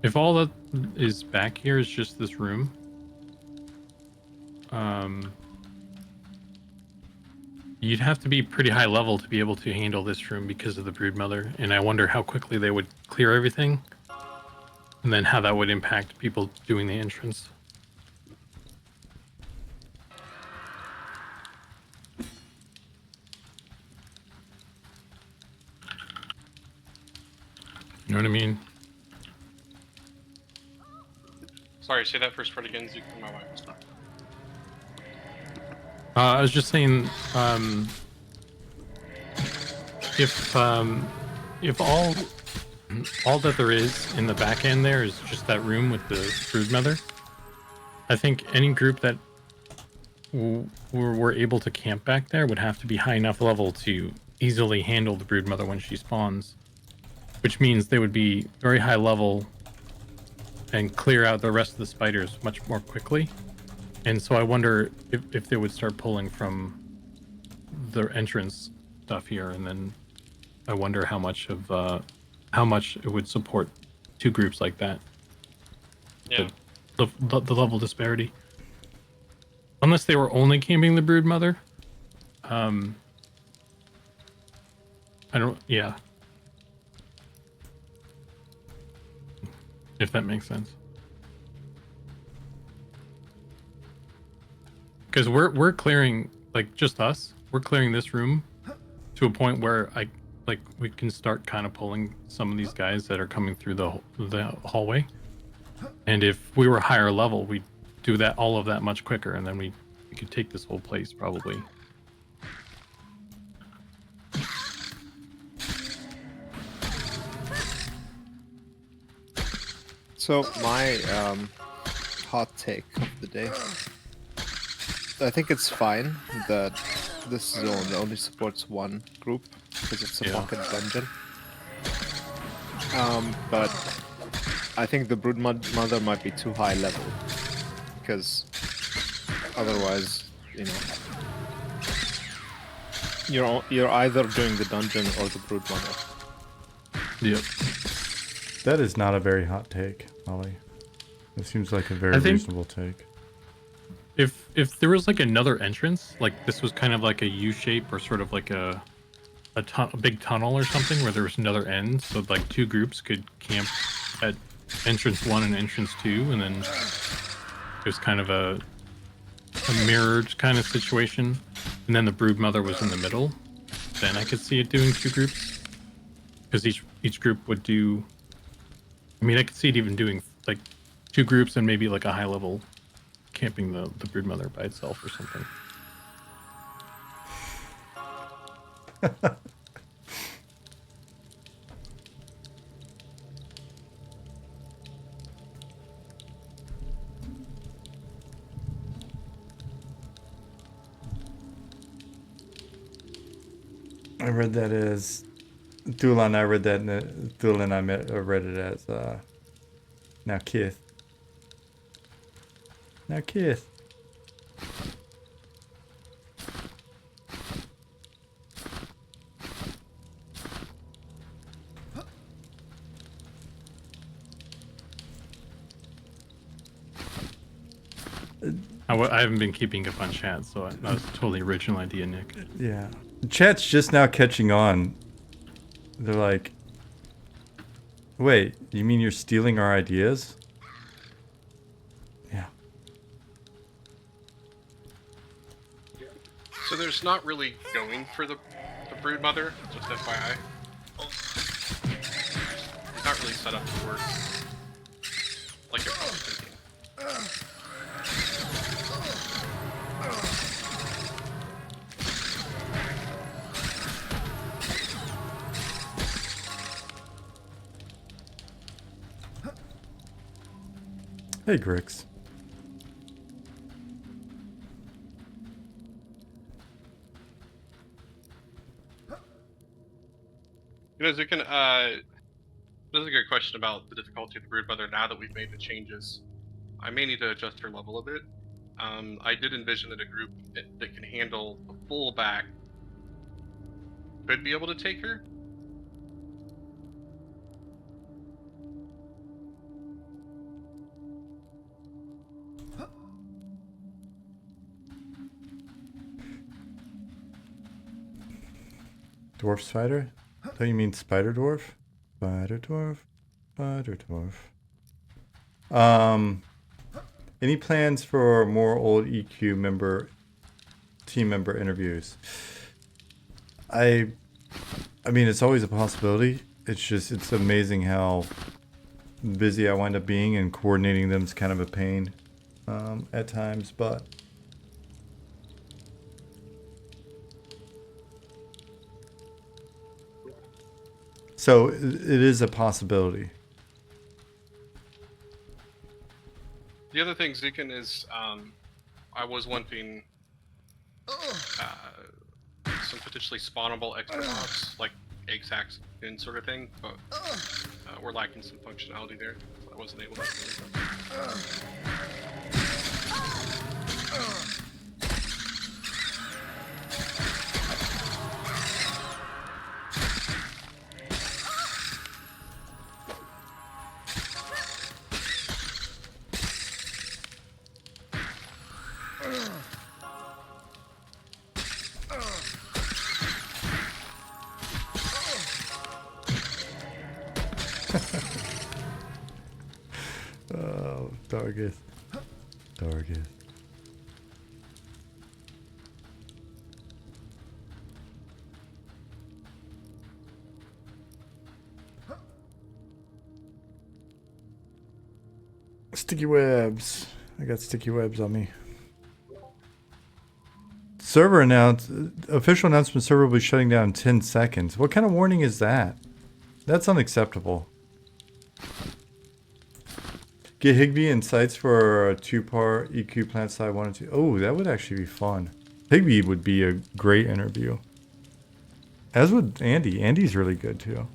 if all that is back here is just this room, you'd have to be pretty high level to be able to handle this room because of the broodmother, and I wonder how quickly they would clear everything. and then how that would impact people doing the entrance. You know what I mean? Sorry, say that first part again, Zuko. My wife was not. I was just saying, if all that there is in the back end there is just that room with the brood mother, I think any group that were able to camp back there would have to be high enough level to easily handle the brood mother when she spawns, which means they would be very high level and clear out the rest of the spiders much more quickly. And so I wonder if they would start pulling from their entrance stuff here, and then I wonder how much it would support two groups like that. Yeah. The level disparity. Unless they were only camping the brood mother. I don't. Yeah. If that makes sense. Because we're clearing, like, just us. We're clearing this room to a point where we can start kind of pulling some of these guys that are coming through the hallway. And if we were higher level, we'd do that all of that much quicker, and then we could take this whole place probably. So my hot take of the day. I think it's fine that this zone only supports one group because it's a pocket dungeon. But I think the brood mother might be too high level because otherwise, you're either doing the dungeon or the brood mother. Yep. That is not a very hot take, Ollie. It seems like a very reasonable take. If there was like another entrance, like this was kind of like a U shape or sort of like a big tunnel or something where there was another end, so like two groups could camp at entrance 1 and entrance 2, and then there's kind of a mirrored kind of situation, and then the brood mother was in the middle, then I could see it doing two groups, because each group would do. I mean, I could see it even doing like two groups and maybe like a high level camping the brood mother by itself or something. I read that as Thulan. I read that Thulan. I read it as now Kith. Now Kith. I haven't been keeping up on chat, so that was a totally original idea, Nick. Yeah. Chat's just now catching on. They're like, wait, you mean you're stealing our ideas? Yeah. So there's not really going for the brood mother, just FYI. It's not really set up to work like you're probably thinking. Hey, Grix. Zukin, this is a good question about the difficulty of the brood mother now that we've made the changes. I may need to adjust her level a bit. I did envision that a group that can handle the full back could be able to take her. Dwarf spider? Don't you mean spider dwarf? Spider dwarf. Spider dwarf. Any plans for more old EQ team member interviews? I mean, it's always a possibility. It's amazing how busy I wind up being, and coordinating them is kind of a pain at times, but so it is a possibility. The other thing, Zukin, is I was wanting some potentially spawnable extra mobs, like egg sacks and sort of thing, but we're lacking some functionality there. So I wasn't able to. Oh, Dargeth. Dargeth. Sticky webs. I got sticky webs on me. Official announcement, server will be shutting down in 10 seconds. What kind of warning is that? That's unacceptable. Get Higby and sites for a 2-part EQ plant side 1 and 2. Oh, that would actually be fun. Higby would be a great interview. As would Andy. Andy's really good too.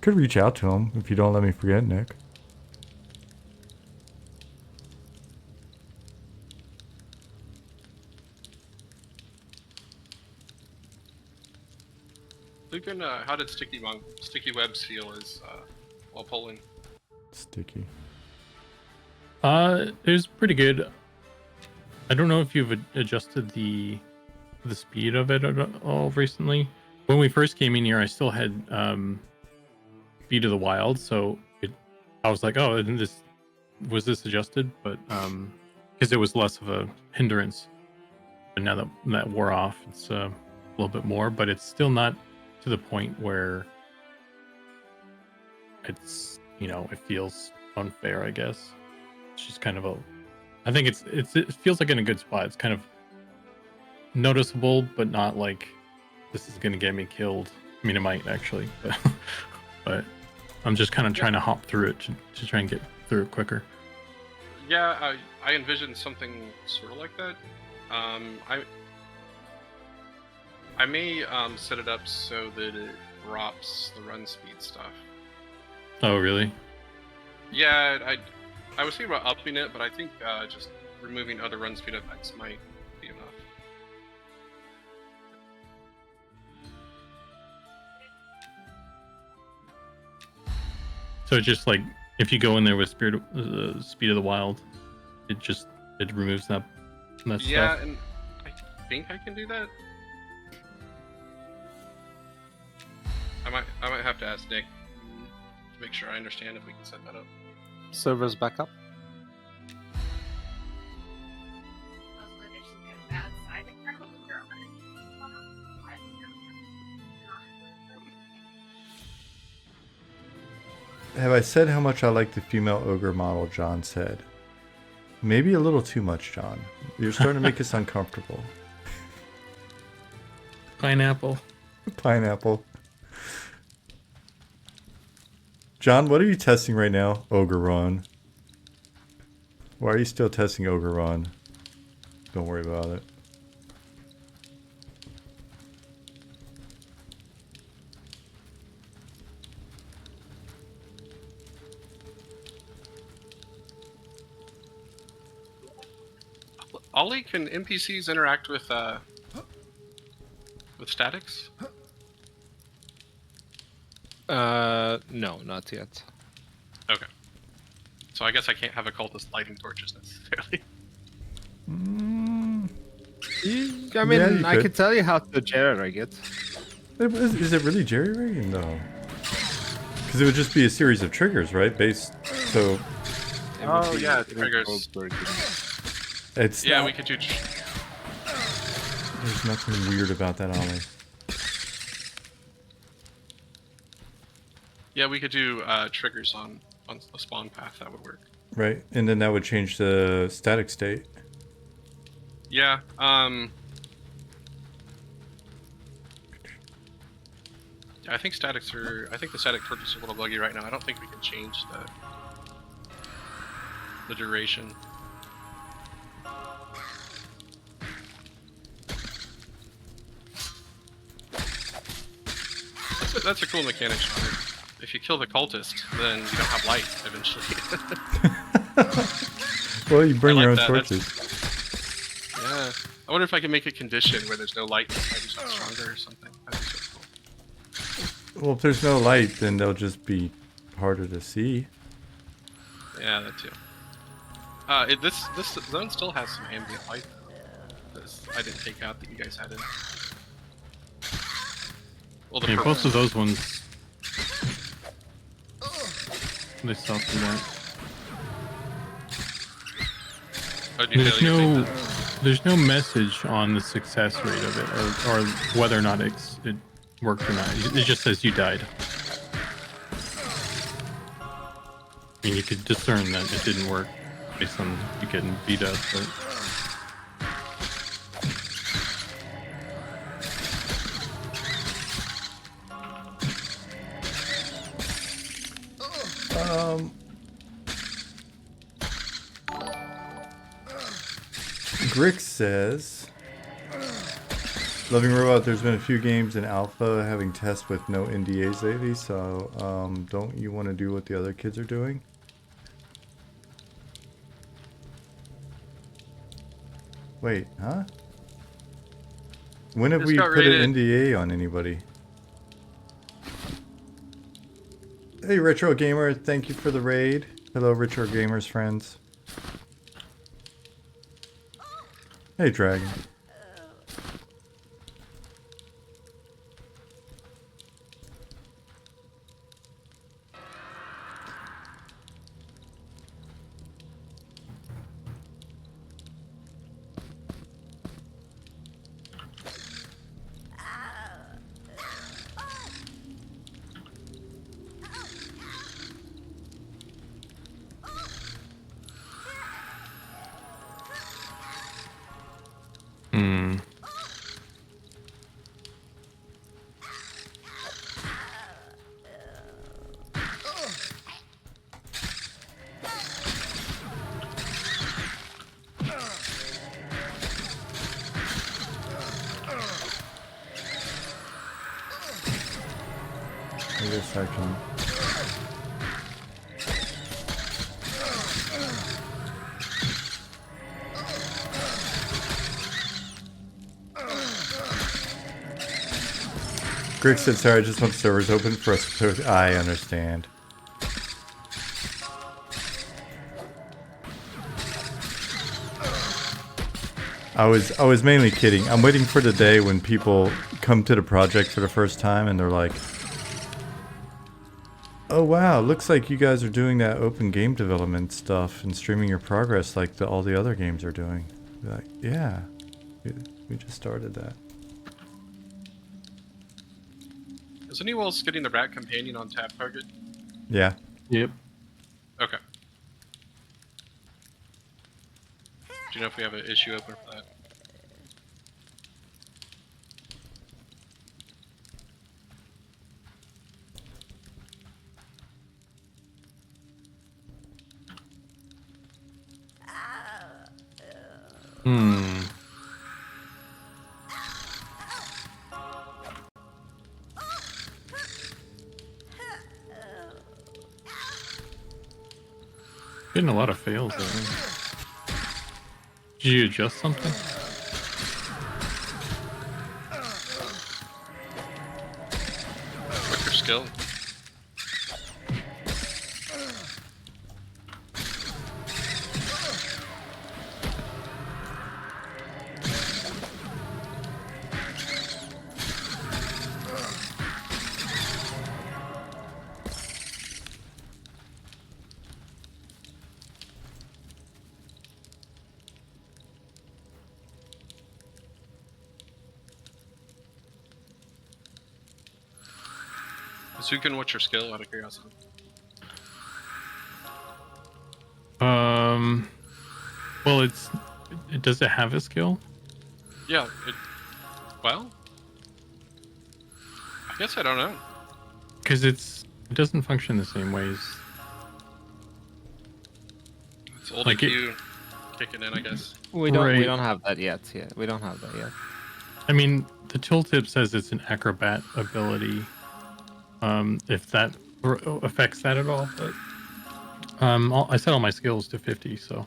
Could reach out to him if you don't let me forget, Nick. Lucan, how did Sticky Webs feel as while polling? Sticky. It was pretty good. I don't know if you've adjusted the speed of it at all recently. When we first came in here, I still had Speed of the Wild, so I was like, oh, was this adjusted? But because it was less of a hindrance. And now that wore off, it's a little bit more, but it's still not to the point where it's, it feels unfair, I guess. It's just kind of I think it feels like in a good spot. It's kind of noticeable, but not like this is gonna get me killed. I mean, it might actually, but I'm just kind of trying to hop through it to try and get through it quicker. Yeah, I envisioned something sort of like that. I may set it up so that it drops the run speed stuff. Oh, really? Yeah, I was thinking about upping it, but I think just removing other run speed effects might be enough. So just like if you go in there with Speed of the Wild, it removes that Yeah, stuff. and I think I can do that. I might have to ask Nick to make sure I understand if we can set that up. Servers back up. Have I said how much I like the female ogre model? John said. Maybe a little too much, John. You're starting to make us uncomfortable. Pineapple. Pineapple. John, what are you testing right now? Ogre-ron. Why are you still testing Ogre-ron? Don't worry about it. Ollie, can NPCs interact with statics? No, not yet. Okay. So I guess I can't have a cultist lighting torches necessarily. I mean, Yeah, you I could. can tell you how to jerry rig it. Is it really jerry rigging though? Because Because it would just be a series of triggers, right? So Oh yeah, triggers. it's Yeah, not, we could do. there's nothing weird about that, Ollie. Yeah, we could do triggers on a spawn path. That would work. Right, and then that would change the static state. Yeah. I think statics are. I think the static torch is a little buggy right now. I don't think we can change the duration. That's a cool mechanic, Sean. If you kill the cultist, then you don't have light eventually. Well, you bring I your like own that. torches. Yeah. I wonder if I can make a condition where there's no light, maybe something stronger or something. That'd be so cool. Well, if there's no light, then they'll just be harder to see. Yeah, that too. This zone still has some ambient light though. I didn't take out that you guys had in. Well, the Yeah, purple. both of those ones. They still do that. Oh, do you feel you think There's no message on the success rate of it, or whether or not it worked or not. It just says you died. I mean, you could discern that it didn't work based on you getting beat up, but Grix says, Loving Robot, there's been a few games in alpha having tests with no NDAs lately, so don't you want to do what the other kids are doing? Wait, huh? When have Just we got put raided. an NDA on anybody? Hey Retro Gamer, thank you for the raid. Hello Retro Gamers friends. Hey Dragon. I guess I can. Greg said, sorry, I just want servers open for us to... I understand. I was mainly kidding. I'm waiting for the day when people come to the project for the first time and they're like, oh wow, looks like you guys are doing that open game development stuff and streaming your progress like all the other games are doing. Be like, yeah, we just started that. Is anyone else getting the rat companion on tap target? Yeah. yep. Okay. Do you know if we have an issue open for that? Getting a lot of fails there. Did you adjust something? What's your skill? Zukin, what's your skill out of curiosity? Well, does it have a skill? Yeah, well, I guess I don't know. Because it doesn't function the same way as. It's old Like you kicking in, I guess. We don't Right. have that yet. Yeah, we don't have that yet. I mean, the tooltip says it's an acrobat ability. If that affects that at all, but I set all my skills to 50, so.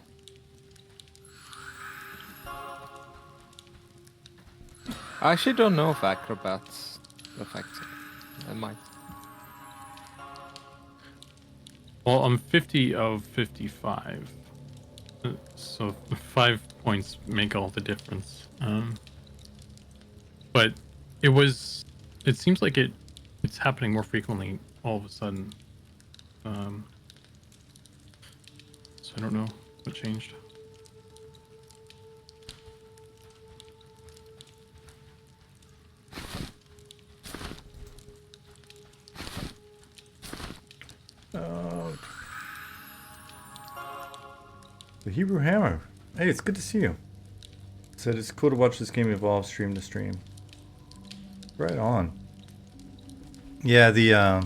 I actually don't know if acrobats affect it. It might. Well, I'm 50 of 55. So 5 points make all the difference. But it seems like it's happening more frequently all of a sudden. So I don't know what changed. The Hebrew Hammer. Hey, it's good to see you. Said it's cool to watch this game evolve stream to stream. Right on. Yeah, the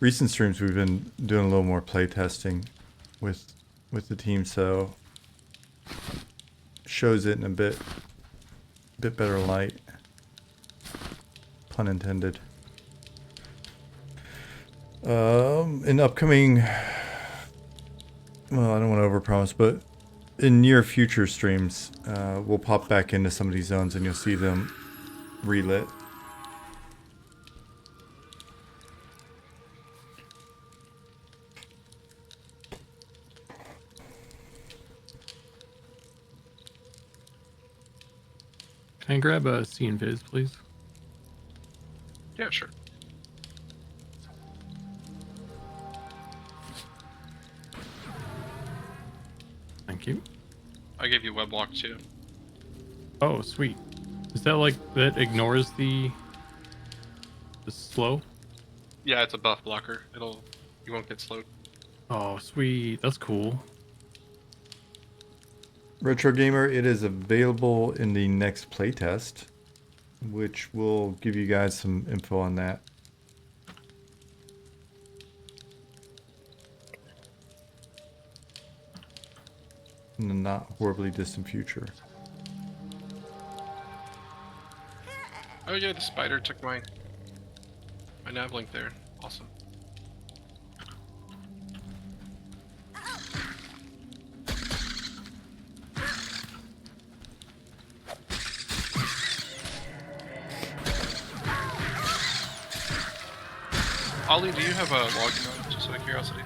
recent streams we've been doing a little more playtesting with the team, so shows it in a bit better light. Pun intended. In upcoming, well, I don't want to overpromise, but in near future streams, we'll pop back into some of these zones and you'll see them relit. Can I grab a C and Viz, please? Yeah, sure. Thank you. I gave you weblock too. Oh, sweet. Is that like that ignores the slow? Yeah, it's a buff blocker. You won't get slowed. Oh, sweet. That's cool. Retro Gamer, it is available in the next playtest, which will give you guys some info on that. In the not horribly distant future. Oh yeah, the spider took my nav link there. Awesome. Ollie, do you have a login on, just out of curiosity?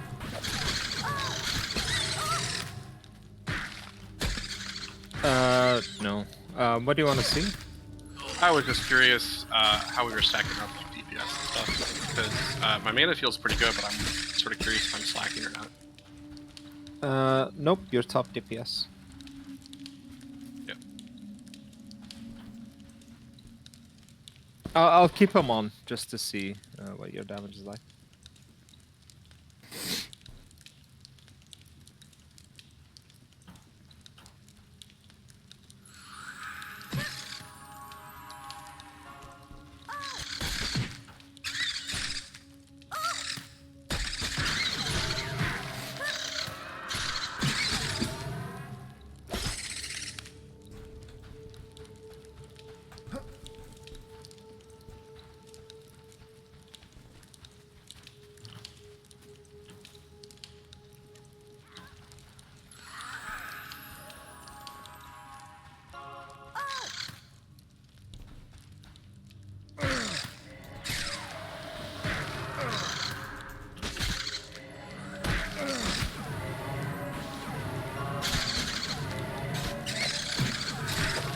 No. What do you want to see? I was just curious how we were stacking up like DPS and stuff, because my mana feels pretty good, but I'm sort of curious if I'm slacking or not. Nope, you're top DPS. Yep. I'll keep him on just to see what your damage is like.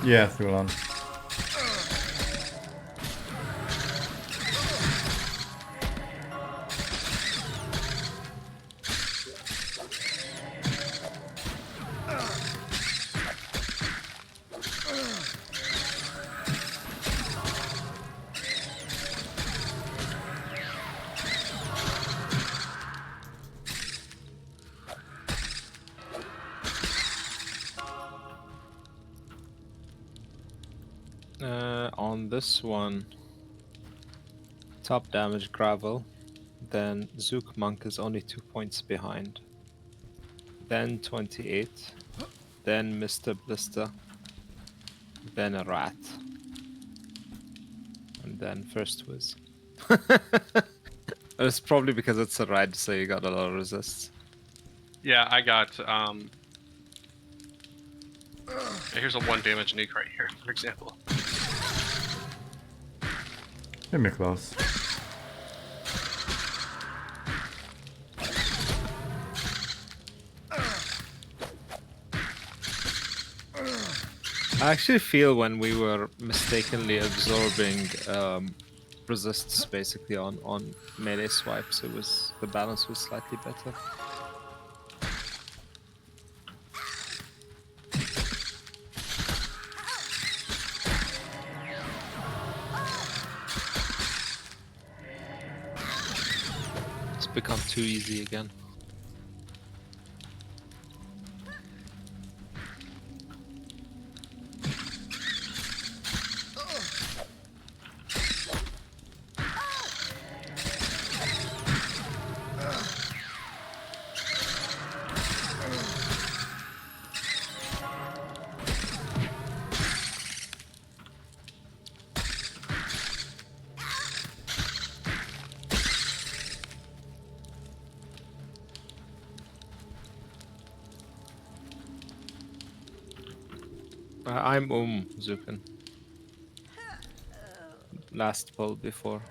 Yeah, threw it on. On this one, top damage gravel, then Zook Monk is only 2 points behind. Then 28, then Mr. Blister, then a rat, and then First Whiz. It's probably because it's a red, so you got a lot of resists. Yeah, I got here's a 1 damage nuke right here, for example. Hey, Miklos. I actually feel when we were mistakenly absorbing resists basically on melee swipes, the balance was slightly better. It's become too easy again. I'm Zukin. Last pull before.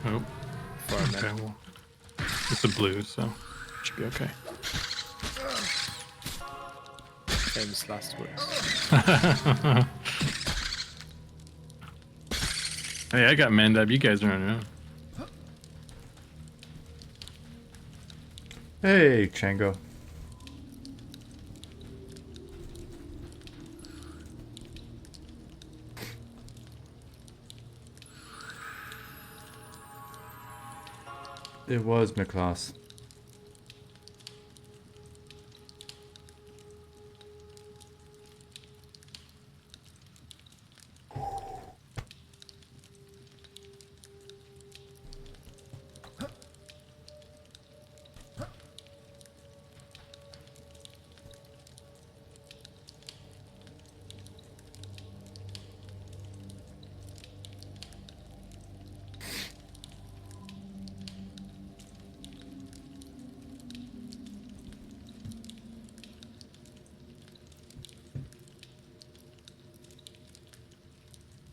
Oh, For a okay. minute. Well, it's a blue, so should be okay. Famous last words. Hey, I got manned up. You guys are on your own. Hey, Chango. It was Miklos.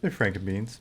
Hey, Frankenbeans.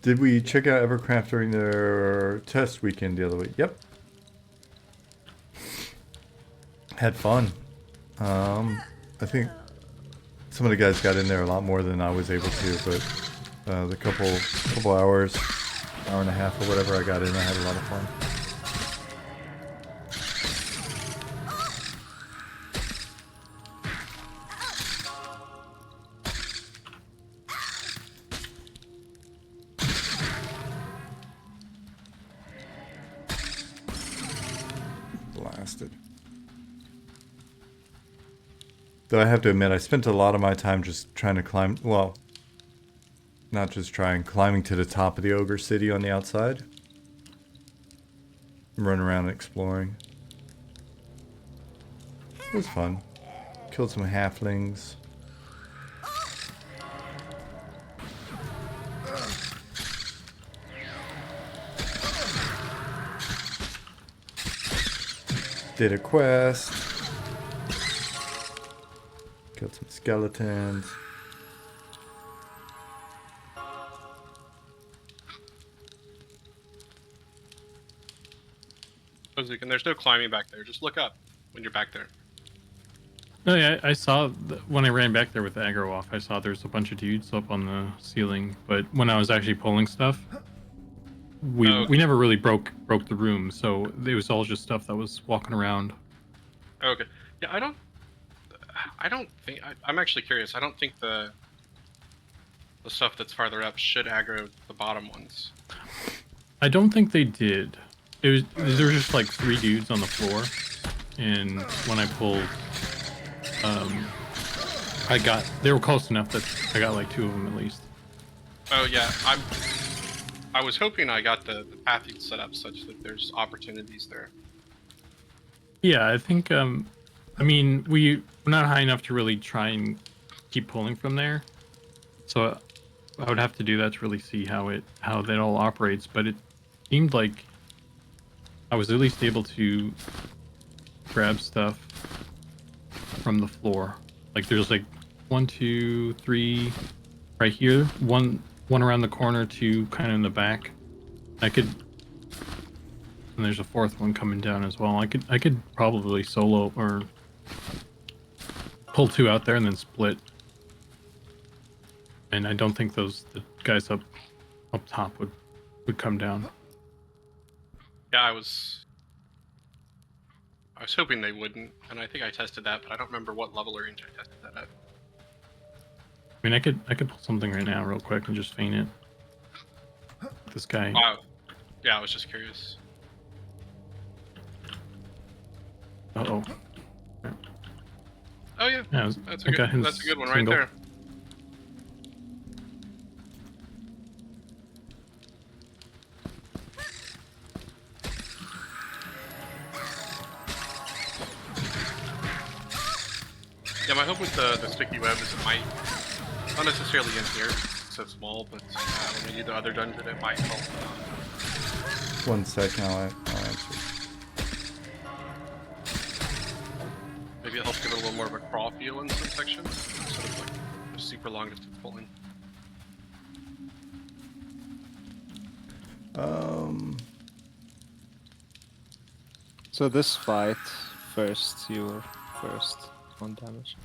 Did we check out Evercraft during their test weekend the other week? Yep. Had fun. I think some of the guys got in there a lot more than I was able to, but the couple hours, hour and a half or whatever I got in, I had a lot of fun. lasted. Though I have to admit, I spent a lot of my time just trying to climb, well, not just trying, climbing to the top of the ogre city on the outside. Run around exploring. It was fun. Killed some halflings. Did a quest. Killed some skeletons. And there's no climbing back there. Just look up when you're back there. No, yeah, I saw when I ran back there with the aggro off, I saw there's a bunch of dudes up on the ceiling. But when I was actually pulling stuff, we never really broke the room, so it was all just stuff that was walking around. Okay. Yeah, I don't think. I'm actually curious. I don't think the stuff that's farther up should aggro the bottom ones. I don't think they did. There were just like 3 dudes on the floor, and when I pulled, they were close enough that I got like 2 of them at least. Oh yeah, I was hoping I got the pathing set up such that there's opportunities there. Yeah, I think. I mean, we're not high enough to really try and keep pulling from there, so I would have to do that to really see how that all operates. But it seemed like I was at least able to grab stuff from the floor. Like there's like 1, 2, 3 right here, one around the corner, 2 kind of in the back. And there's a 4th one coming down as well. I could probably solo or pull 2 out there and then split. And I don't think the guys up top would come down. Yeah, I was hoping they wouldn't, and I think I tested that, but I don't remember what level or range I tested that at. I mean, I could pull something right now real quick and just feint it. This guy. Yeah, I was just curious. Uh-oh. Oh yeah, Yeah, that's a good one right there. Yeah, my hope with the sticky web is it might, not necessarily in here, it's so small, but when we do the other dungeon, it might help. 1 second, I'll answer. Maybe it helps give it a little more of a crawl feel in some sections, instead of like a super long distance pulling. So this fight, you were first on damage.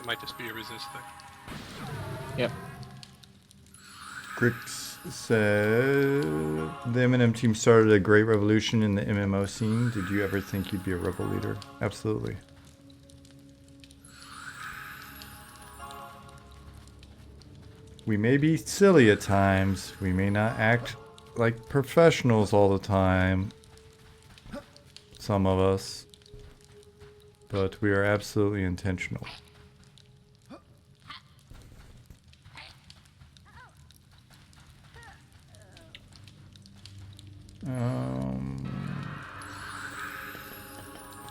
It might just be a resist thing. Yep. Grix said, the M&M team started a great revolution in the MMO scene. Did you ever think you'd be a rebel leader? Absolutely. We may be silly at times. We may not act like professionals all the time. Some of us. But we are absolutely intentional.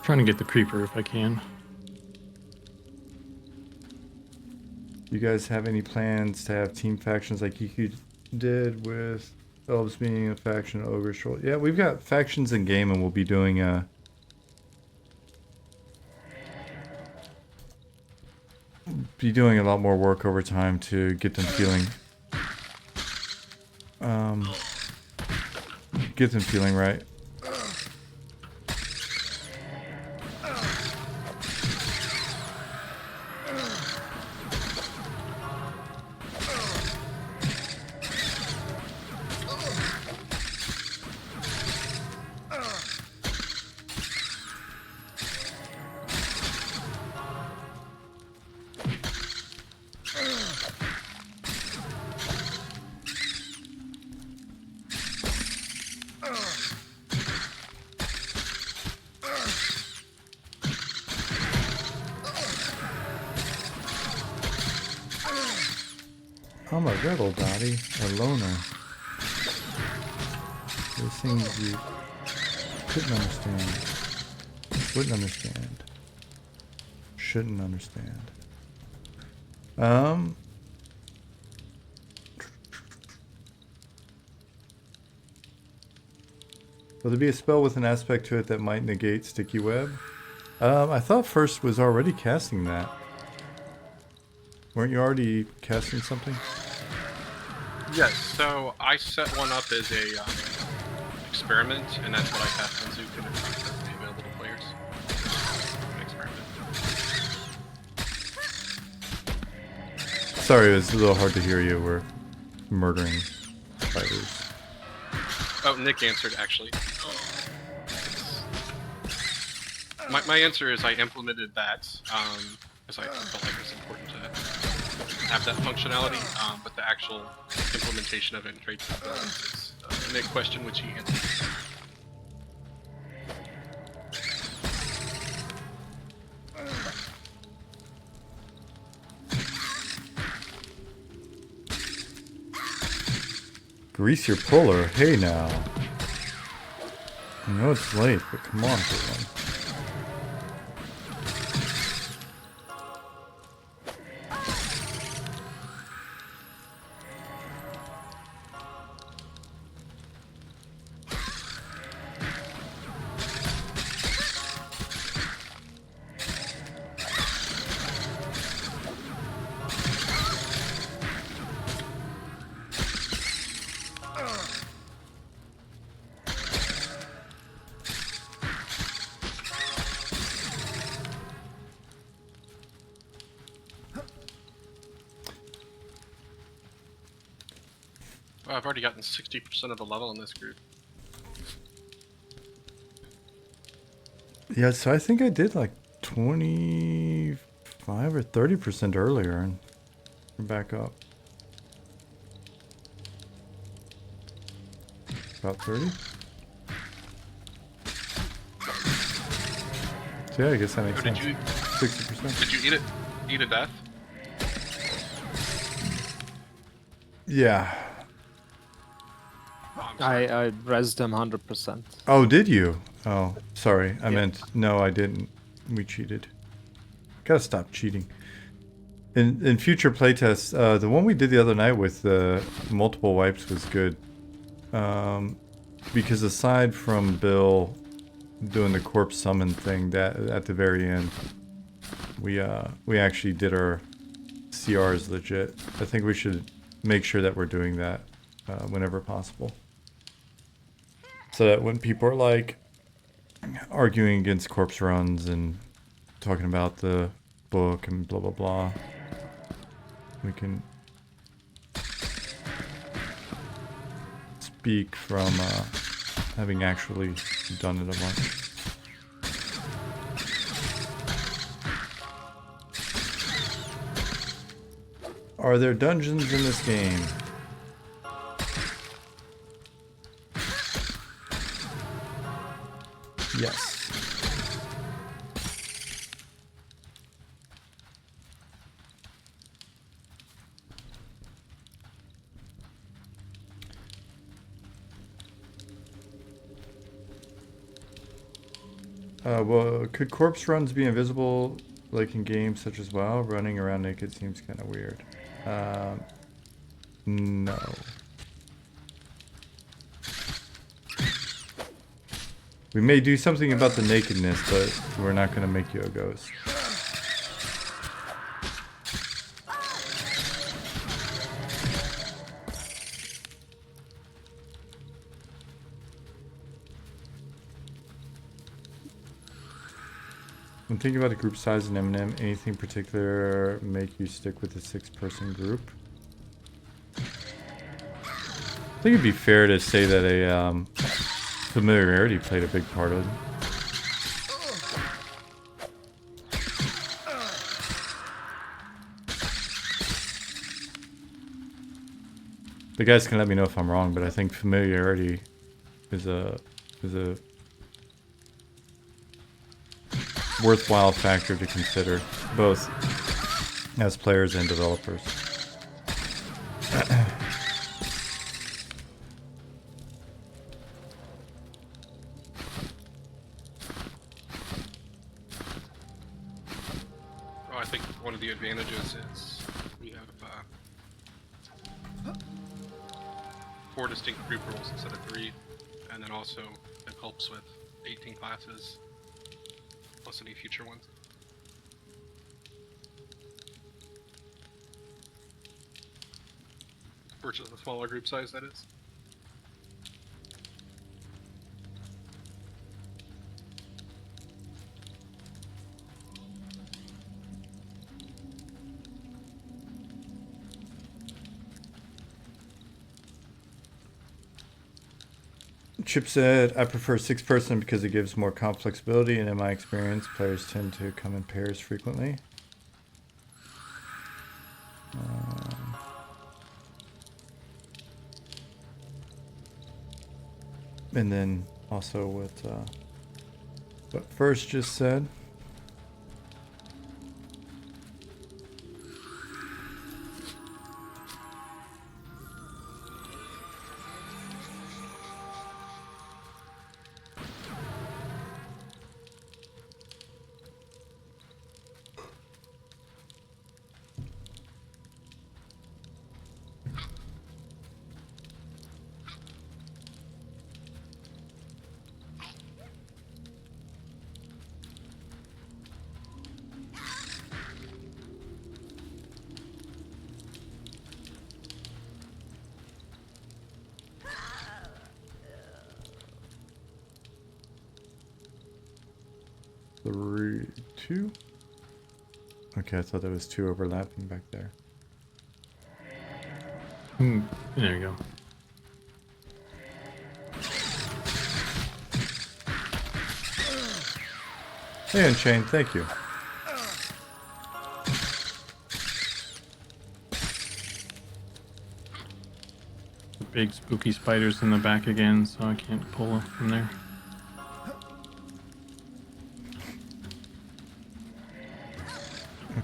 Trying to get the creeper if I can. You guys have any plans to have team factions like you did with elves being a faction, ogres? Yeah, we've got factions in game, and we'll be doing a lot more work over time to get them feeling right. I'm a rebel, Dottie. A loner. There's things you couldn't understand. Wouldn't understand. Shouldn't understand. Will there be a spell with an aspect to it that might negate sticky web? I thought first was already casting that. Weren't you already casting something? Yes, so I set one up as a experiment, and that's what I cast into to currently available to players. An experiment. Sorry, it was a little hard to hear you. We're murdering spiders. Oh, Nick answered, actually. My answer is I implemented that, because I felt like it was important to have that functionality, but the actual implementation of it in trade is a Nick question, which he answered. Grease your puller. Hey now. I know it's late, but come on, everyone. Oh, I've already gotten 60% of the level in this group. Yeah, so I think I did like 25 or 30% earlier, and we're back up. About 30? So yeah, I guess that makes sense. 60%. Did you eat a death? Yeah. Oh, I'm sorry. I rezzed him 100%. Oh, did you? Oh, sorry. I meant, no, I didn't. We cheated. Gotta stop cheating. In future playtests, the one we did the other night with the multiple wipes was good. Because aside from Bill doing the corpse summon thing that at the very end, we actually did our CRs legit. I think we should make sure that we're doing that whenever possible. So that when people are like arguing against corpse runs and talking about the book and blah blah blah, we can speak from having actually done it a bunch. Are there dungeons in this game? Yes. Well, could corpse runs be invisible like in games such as WoW? Running around naked seems kind of weird. No. We may do something about the nakedness, but we're not going to make you a ghost. When thinking about the group size in M&M, anything particular make you stick with a 6-person group? I think it'd be fair to say that a familiarity played a big part of it. The guys can let me know if I'm wrong, but I think familiarity is a worthwhile factor to consider, both as players and developers. one of the advantages is we have 4 distinct group roles instead of 3, and then also it helps with 18 classes, plus any future ones. Versus a smaller group size, that is. Chip said, I prefer 6-person because it gives more comp flexibility, and in my experience, players tend to come in pairs frequently. And then also what First just said. Three, 2. Okay, I thought there was 2 overlapping back there. There you go. Hey, Unchained, thank you. Big spooky spiders in the back again, so I can't pull from there.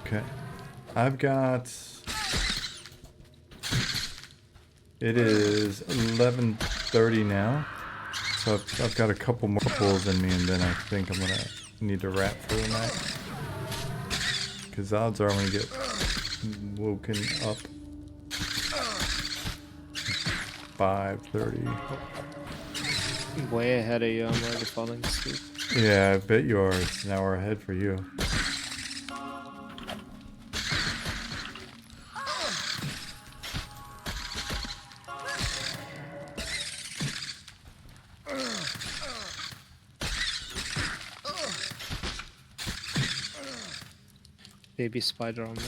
Okay. I've got... It is 11:30 now. So I've got a couple more pulls in me, and then I think I'm going to need to wrap for the night. Because odds are I'm going to get woken up 5:30. Way ahead of you, I'm already falling asleep. Yeah, I bet you are. It's an hour ahead for you. Baby spider on me.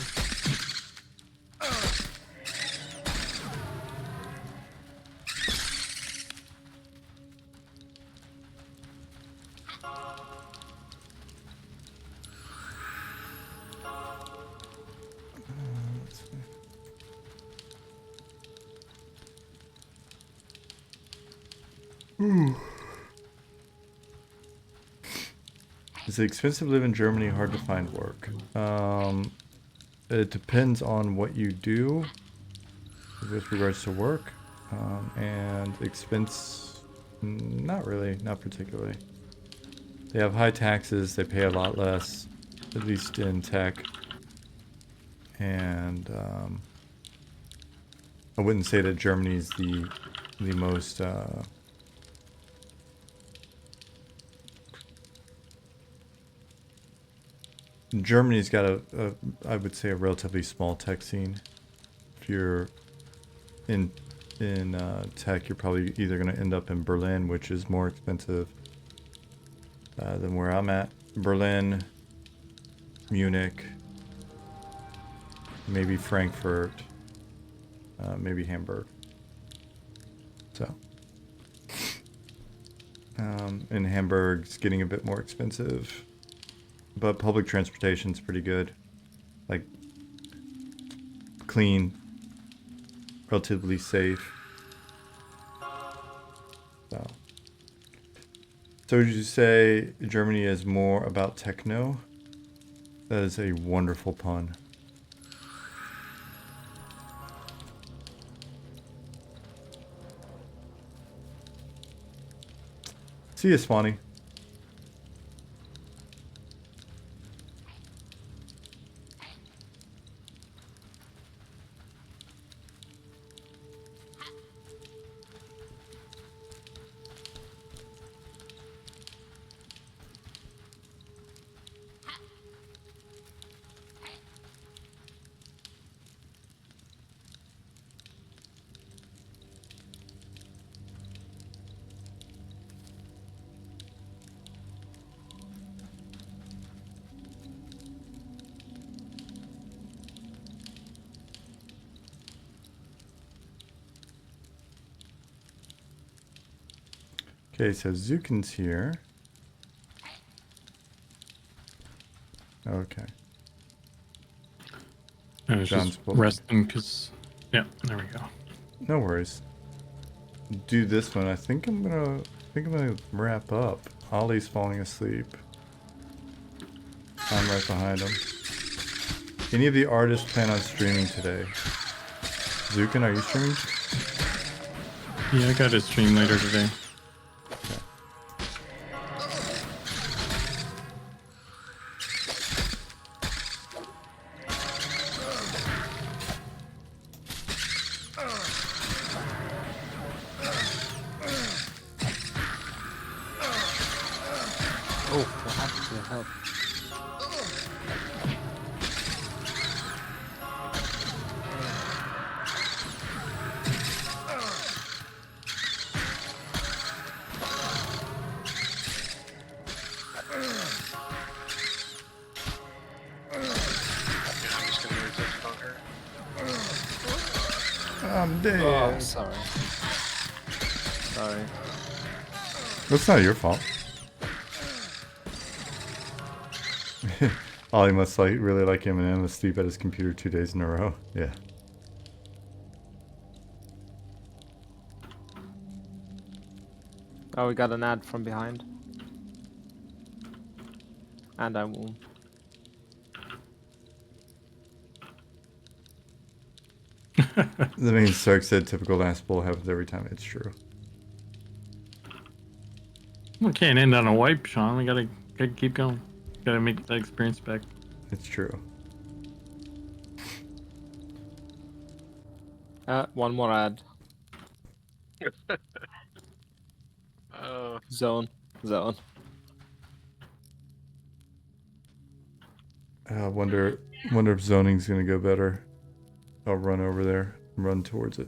Is it expensive to live in Germany? Hard to find work. It depends on what you do with regards to work, and expense. Not really, not particularly. They have high taxes. They pay a lot less, at least in tech. And I wouldn't say that Germany's the most. Germany's got I would say a relatively small tech scene. If you're in tech, you're probably either going to end up in Berlin, which is more expensive than where I'm at. Berlin, Munich, maybe Frankfurt, maybe Hamburg. So, and Hamburg's getting a bit more expensive. But public transportation's pretty good. Like, clean, relatively safe. So would you say Germany is more about techno? That is a wonderful pun. See you, Swanee. Okay, so Zukin's here. Okay. I was John's just building. resting because, yeah, there we go. No worries. Do this one. I think I'm gonna wrap up. Ollie's falling asleep. I'm right behind him. Any of the artists plan on streaming today? Zukin, are you streaming? Yeah, I got a stream later today. Okay. Oh, what happened to the help? Yeah, I'm just gonna resist on her. I'm dead. Oh, sorry. Sorry. That's not your fault. Ollie must really like Eminem asleep at his computer 2 days in a row. Yeah. Oh, we got an ad from behind. And I won. That means Sark said typical last bull happens every time. It's true. We can't end on a wipe, Sean. We gotta keep going. Gotta make that experience back. It's true. One more ad. Zone. Wonder if zoning's gonna go better. I'll run over there and run towards it.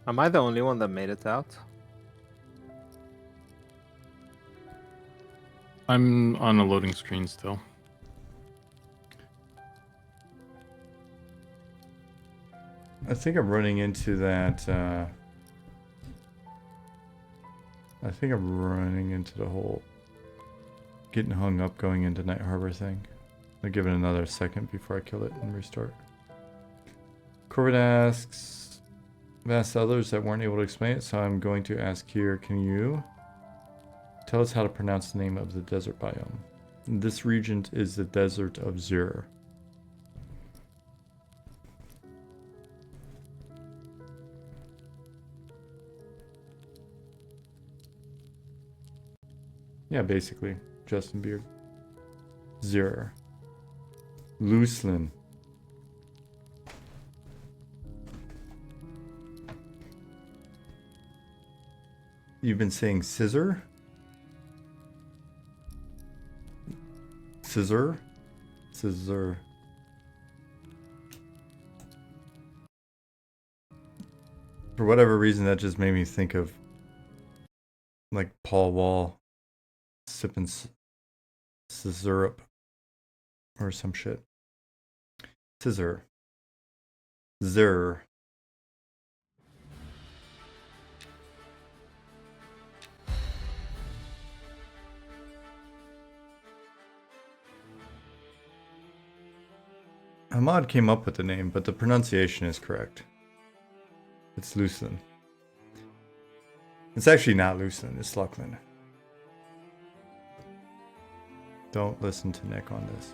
Am I the only one that made it out? I'm on a loading screen still. I think I'm running into that. I think I'm running into the whole getting hung up going into Night Harbor thing. I'll give it another second before I kill it and restart. Corbett asks, I've asked others that weren't able to explain it, so I'm going to ask here. Can you tell us how to pronounce the name of the desert biome? This region is the Desert of Zur. Yeah, basically. Justin Beard. Zur. Looseland. You've been saying scissor? Scissor? Scissor. For whatever reason, that just made me think of like Paul Wall sipping syrup or some shit. Scissor. Zur. Ahmad came up with the name, but the pronunciation is correct. It's Looseland. It's actually not Looseland, it's Sluckland. Don't listen to Nick on this.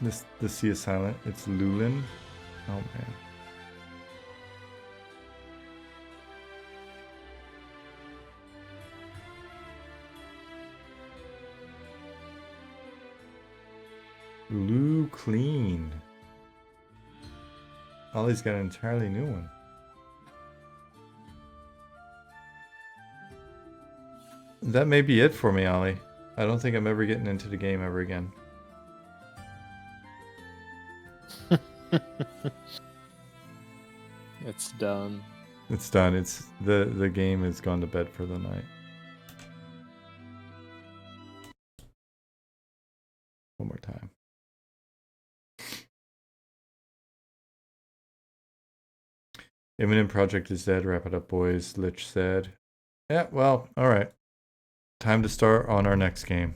The sea is silent. It's Lulin. Oh man. Lou Clean. Ollie's got an entirely new one. That may be it for me, Ollie. I don't think I'm ever getting into the game ever again. It's done. It's done. It's the game has gone to bed for the night. One more time. Imminent project is dead. Wrap it up, boys. Lich said. Yeah, well, all right. Time to start on our next game.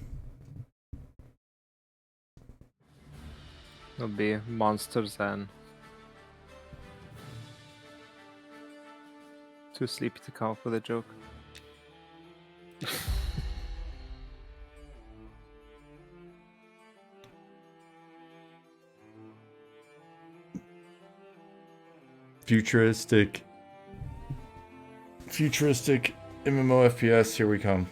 It'll be monsters and too sleepy to come up with a joke. Futuristic MMO FPS, here we come.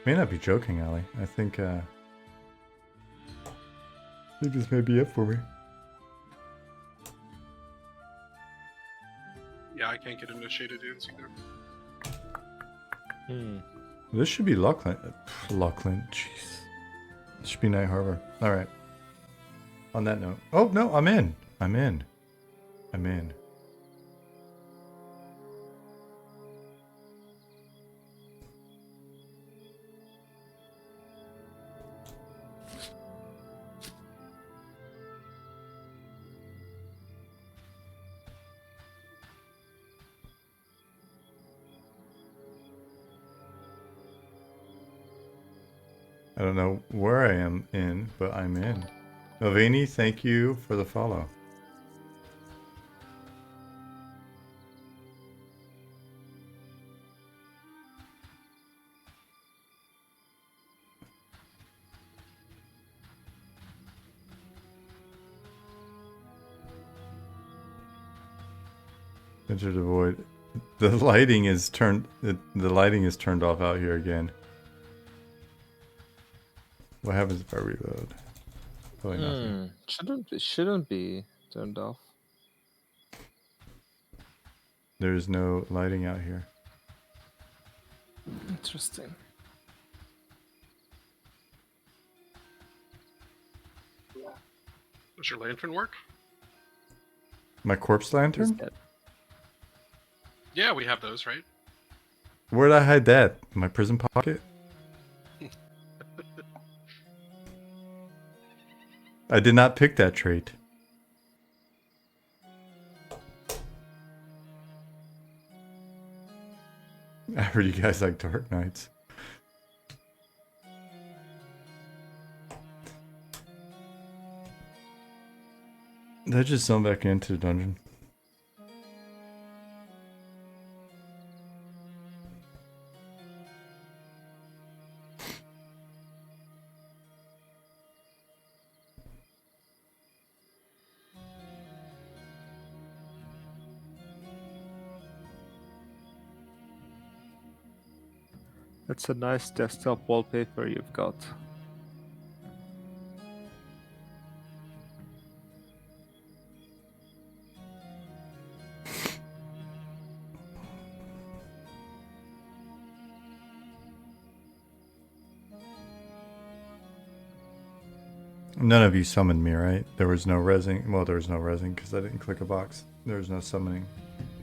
May not be joking, Ali. I think this may be it for me. Yeah, I can't get into Shaded Dunes either. This should be Lachlan. Lachlan, jeez. This should be Night Harbor. All right. On that note. Oh, no, I'm in. I'm in. I'm in. I don't know where I am in, but I'm in. Noveni, thank you for the follow. Enter the void. The lighting is turned. The lighting is turned off out here again. What happens if I reload? Probably nothing. Shouldn't be turned off. There's no lighting out here. Interesting. Does your lantern work? My corpse lantern? Yeah, we have those, right? Where'd I hide that? My prison pocket? I did not pick that trait. I heard you guys like Dark Knights. Did I just zone back into the dungeon? That's a nice desktop wallpaper you've got. None of you summoned me, right? There was no resing. Well, there was no resing because I didn't click a box. There was no summoning.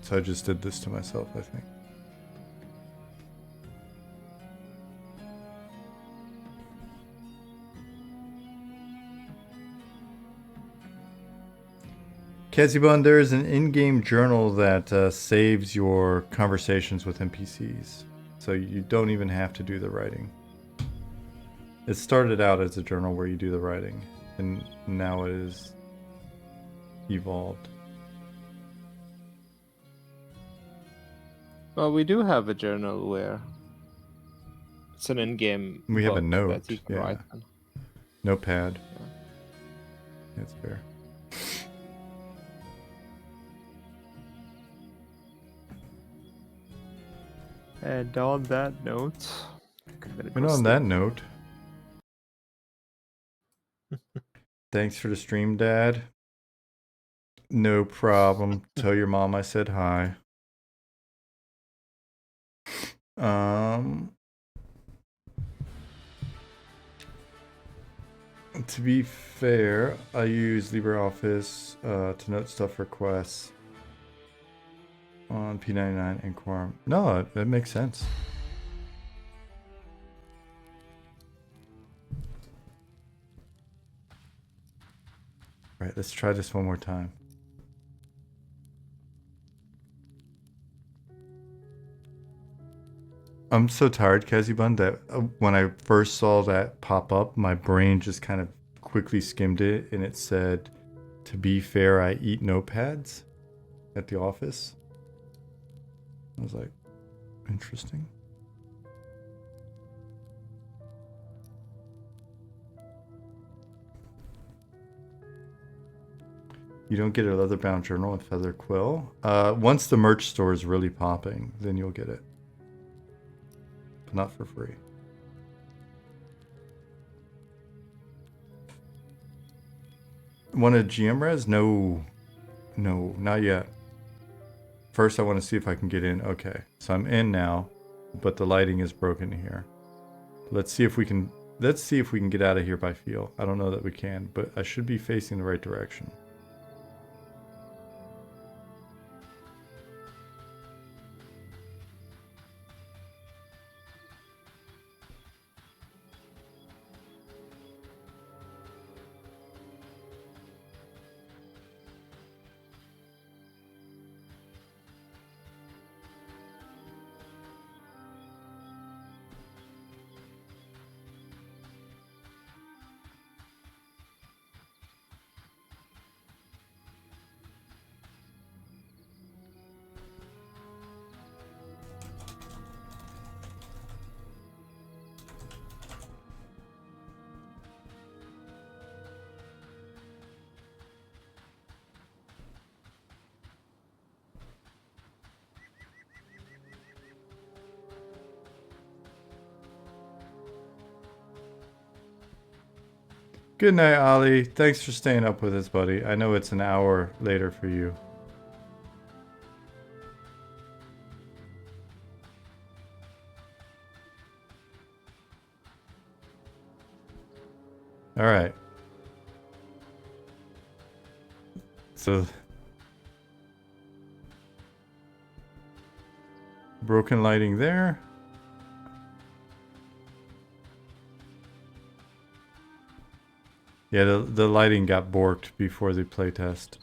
So I just did this to myself, I think. Kezibun, there is an in-game journal that saves your conversations with NPCs. So you don't even have to do the writing. It started out as a journal where you do the writing, and now it is evolved. Well, we do have a journal where it's an in-game. We have a book note, that you can yeah. write on. Notepad. That's fair. And on that note, And on that note, thanks for the stream, Dad. No problem. Tell your mom I said hi. To be fair, I use LibreOffice to note stuff for quests on P99 and Quorum. No, that makes sense. All right, let's try this one more time. I'm so tired, Kazibun, that when I first saw that pop up, my brain just kind of quickly skimmed it, and it said, "To be fair, I eat notepads at the office." I was like, interesting. You don't get a leather-bound journal with feather quill. Once the merch store is really popping, then you'll get it. But not for free. Want a GM res? No. No, not yet. First, I want to see if I can get in. Okay, so I'm in now, but the lighting is broken here. Let's see if we can get out of here by feel. I don't know that we can, but I should be facing the right direction. Good night, Ollie. Thanks for staying up with us, buddy. I know it's an hour later for you. All right. So, broken lighting there. Yeah, the lighting got borked before the playtest.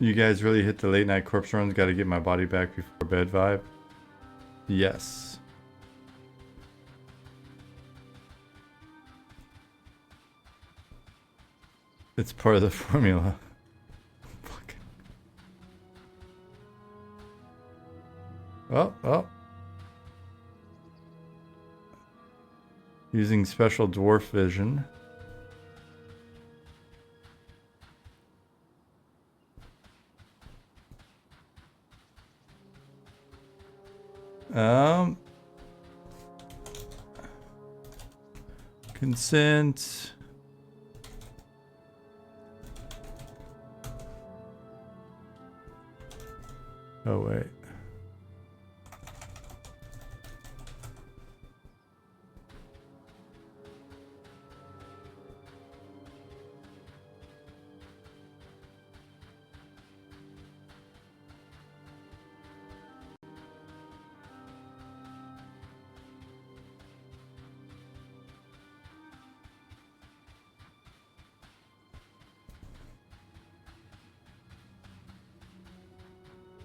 You guys really hit the late night corpse runs, gotta get my body back before bed vibe? Yes. It's part of the formula. Oh. Using special dwarf vision. Consent. Oh, wait.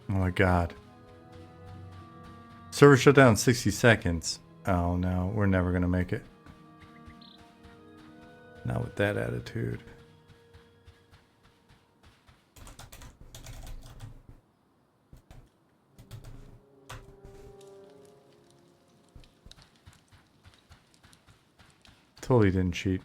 Oh my god. Server shut down in 60 seconds. Oh no, we're never gonna make it. Not with that attitude. Totally didn't cheat.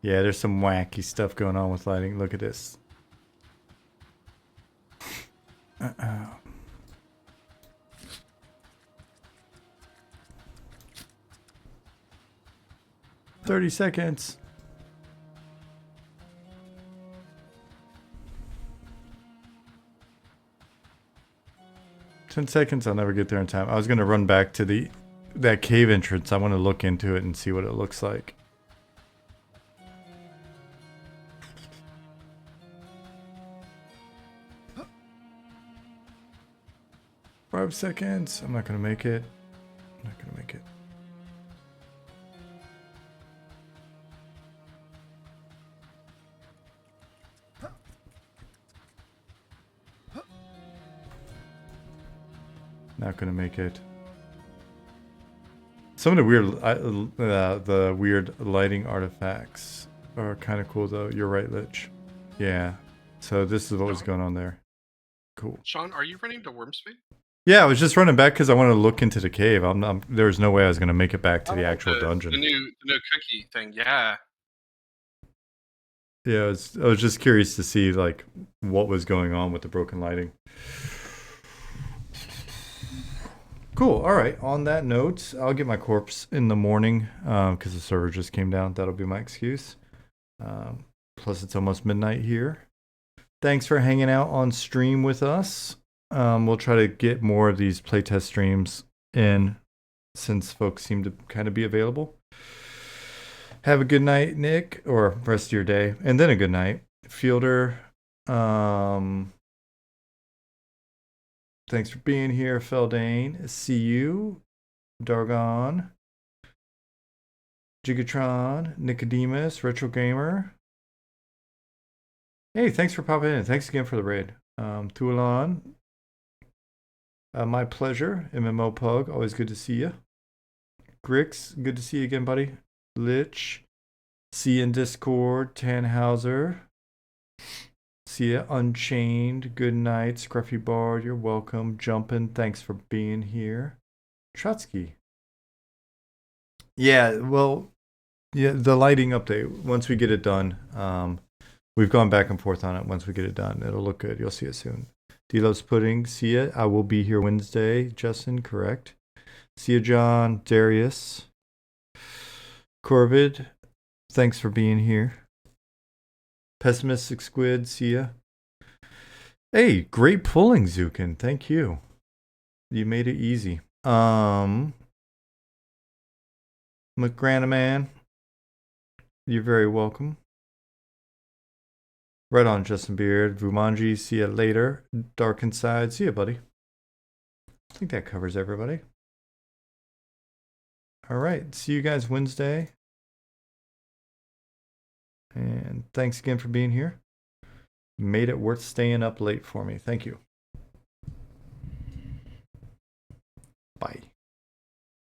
Yeah, there's some wacky stuff going on with lighting. Look at this. 30 seconds. Ten seconds. I'll never get there in time. I was gonna run back to that cave entrance. I want to look into it and see what it looks like. 5 seconds. I'm not gonna make it. I'm not gonna make it. Not gonna make it. Some of the weird lighting artifacts are kind of cool though. You're right, Lich. Yeah. So this is what was going on there. Cool. Sean, are you running to Wormspeed? Yeah, I was just running back because I wanted to look into the cave. There was no way I was gonna make it back to the actual dungeon. The new cookie thing, yeah. Yeah, I was just curious to see like what was going on with the broken lighting. Cool. All right. On that note, I'll get my corpse in the morning because the server just came down. That'll be my excuse. Plus, it's almost midnight here. Thanks for hanging out on stream with us. We'll try to get more of these playtest streams in since folks seem to kind of be available. Have a good night, Nick, or rest of your day, and then a good night. Fielder, thanks for being here, Feldane. See you, Dargon, Gigatron, Nicodemus, Retro Gamer. Hey, thanks for popping in. Thanks again for the raid. Tualan, my pleasure. MMO Pug, always good to see you. Grix, good to see you again, buddy. Lich, see you in Discord. Tannhauser, see ya. Unchained, good night. Scruffy Bard, you're welcome. Jumpin', thanks for being here. Trotsky. Yeah, well, yeah, the lighting update, once we get it done, we've gone back and forth on it. Once we get it done, it'll look good. You'll see it soon. D-Loves Pudding, see ya. I will be here Wednesday. Justin, correct. See ya, John. Darius. Corvid, thanks for being here. Pessimistic Squid, see ya. Hey, great pulling, Zukin. Thank you. You made it easy. McGranaman, you're very welcome. Right on, Justin Beard. Vumanji, see ya later. Dark Inside, see ya, buddy. I think that covers everybody. All right, see you guys Wednesday. And thanks again for being here. Made it worth staying up late for me. Thank you. Bye.